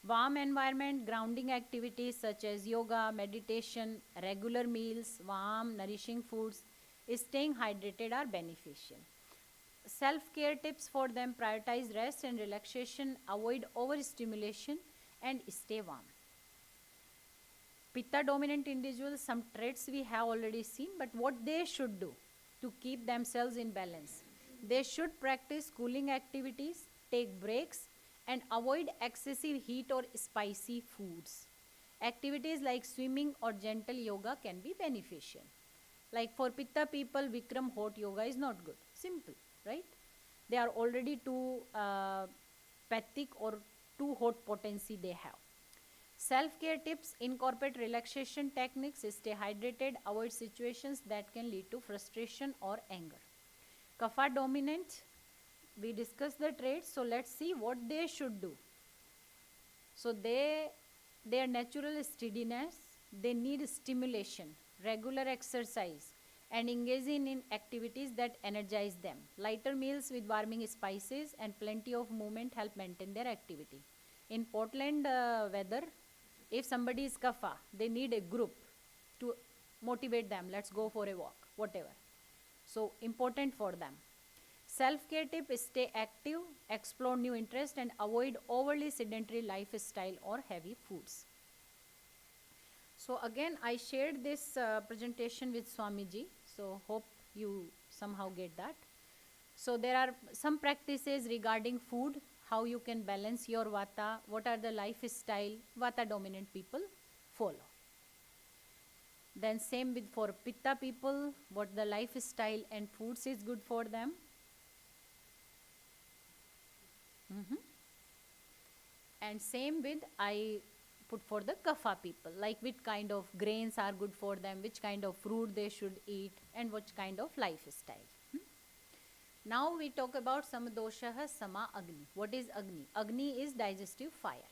Warm environment, grounding activities such as yoga, meditation, regular meals, warm, nourishing foods, staying hydrated are beneficial. Self-care tips for them: prioritize rest and relaxation, avoid overstimulation, and stay warm. Pitta dominant individuals, some traits we have already seen, but what they should do to keep themselves in balance. They should practice cooling activities, take breaks, and avoid excessive heat or spicy foods. Activities like swimming or gentle yoga can be beneficial. Like for Pitta people, Vikram hot yoga is not good. Simple, right? They are already too pathic or too hot potency they have. Self-care tips: incorporate relaxation techniques, stay hydrated, avoid situations that can lead to frustration or anger. Kapha dominant, we discussed the traits, so let's see what they should do. So their natural steadiness, they need stimulation, regular exercise, and engaging in activities that energize them. Lighter meals with warming spices and plenty of movement help maintain their activity. In Portland weather, if somebody is kapha, they need a group to motivate them. Let's go for a walk, whatever. So important for them. Self-care tip is stay active, explore new interests, and avoid overly sedentary lifestyle or heavy foods. So again, I shared this presentation with Swamiji. So hope you somehow get that. So there are some practices regarding food, how you can balance your vata, what are the lifestyle vata dominant people follow. Then same with for pitta people, what the lifestyle and foods is good for them. And same with I put for the kapha people, like which kind of grains are good for them, which kind of fruit they should eat, and which kind of lifestyle. Now we talk about samadoshaha sama agni. What is agni? Agni is digestive fire.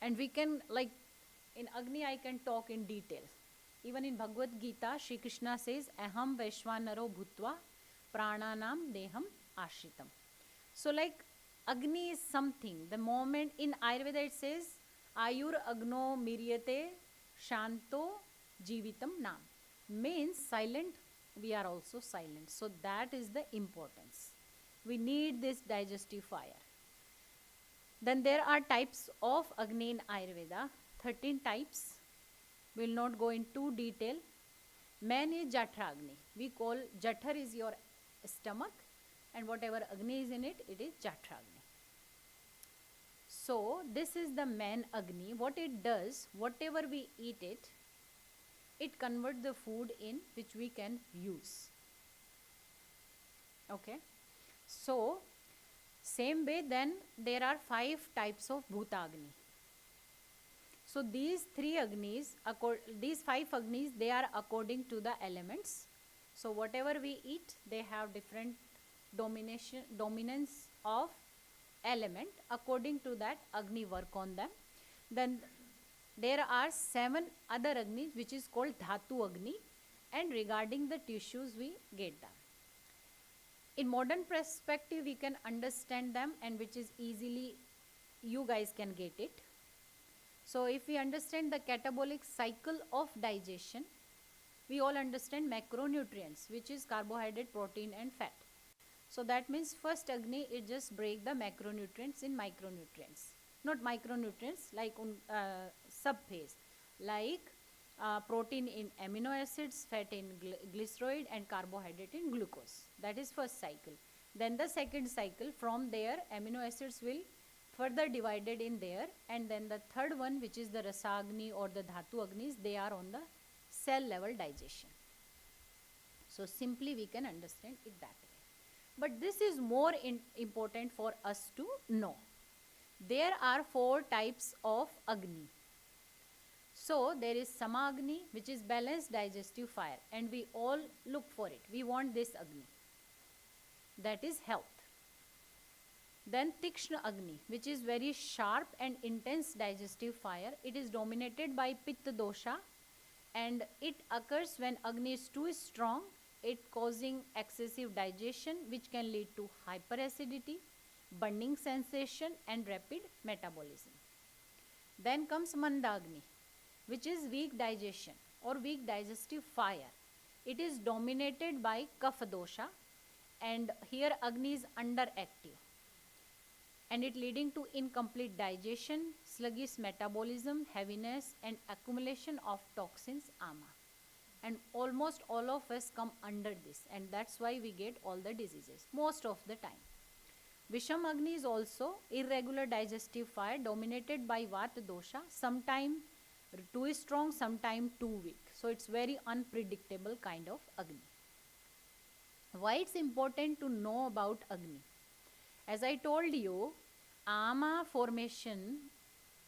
And we can, like in agni I can talk in detail. Even in Bhagavad Gita, Shri Krishna says, aham vaishvanaro bhutva prananam deham ashritam. So like agni is something. The moment in Ayurveda it says, ayur agno miryate shanto jivitam nam. Means silent, we are also silent. So that is the importance. We need this digestive fire. Then there are types of Agni in Ayurveda, 13 types. We will not go into detail. Main is Jatra Agni. We call Jathar is your stomach, and whatever Agni is in it, it is Jatra Agni. So this is the main Agni. What it does, whatever we eat it, it converts the food in which we can use. Okay. So same way, then there are 5 types of Bhutagni. So these 3 Agnis, these 5 Agnis, they are according to the elements. So whatever we eat, they have different dominance of element. According to that, Agni work on them. Then there are 7 other Agnis which is called Dhatu Agni, and regarding the tissues we get them. In modern perspective we can understand them, and which is easily you guys can get it. So if we understand the catabolic cycle of digestion, we all understand macronutrients, which is carbohydrate, protein and fat. So that means first Agni, it just break the macronutrients in micronutrients. Not micronutrients, like subphase, like protein in amino acids, fat in glycerol and carbohydrate in glucose. That is first cycle. Then the second cycle, from there amino acids will further divided in there, and then the third one, which is the Rasagni or the Dhatu Agnis, they are on the cell level digestion. So simply we can understand it that way. But this is more important for us to know. There are 4 types of Agni. So there is Samagni, which is balanced digestive fire, and we all look for it. We want this Agni. That is health. Then Tikshna Agni, which is very sharp and intense digestive fire. It is dominated by Pitta dosha, and it occurs when Agni is too strong, it causing excessive digestion, which can lead to hyperacidity, burning sensation and rapid metabolism. Then comes Mandagni, which is weak digestion or weak digestive fire. It is dominated by Kapha dosha, and here Agni is underactive, and it leading to incomplete digestion, sluggish metabolism, heaviness and accumulation of toxins, ama. And almost all of us come under this, and that's why we get all the diseases most of the time. Visham Agni is also irregular digestive fire dominated by Vata dosha, sometime too strong, sometime too weak. So it's very unpredictable kind of Agni. Why it's important to know about Agni? As I told you, ama formation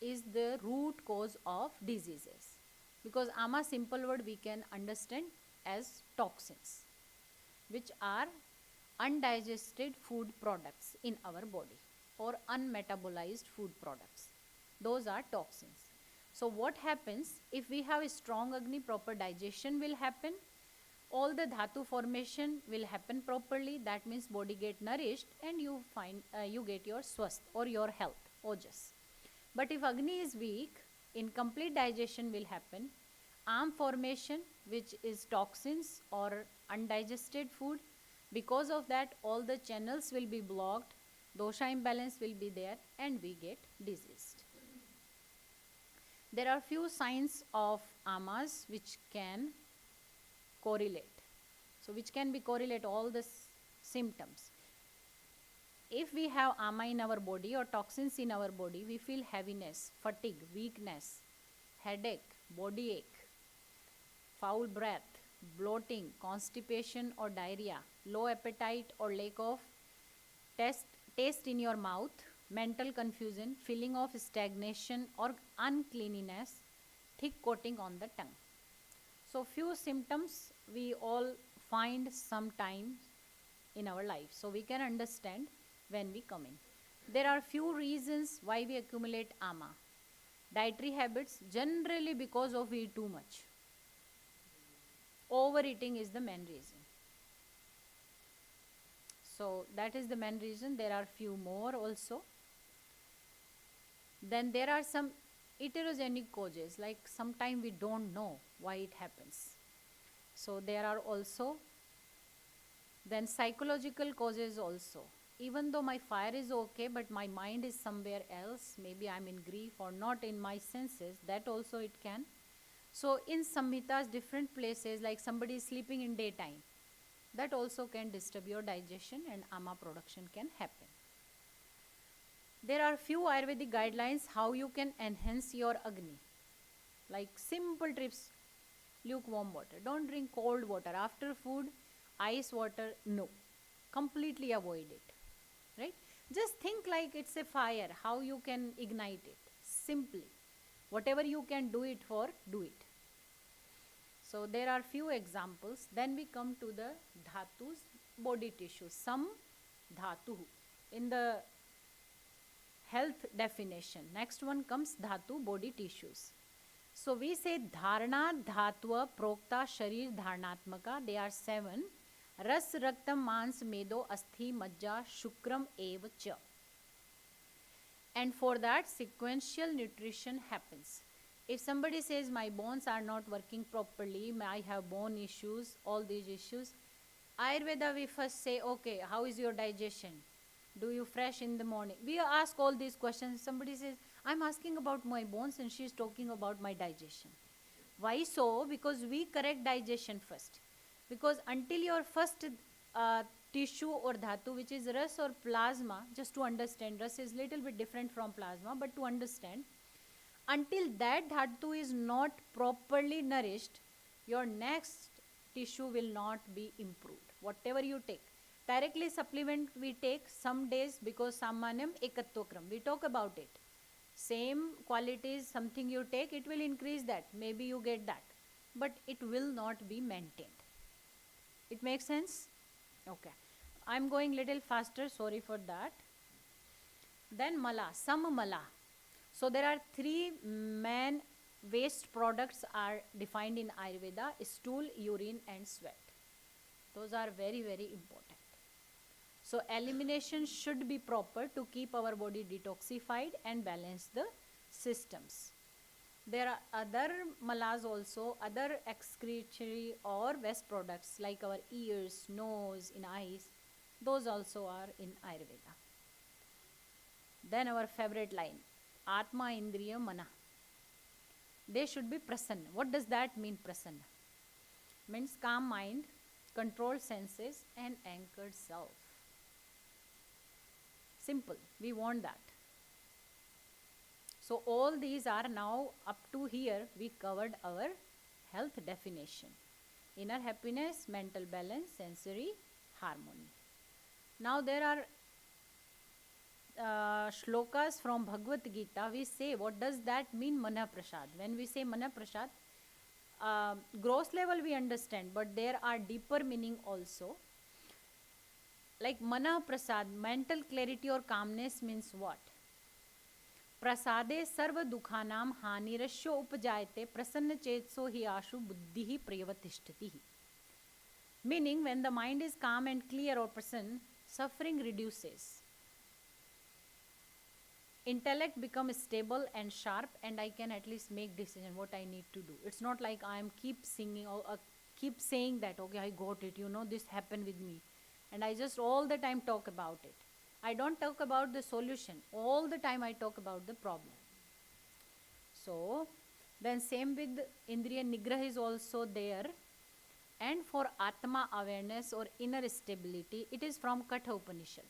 is the root cause of diseases, because ama, simple word we can understand as toxins, which are undigested food products in our body or unmetabolized food products. Those are toxins. So what happens if we have a strong Agni, proper digestion will happen, all the dhatu formation will happen properly. That means body get nourished and you get your swasth or your health, ojas. But if Agni is weak, incomplete digestion will happen. Arm formation, which is toxins or undigested food. Because of that, all the channels will be blocked, dosha imbalance will be there, and we get diseased. There are few signs of amas which can correlate. So which can be correlate all the symptoms. If we have ama in our body or toxins in our body, we feel heaviness, fatigue, weakness, headache, body ache, foul breath, bloating, constipation or diarrhea, low appetite or lack of taste in your mouth, mental confusion, feeling of stagnation or uncleanliness, thick coating on the tongue. So few symptoms we all find sometimes in our life. So we can understand when we come in. There are few reasons why we accumulate ama. Dietary habits, generally because of we eat too much. Overeating is the main reason. So that is the main reason. There are few more also. Then there are some heterogenic causes, like sometimes we don't know why it happens. So there are also then psychological causes also. Even though my fire is okay, but my mind is somewhere else, maybe I'm in grief or not in my senses, that also it can. So in samhitas, different places, like somebody is sleeping in daytime, that also can disturb your digestion and ama production can happen. There are few Ayurvedic guidelines how you can enhance your Agni. Like simple tips, lukewarm water. Don't drink cold water. After food, ice water, no. Completely avoid it. Right? Just think like it's a fire, how you can ignite it. Simply. Whatever you can do it for, do it. So there are few examples. Then we come to the dhatus, body tissue. Some dhatu. In the health definition, next one comes dhatu, body tissues. So we say dharana, dhatva, prokta, sharir, dharnatmaka. They are 7. Ras, raktam, mans, medo, asthi, majja, shukram, eva, cha. And for that, sequential nutrition happens. If somebody says my bones are not working properly, I have bone issues, all these issues, Ayurveda we first say, okay, how is your digestion? Do you fresh in the morning? We ask all these questions. Somebody says, I'm asking about my bones and she's talking about my digestion. Why so? Because we correct digestion first. Because until your first tissue or dhatu, which is ras or plasma, just to understand, ras is little bit different from plasma, but to understand, until that dhatu is not properly nourished, your next tissue will not be improved. Whatever you take. Directly supplement we take some days because samanyam ekatokram. We talk about it. Same qualities, something you take, it will increase that. Maybe you get that. But it will not be maintained. It makes sense? Okay. I'm going little faster, sorry for that. Then mala, samamala. So there are three main waste products are defined in Ayurveda: stool, urine and sweat. Those are very, very important. So elimination should be proper to keep our body detoxified and balance the systems. There are other malas also, other excretory or waste products like our ears, nose, in eyes. Those also are in Ayurveda. Then our favorite line, Atma Indriya Mana. They should be prasanna. What does that mean, prasanna? Means calm mind, controlled senses and anchored self. Simple. We want that. So all these are now up to here we covered our health definition. Inner happiness, mental balance, sensory harmony. Now there are shlokas from Bhagavad Gita. We say, what does that mean, Mana Prasad? When we say Mana Prasad, gross level we understand, but there are deeper meaning also. Like Mana Prasad, mental clarity or calmness means what? Prasade sarva dukhanam hanirasyo upajayate prasanna chetso hi ashu buddhihi priyavatishthati. Meaning, when the mind is calm and clear or present, suffering reduces. Intellect becomes stable and sharp, and I can at least make decision what I need to do. It's not like I am keep singing or keep saying that, okay, I got it, this happened with me. And I just all the time talk about it. I don't talk about the solution. All the time I talk about the problem. So, then same with Indriya Nigraha is also there. And for Atma awareness or inner stability, it is from Katha Upanishad.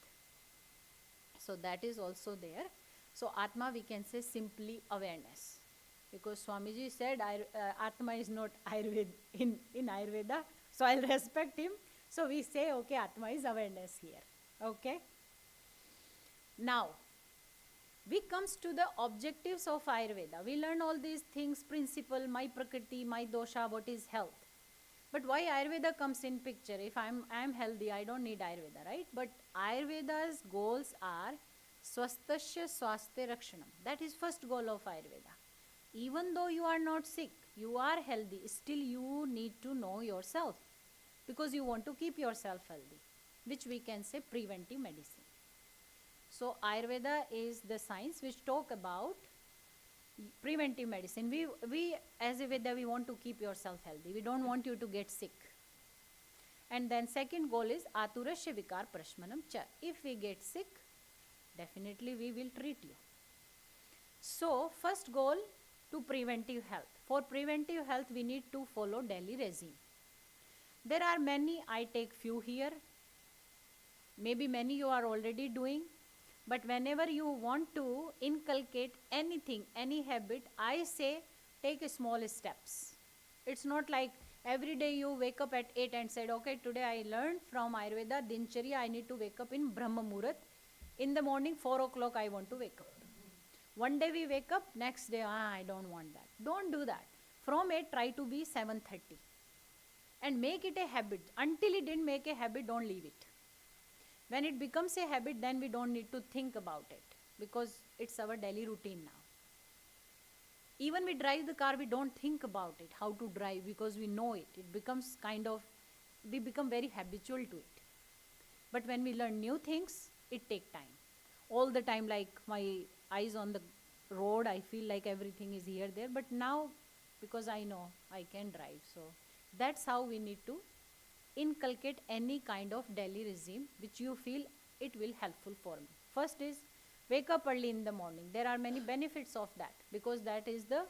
So that is also there. So Atma we can say simply awareness. Because Swamiji said Atma is not Ayurveda in Ayurveda. So I'll respect him. So we say, okay, Atma is awareness here. Okay. Now, we comes to the objectives of Ayurveda. We learn all these things, principle, my prakriti, my dosha, what is health. But why Ayurveda comes in picture? If I'm healthy, I don't need Ayurveda, right? But Ayurveda's goals are swastasya swasthe rakshanam. That is first goal of Ayurveda. Even though you are not sick, you are healthy, still you need to know yourself. Because you want to keep yourself healthy, which we can say preventive medicine. So Ayurveda is the science which talk about preventive medicine. We as a Veda, we want to keep yourself healthy. We don't want you to get sick. And then second goal is aturasya vikar prashmanam cha. If we get sick, definitely we will treat you. So first goal to preventive health. For preventive health, we need to follow daily regime. There are many, I take few here. Maybe many you are already doing. But whenever you want to inculcate anything, any habit, I say take small steps. It's not like every day you wake up at 8 and said, okay, today I learned from Ayurveda, Dinacharya, I need to wake up in Brahma Muhurat. In the morning, 4 o'clock, I want to wake up. One day we wake up, next day, I don't want that. Don't do that. From 8, try to be 7:30. And make it a habit. Until it didn't make a habit, don't leave it. When it becomes a habit, then we don't need to think about it. Because it's our daily routine now. Even we drive the car, we don't think about it, how to drive, because we know it. It becomes we become very habitual to it. But when we learn new things, it takes time. all the time, like my eyes on the road, I feel like everything is here, there. But now, because I know I can drive, so that's how we need to inculcate any kind of daily regime which you feel it will helpful for me. First is wake up early in the morning. There are many benefits of that, because that is the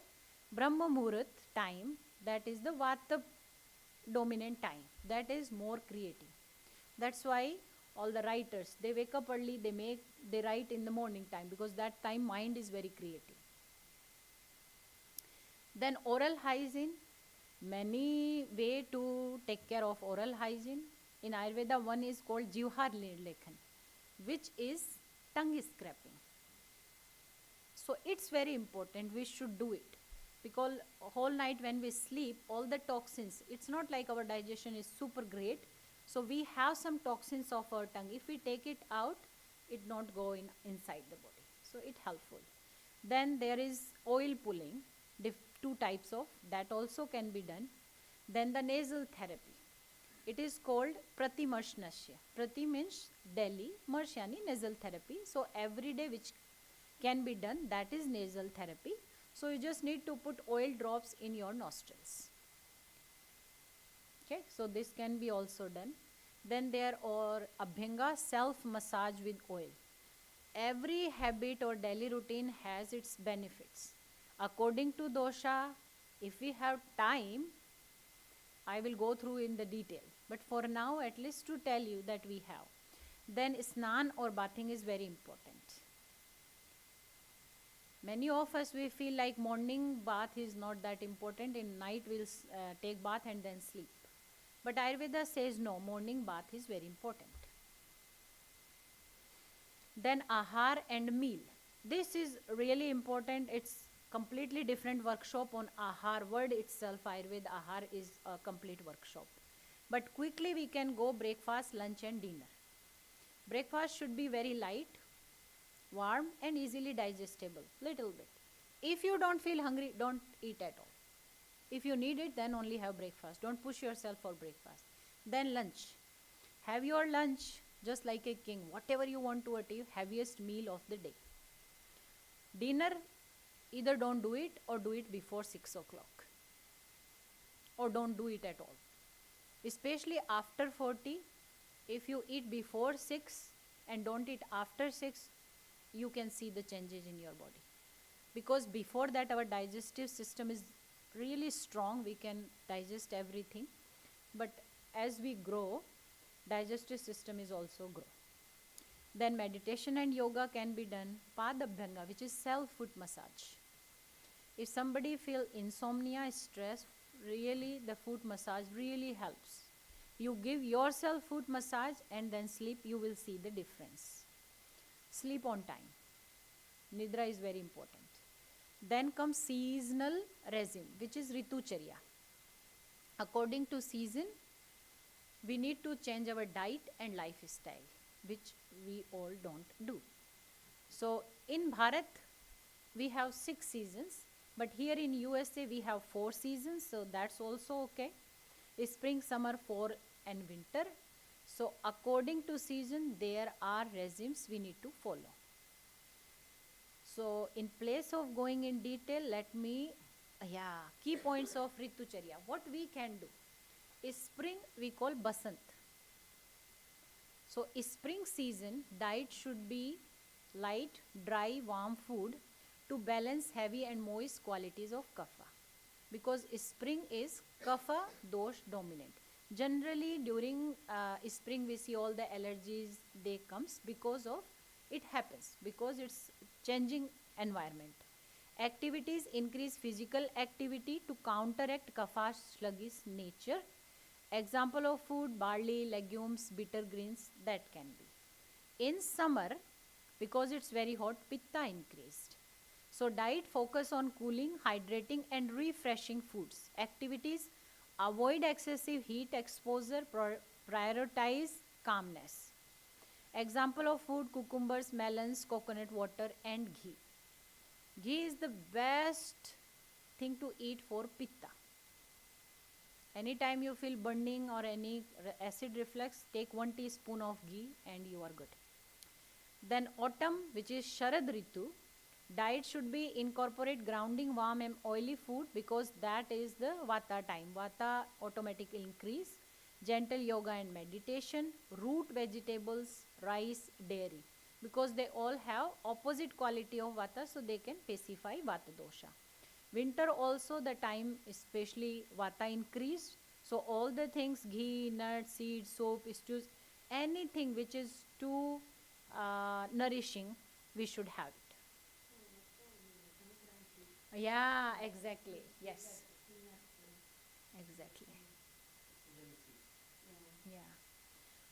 Brahma Muhurat time, that is the Vata dominant time, that is more creative. That's why all the writers, they wake up early, they write in the morning time, because that time mind is very creative. Then oral hygiene, many way to take care of oral hygiene. In Ayurveda, one is called Jivhar Lekhan, which is tongue scraping. So it's very important, we should do it, because whole night when we sleep, all the toxins, it's not like our digestion is super great, so we have some toxins of our tongue. If we take it out, it not go inside the body, so it helpful. Then there is oil pulling, two types of that also can be done. Then the nasal therapy, it is called pratimarshnasya. Prati means daily, marshani nasal therapy. So every day which can be done, that is nasal therapy. So you just need to put oil drops in your nostrils. Okay, so this can be also done. Then there are abhyanga, self massage with oil. Every habit or daily routine has its benefits. According to dosha, if we have time, I will go through in the detail. But for now, at least to tell you that we have. Then snan or bathing is very important. Many of us, we feel like morning bath is not that important. In night, we'll take bath and then sleep. But Ayurveda says no, morning bath is very important. Then ahar and meal. This is really important. It's completely different workshop on ahar. Word itself, Ayurveda ahar is a complete workshop. But quickly we can go breakfast, lunch and dinner. Breakfast should be very light, warm and easily digestible, little bit. If you don't feel hungry, don't eat at all. If you need it, then only have breakfast. Don't push yourself for breakfast. Then lunch. Have your lunch just like a king. Whatever you want to achieve, heaviest meal of the day. Dinner, either don't do it or do it before 6 o'clock. Or don't do it at all. Especially after 40, if you eat before 6 and don't eat after 6, you can see the changes in your body. Because before that, our digestive system is really strong. We can digest everything. But as we grow, digestive system is also grow. Then meditation and yoga can be done. Padabhyanga, which is self-foot massage. If somebody feel insomnia, stress, really the foot massage really helps. You give yourself foot massage and then sleep, you will see the difference. Sleep on time. Nidra is very important. Then comes seasonal regime, which is Ritucharya. According to season, we need to change our diet and lifestyle, which we all don't do. So in Bharat, we have 6 seasons, but here in USA we have 4 seasons, so that's also okay. Spring, summer, fall and winter. So according to season, there are regimes we need to follow. So in place of going in detail, let me, key points of Ritucharya. What we can do. Spring we call Basant. So spring season, diet should be light, dry, warm food to balance heavy and moist qualities of kapha. Because spring is kapha dosh dominant. Generally during spring we see all the allergies, they comes because of, it happens because it's changing environment. Activities increase physical activity to counteract kapha's sluggish nature. Example of food, barley, legumes, bitter greens, that can be. In summer, because it's very hot, pitta increased. So diet focus on cooling, hydrating and refreshing foods. Activities, avoid excessive heat exposure, prioritize calmness. Example of food, cucumbers, melons, coconut water and ghee. Ghee is the best thing to eat for pitta. Anytime you feel burning or any acid reflux, take 1 teaspoon of ghee and you are good. Then autumn, which is Sharad Ritu, diet should be incorporate grounding, warm and oily food because that is the Vata time. Vata automatically increase. Gentle yoga and meditation, root vegetables, rice, dairy, because they all have opposite quality of Vata, so they can pacify Vata dosha. Winter also the time especially Vata increased, so all the things ghee, nuts, seeds, soap, stews, anything which is too nourishing, we should have it. Yeah, exactly. Yes. Exactly. Yeah.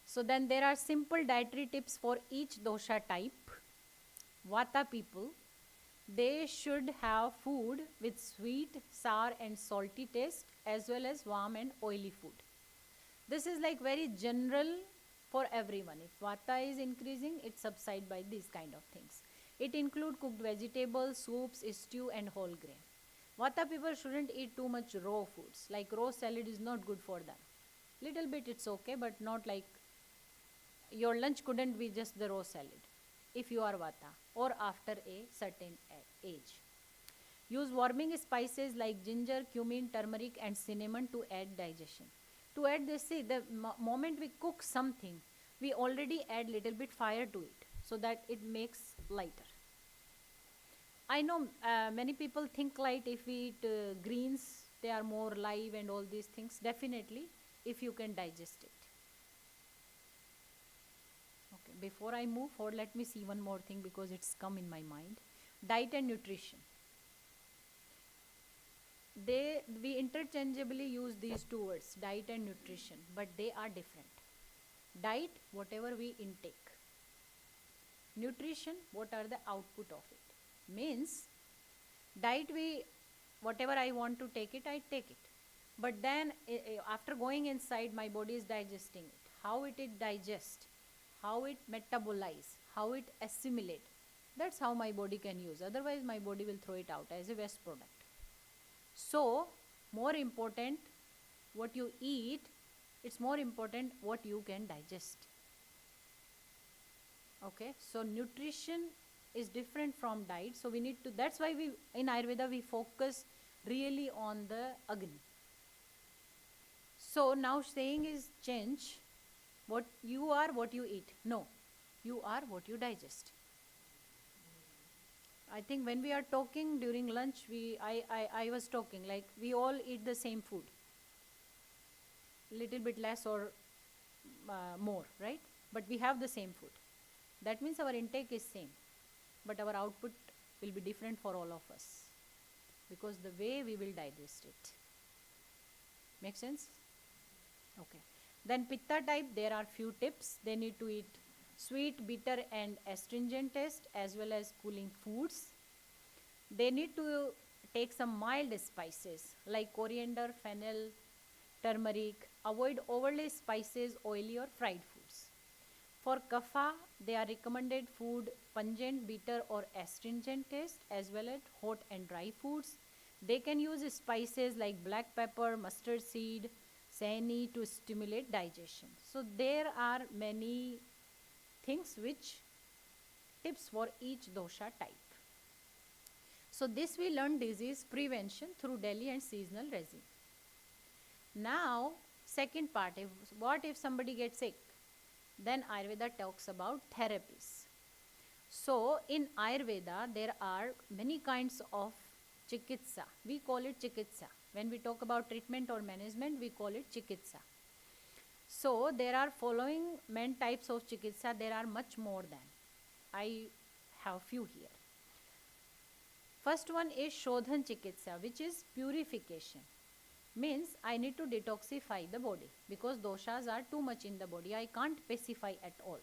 So then there are simple dietary tips for each dosha type. Vata people, they should have food with sweet, sour and salty taste as well as warm and oily food. This is like very general for everyone. If Vata is increasing, it subsides by these kind of things. It include cooked vegetables, soups, stew and whole grain. Vata people shouldn't eat too much raw foods. Like raw salad is not good for them. Little bit it's okay, but not like your lunch couldn't be just the raw salad if you are Vata or after a certain age. Use warming spices like ginger, cumin, turmeric and cinnamon to aid digestion. To add this, see, the moment we cook something, we already add little bit fire to it so that it makes lighter. I know many people think light if we eat greens, they are more live and all these things. Definitely, if you can digest it. Okay, before I move forward, let me see one more thing because it's come in my mind. Diet and nutrition. We interchangeably use these two words, diet and nutrition, but they are different. Diet, whatever we intake. Nutrition, what are the output of it? Means, diet whatever I want to take it, I take it. But then after going inside, my body is digesting it. How it digests, how it metabolize, how it assimilate. That's how my body can use. Otherwise, my body will throw it out as a waste product. So, more important what you eat, it's more important what you can digest. Okay, so nutrition is different from diet. So we need to, that's why we in Ayurveda we focus really on the Agni. So now saying is change. What you are, what you eat. No, you are what you digest. I think when we are talking during lunch, I was talking like we all eat the same food. Little bit less or more, right? But we have the same food. That means our intake is same, but our output will be different for all of us because the way we will digest it. Make sense? Okay. Then Pitta type, there are few tips. They need to eat sweet, bitter and astringent taste as well as cooling foods. They need to take some mild spices like coriander, fennel, turmeric. Avoid overly spices, oily or fried foods. For kapha, they are recommended food pungent, bitter or astringent taste as well as hot and dry foods. They can use spices like black pepper, mustard seed, sani to stimulate digestion. So there are many things which tips for each dosha type. So this we learn disease prevention through daily and seasonal regime. Now second part, what if somebody gets sick? Then Ayurveda talks about therapies. So in Ayurveda there are many kinds of chikitsa. We call it chikitsa. When we talk about treatment or management, we call it chikitsa. So there are following main types of chikitsa. There are much more than. I have few here. First one is Shodhan Chikitsa, which is purification. Means I need to detoxify the body because doshas are too much in the body. I can't pacify at all.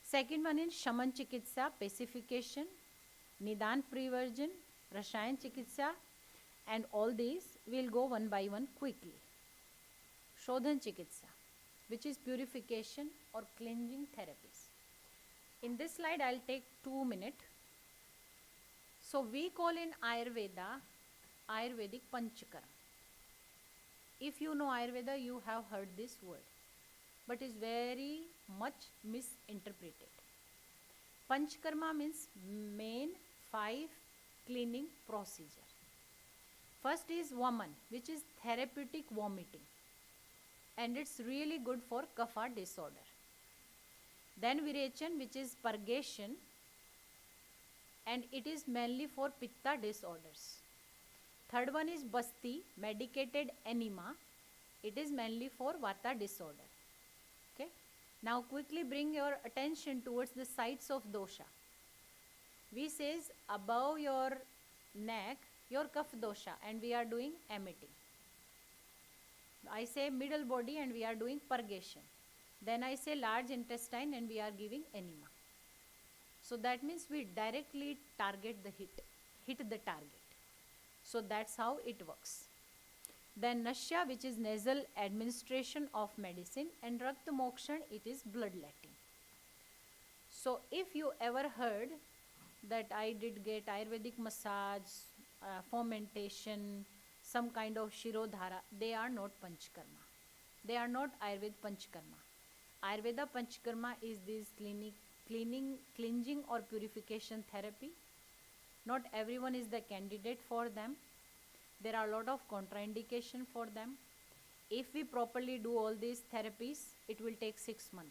Second one is Shaman Chikitsa, pacification, Nidan Preversion, Rashayan Chikitsa, and all these will go one by one quickly. Shodhan Chikitsa, which is purification or cleansing therapies. In this slide, I'll take 2 minutes. So we call in Ayurveda, Ayurvedic Panchakaram. If you know Ayurveda, you have heard this word, but is very much misinterpreted. Panchkarma means main 5 cleaning procedure. First is Vaman, which is therapeutic vomiting, and it's really good for kapha disorder. Then Virechan, which is purgation, and it is mainly for pitta disorders. Third one is Basti, medicated enema. It is mainly for vata disorder. Okay. Now quickly bring your attention towards the sites of dosha. We says above your neck, your kapha dosha, and we are doing emitting. I say middle body and we are doing purgation. Then I say large intestine and we are giving enema. So that means we directly target the hit the target. So that's how it works. Then Nashya, which is nasal administration of medicine, and Rakta Mokshan, it is bloodletting. So if you ever heard that I did get Ayurvedic massage, fermentation, some kind of Shirodhara, they are not Panchkarma. They are not Ayurveda Panchkarma. Ayurveda Panchkarma is this cleansing or purification therapy. Not everyone is the candidate for them. There are a lot of contraindication for them. If we properly do all these therapies, it will take 6 months.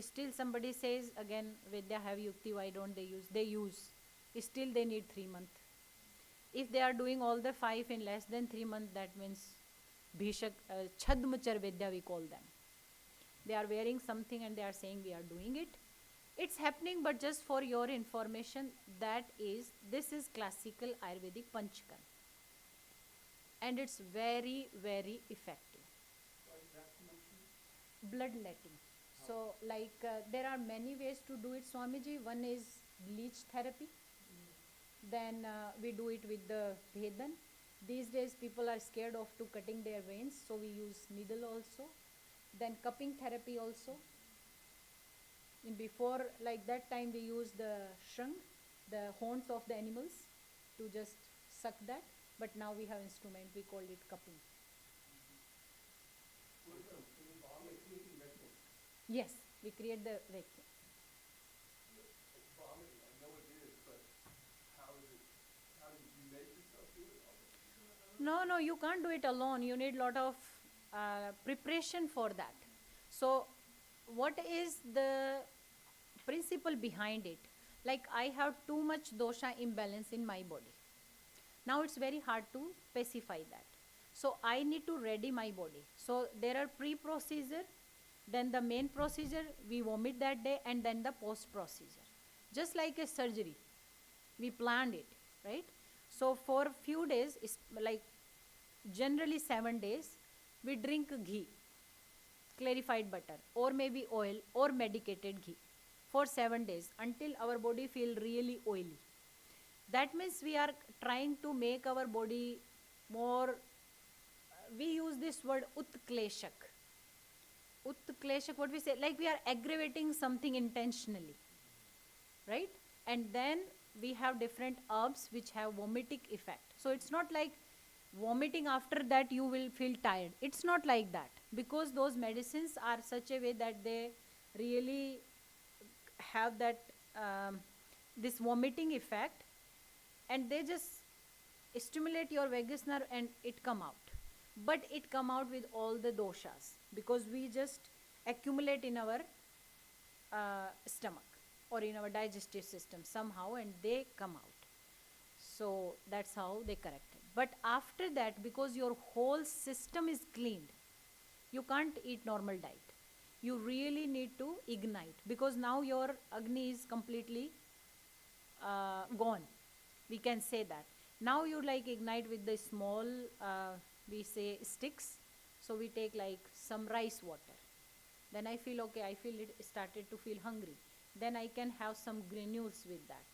Still somebody says, again, Vedya have Yukti, why don't they use? They use. Still they need 3 months. If they are doing all the 5 in less than 3 months, that means Bhishak, Chadmachar Vedya we call them. They are wearing something and they are saying we are doing it. It's happening, but just for your information, this is classical Ayurvedic Panchkarma. And it's very, very effective. Bloodletting. So, there are many ways to do it, Swamiji. One is leech therapy. Then we do it with the Vedan. These days people are scared of cutting their veins, so we use needle also. Then cupping therapy also. And before, like that time, we use the shrunk, the horns of the animals, to just suck that. But now we have instrument, we call it cupping. Yes, we create the vacuum. Vomiting, I know it is, but how do you make yourself do it? No, you can't do it alone. You need a lot of preparation for that. So, what is the principle behind it? Like, I have too much dosha imbalance in my body. Now it's very hard to specify that. So I need to ready my body. So there are pre-procedure, then the main procedure, we vomit that day, and then the post-procedure. Just like a surgery, we planned it, right? So for a few days, like generally 7 days, we drink ghee, clarified butter, or maybe oil, or medicated ghee for 7 days until our body feel really oily. That means we are trying to make our body more, we use this word utkleshak. Utkleshak, what we say, like we are aggravating something intentionally, right? And then we have different herbs which have vomitic effect. So it's not like vomiting after that you will feel tired. It's not like that, because those medicines are such a way that they really have that this vomiting effect, and they just stimulate your vagus nerve and it come out. But it come out with all the doshas, because we just accumulate in our stomach or in our digestive system somehow, and they come out. So that's how they correct it. But after that, because your whole system is cleaned, you can't eat normal diet. You really need to ignite, because now your Agni is completely gone. We can say that. Now you like ignite with the small, we say sticks. So we take like some rice water. Then I feel okay, I feel it started to feel hungry. Then I can have some granules with that.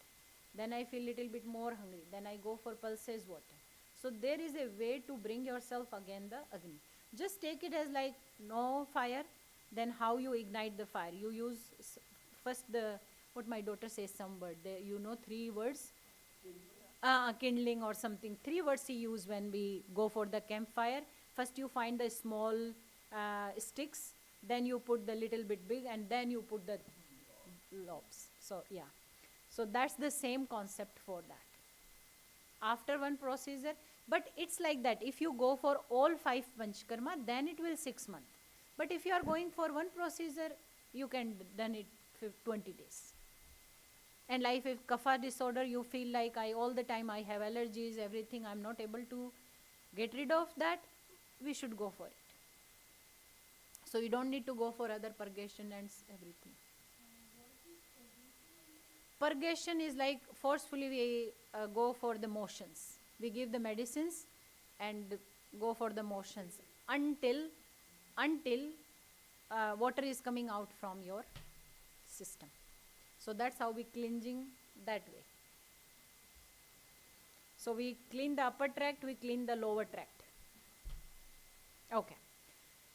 Then I feel little bit more hungry. Then I go for pulses water. So there is a way to bring yourself again the Agni. Just take it as like no fire. Then how you ignite the fire? You use first what my daughter says, some word. 3 words. Kindling or something. 3 words we use when we go for the campfire. First you find the small sticks. then you put the little bit big, and then you put the lobes. So yeah, so that's the same concept for that. After one procedure, but it's like that. If you go for all 5 panchkarma, then it will 6 months. But if you are going for one procedure, you can done it 20 days. And like if kapha disorder, you feel like all the time I have allergies, everything, I'm not able to get rid of that, we should go for it. So you don't need to go for other purgation and everything. Purgation is like forcefully we go for the motions. We give the medicines and go for the motions until water is coming out from your system. So that's how we cleansing that way. So we clean the upper tract, we clean the lower tract. Okay.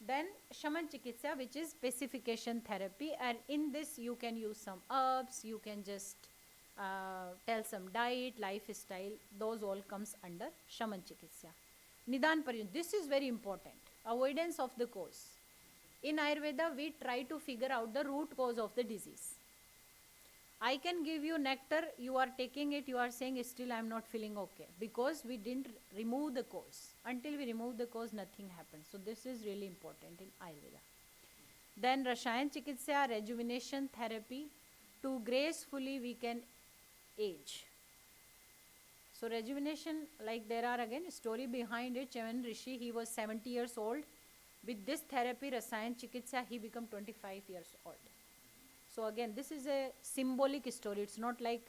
Then Shaman Chikitsa, which is pacification therapy, and in this you can use some herbs, you can just tell some diet, lifestyle, those all comes under Shaman Chikitsa. Nidan Pariyun, this is very important, avoidance of the cause. In Ayurveda, we try to figure out the root cause of the disease. I can give you nectar, you are taking it, you are saying still I am not feeling okay, because we didn't remove the cause. Until we remove the cause, nothing happens. So this is really important in Ayurveda. Then Rasayan Chikitsa, rejuvenation therapy, to gracefully we can age. So rejuvenation, like there are again story behind it. Chavan Rishi, he was 70 years old. With this therapy, Rasayan Chikitsa, he became 25 years old. So again, this is a symbolic story. It's not like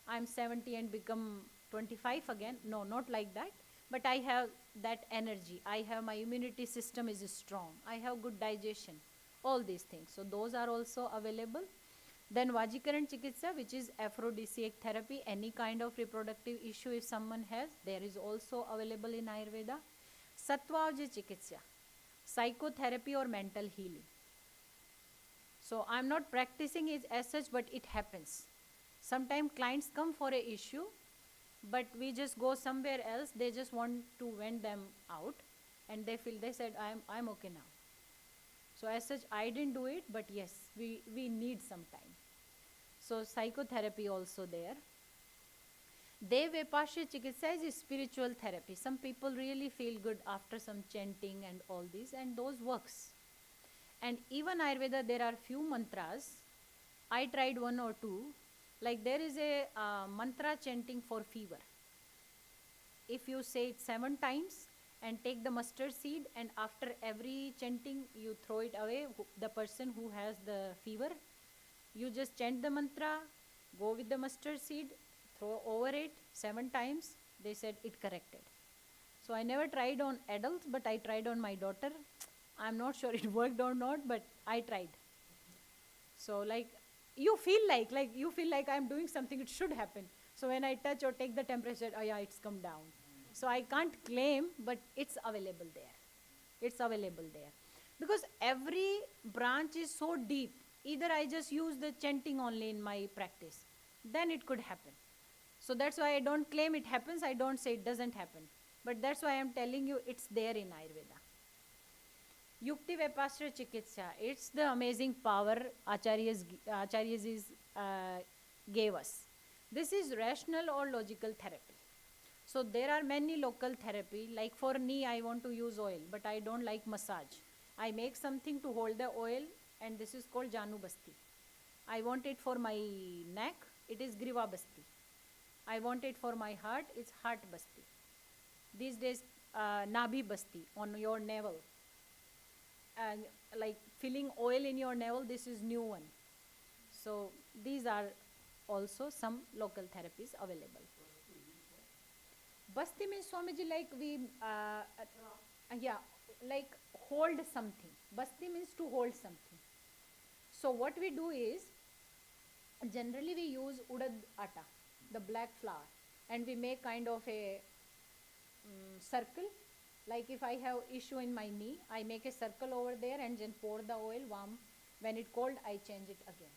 I'm 70 and become 25 again. No, not like that. But I have that energy. I have my immunity system is strong. I have good digestion. All these things. So those are also available. Then Vajikaran Chikitsa, which is aphrodisiac therapy. Any kind of reproductive issue if someone has, there is also available in Ayurveda. Sattvavja Chikitsa, psychotherapy or mental healing. So I'm not practicing it as such, but it happens. Sometimes clients come for a issue, but we just go somewhere else. They just want to vent them out, and they said, I'm okay now. So as such, I didn't do it, but yes, we need some time. So psychotherapy also there. Devepashya Chikitsa is spiritual therapy. Some people really feel good after some chanting and all this, and those works. And even Ayurveda, there are few mantras. I tried 1 or 2. Like there is a mantra chanting for fever. If you say it 7 times and take the mustard seed, and after every chanting you throw it away, the person who has the fever, you just chant the mantra, go with the mustard seed, throw over it 7 times. They said it corrected. So I never tried on adults, but I tried on my daughter. I'm not sure it worked or not, but I tried. So like you feel like I'm doing something, it should happen. So when I touch or take the temperature, oh yeah, it's come down. So I can't claim, but it's available there. It's available there. Because every branch is so deep. Either I just use the chanting only in my practice, then it could happen. So that's why I don't claim it happens, I don't say it doesn't happen. But that's why I'm telling you it's there in Ayurveda. Yukti Vipasya Chikitsa, it's the amazing power Acharyas gave us. This is rational or logical therapy. So there are many local therapy, like for knee I want to use oil, but I don't like massage. I make something to hold the oil, and this is called Janu Basti. I want it for my neck, it is Griva Basti. I want it for my heart, it's Heart Basti. These days, Nabhi Basti on your navel. And like filling oil in your navel, this is new one. So these are also some local therapies available. Basti means, Swamiji, like we, like hold something. Basti means to hold something. So what we do is, generally we use udad atta, the black flour, and we make kind of a circle. Like if I have issue in my knee, I make a circle over there and then pour the oil warm. When it cold, I change it again.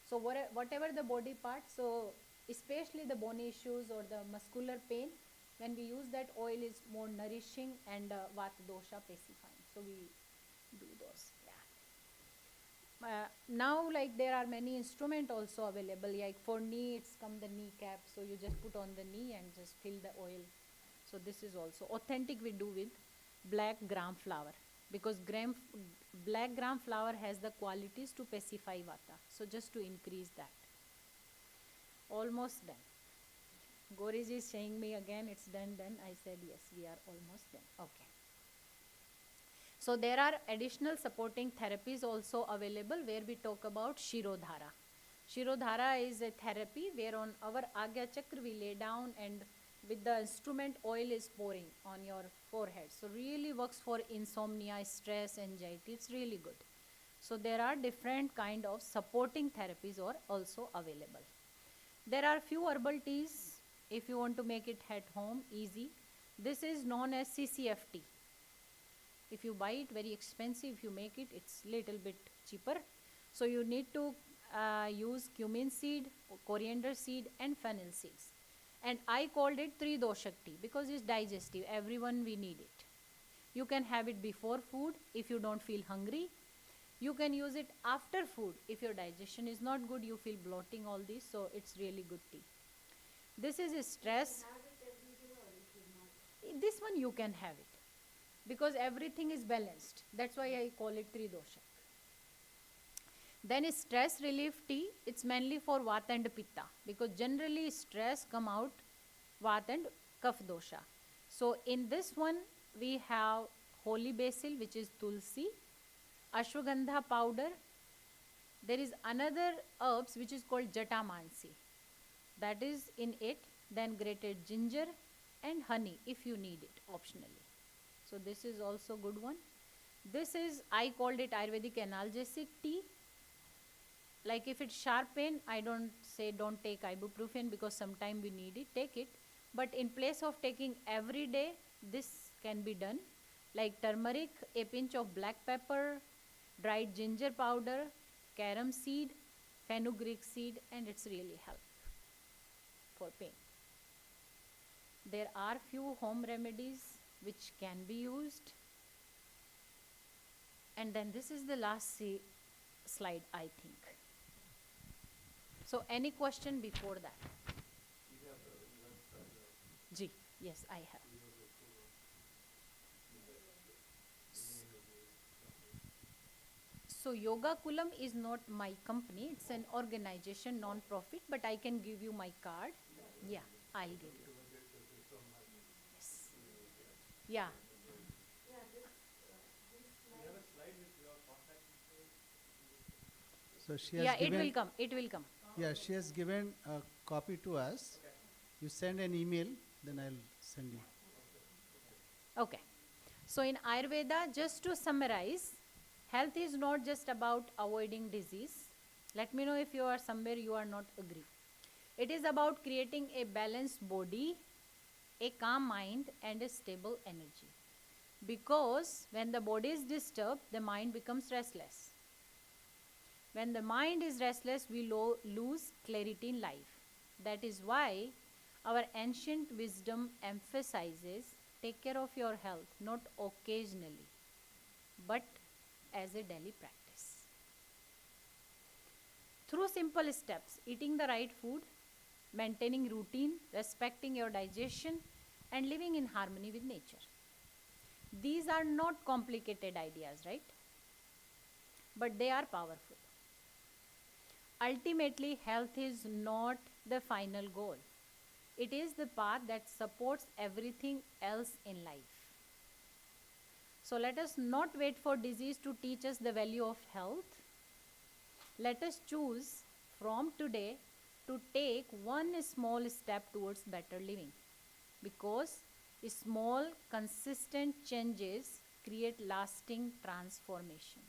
So whatever the body part, so especially the bony issues or the muscular pain, when we use that oil is more nourishing and vata dosha pacifying. So we do those. Yeah. now like there are many instrument also available, like for knee it's come the knee cap, so you just put on the knee and just fill the oil. So this is also authentic we do with black gram flower, because black gram flower has the qualities to pacify vata, so just to increase that. Almost done. Goriji is saying me again, it's done. I said yes, we are almost done. Okay. So there are additional supporting therapies also available where we talk about Shirodhara. Shirodhara is a therapy where on our Agya Chakra we lay down and with the instrument oil is pouring on your forehead. So really works for insomnia, stress, anxiety. It's really good. So there are different kind of supporting therapies are also available. There are few herbal teas if you want to make it at home easy. This is known as CCFT. If you buy it very expensive, if you make it, it's little bit cheaper. So you need to use cumin seed, coriander seed and fennel seeds. And I called it Tridoshak tea because it's digestive. Everyone we need it. You can have it before food if you don't feel hungry. You can use it after food if your digestion is not good, you feel bloating, all this. So it's really good tea. This is stress. This one you can have it because everything is balanced. That's why I call it Tridoshak. Then is stress relief tea. It's mainly for Vata and Pitta because generally stress come out Vata and Kapha dosha. So in this one we have holy basil, which is tulsi, ashwagandha powder. There is another herbs which is called jatamansi. That is in it. Then grated ginger and honey if you need it optionally. So this is also good one. This is, I called it Ayurvedic analgesic tea. Like if it's sharp pain, I don't say don't take ibuprofen because sometime we need it, take it. But in place of taking every day, this can be done. Like turmeric, a pinch of black pepper, dried ginger powder, carom seed, fenugreek seed, and it's really help for pain. There are few home remedies which can be used. And then this is the last slide, I think. So any question before that? Ji, yes, I have. So Yoga Kulam is not my company, it's an organization, non-profit, but I can give you my card. Yeah, I'll give you. Yes. Yeah. So she has Yeah, given, it will come. Yeah, she has given a copy to us. You send an email, then I'll send you. Okay. So in Ayurveda, just to summarize, health is not just about avoiding disease. Let me know if you are somewhere you are not agree. It is about creating a balanced body, a calm mind and a stable energy. Because when the body is disturbed, the mind becomes restless. When the mind is restless, we lose clarity in life. That is why our ancient wisdom emphasizes take care of your health, not occasionally, but as a daily practice. Through simple steps, eating the right food, maintaining routine, respecting your digestion, and living in harmony with nature. These are not complicated ideas, right? But they are powerful. Ultimately, health is not the final goal. It is the path that supports everything else in life. So let us not wait for disease to teach us the value of health. Let us choose from today to take one small step towards better living. Because small, consistent changes create lasting transformation.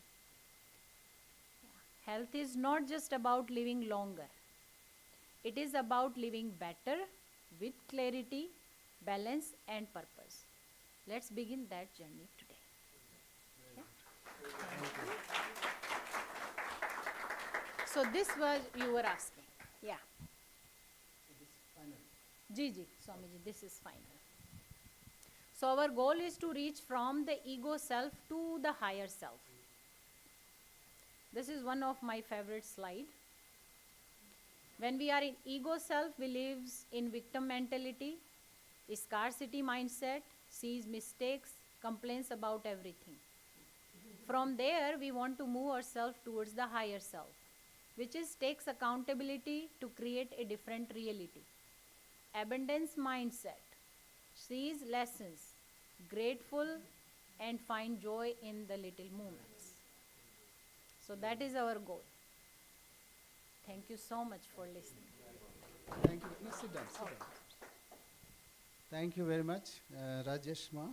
Health is not just about living longer. It is about living better with clarity, balance and purpose. Let's begin that journey today. Yeah? So this was you were asking. Yeah. Ji, Swamiji, this is final. So our goal is to reach from the ego self to the higher self. This is one of my favorite slide. When we are in ego self, we lives in victim mentality, scarcity mindset, sees mistakes, complains about everything. From there, we want to move ourselves towards the higher self, which is takes accountability to create a different reality. Abundance mindset sees lessons, grateful, and find joy in the little moments. So that is our goal. Thank you so much for listening. Thank you. No, sit down, sit down. Thank you very much, Rajesh Ma.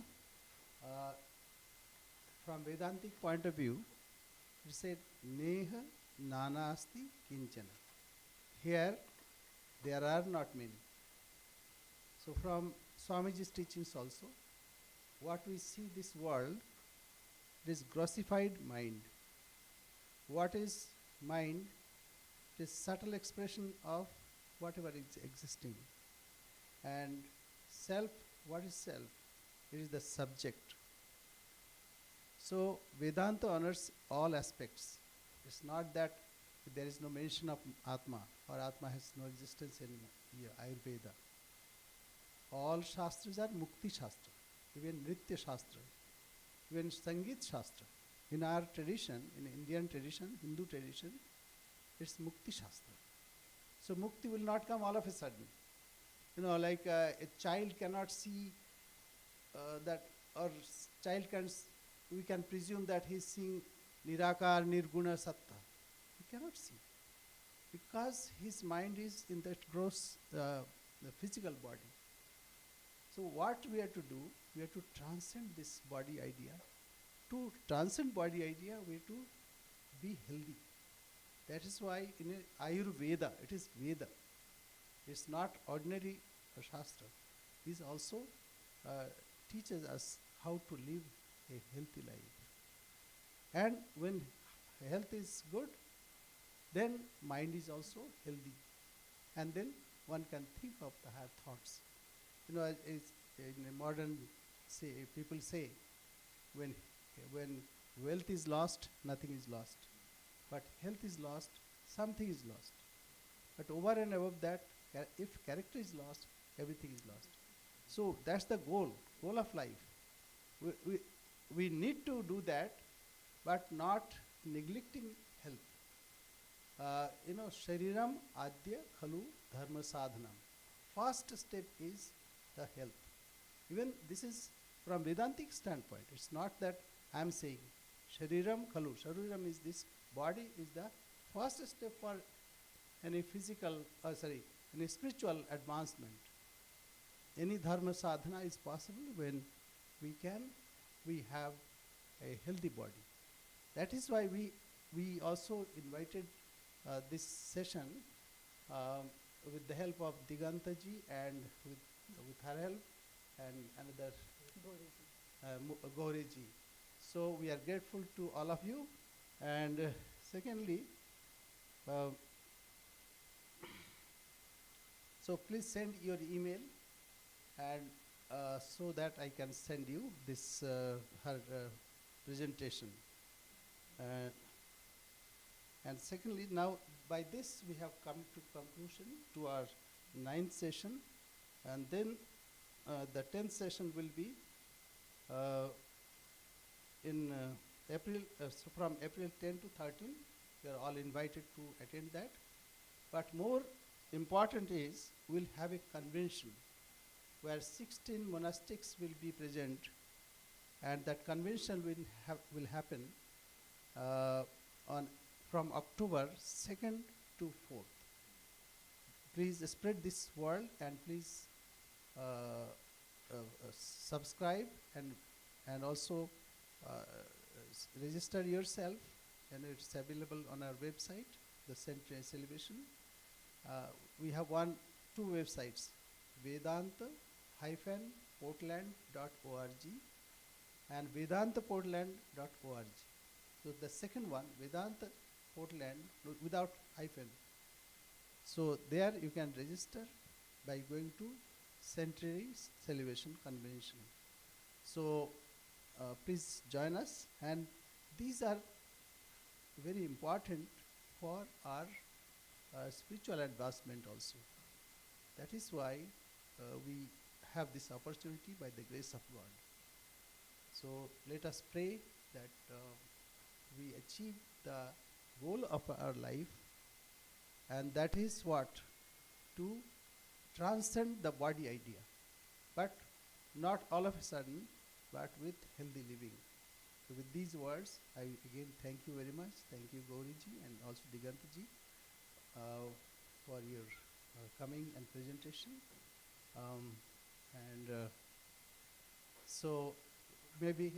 From Vedantic point of view, it said, Neha nanasti kinchana. Here, there are not many. So from Swamiji's teachings also, what we see this world, this grossified mind. What is mind? It is subtle expression of whatever is existing. And self, what is self? It is the subject. So Vedanta honors all aspects. It's not that there is no mention of Atma or Atma has no existence in Ayurveda. All Shastras are Mukti Shastra, even Nritya Shastra, even Sangeet Shastra. In our tradition, in Indian tradition, Hindu tradition, it's Mukti Shastra. So Mukti will not come all of a sudden. Like a child cannot see that, or child can, we can presume that he's seeing Nirakar, Nirguna, Satta. He cannot see. Because his mind is in that gross, the physical body. So what we have to do, we have to transcend this body idea. To transcend body idea, we have to be healthy. That is why in Ayurveda, it is Veda. It's not ordinary Shastra. It also teaches us how to live a healthy life. And when health is good, then mind is also healthy. And then one can think of the higher thoughts. It's in a modern people say, when wealth is lost, nothing is lost. But health is lost, something is lost. But over and above that, if character is lost, everything is lost. So that's the goal of life. We need to do that, but not neglecting health. Shariram adya khalu dharma sadhanam. First step is the health. Even this is from Vedantic standpoint. It's not that I am saying Shariram khalu. Shariram is this body is the first step for any any spiritual advancement. Any dharma sadhana is possible when we have a healthy body. That is why we also invited this session with the help of Digantaji and with her help and another Gauriji. So we are grateful to all of you. And secondly, so please send your email and so that I can send you this her presentation. And secondly, now by this we have come to conclusion to our 9th session, and then the 10th session will be in April. So from April 10 to 13, you are all invited to attend that. But more important is we'll have a convention where 16 monastics will be present, and that convention will happen from October 2nd to 4th. Please spread this word and please subscribe and also register yourself, and it's available on our website, the Century Celebration. We have two websites, Vedanta-Portland.org and Vedantaportland.org. So the second one, Vedanta Portland, without hyphen. So there you can register by going to Century Celebration Convention. So please join us. And these are very important for our spiritual advancement also. That is why we have this opportunity by the grace of God. So let us pray that we achieve the goal of our life, and that is what? To transcend the body idea. But not all of a sudden, but with healthy living. So with these words, I again thank you very much. Thank you, Gauriji, and also Digantaji, for your coming and presentation. And so maybe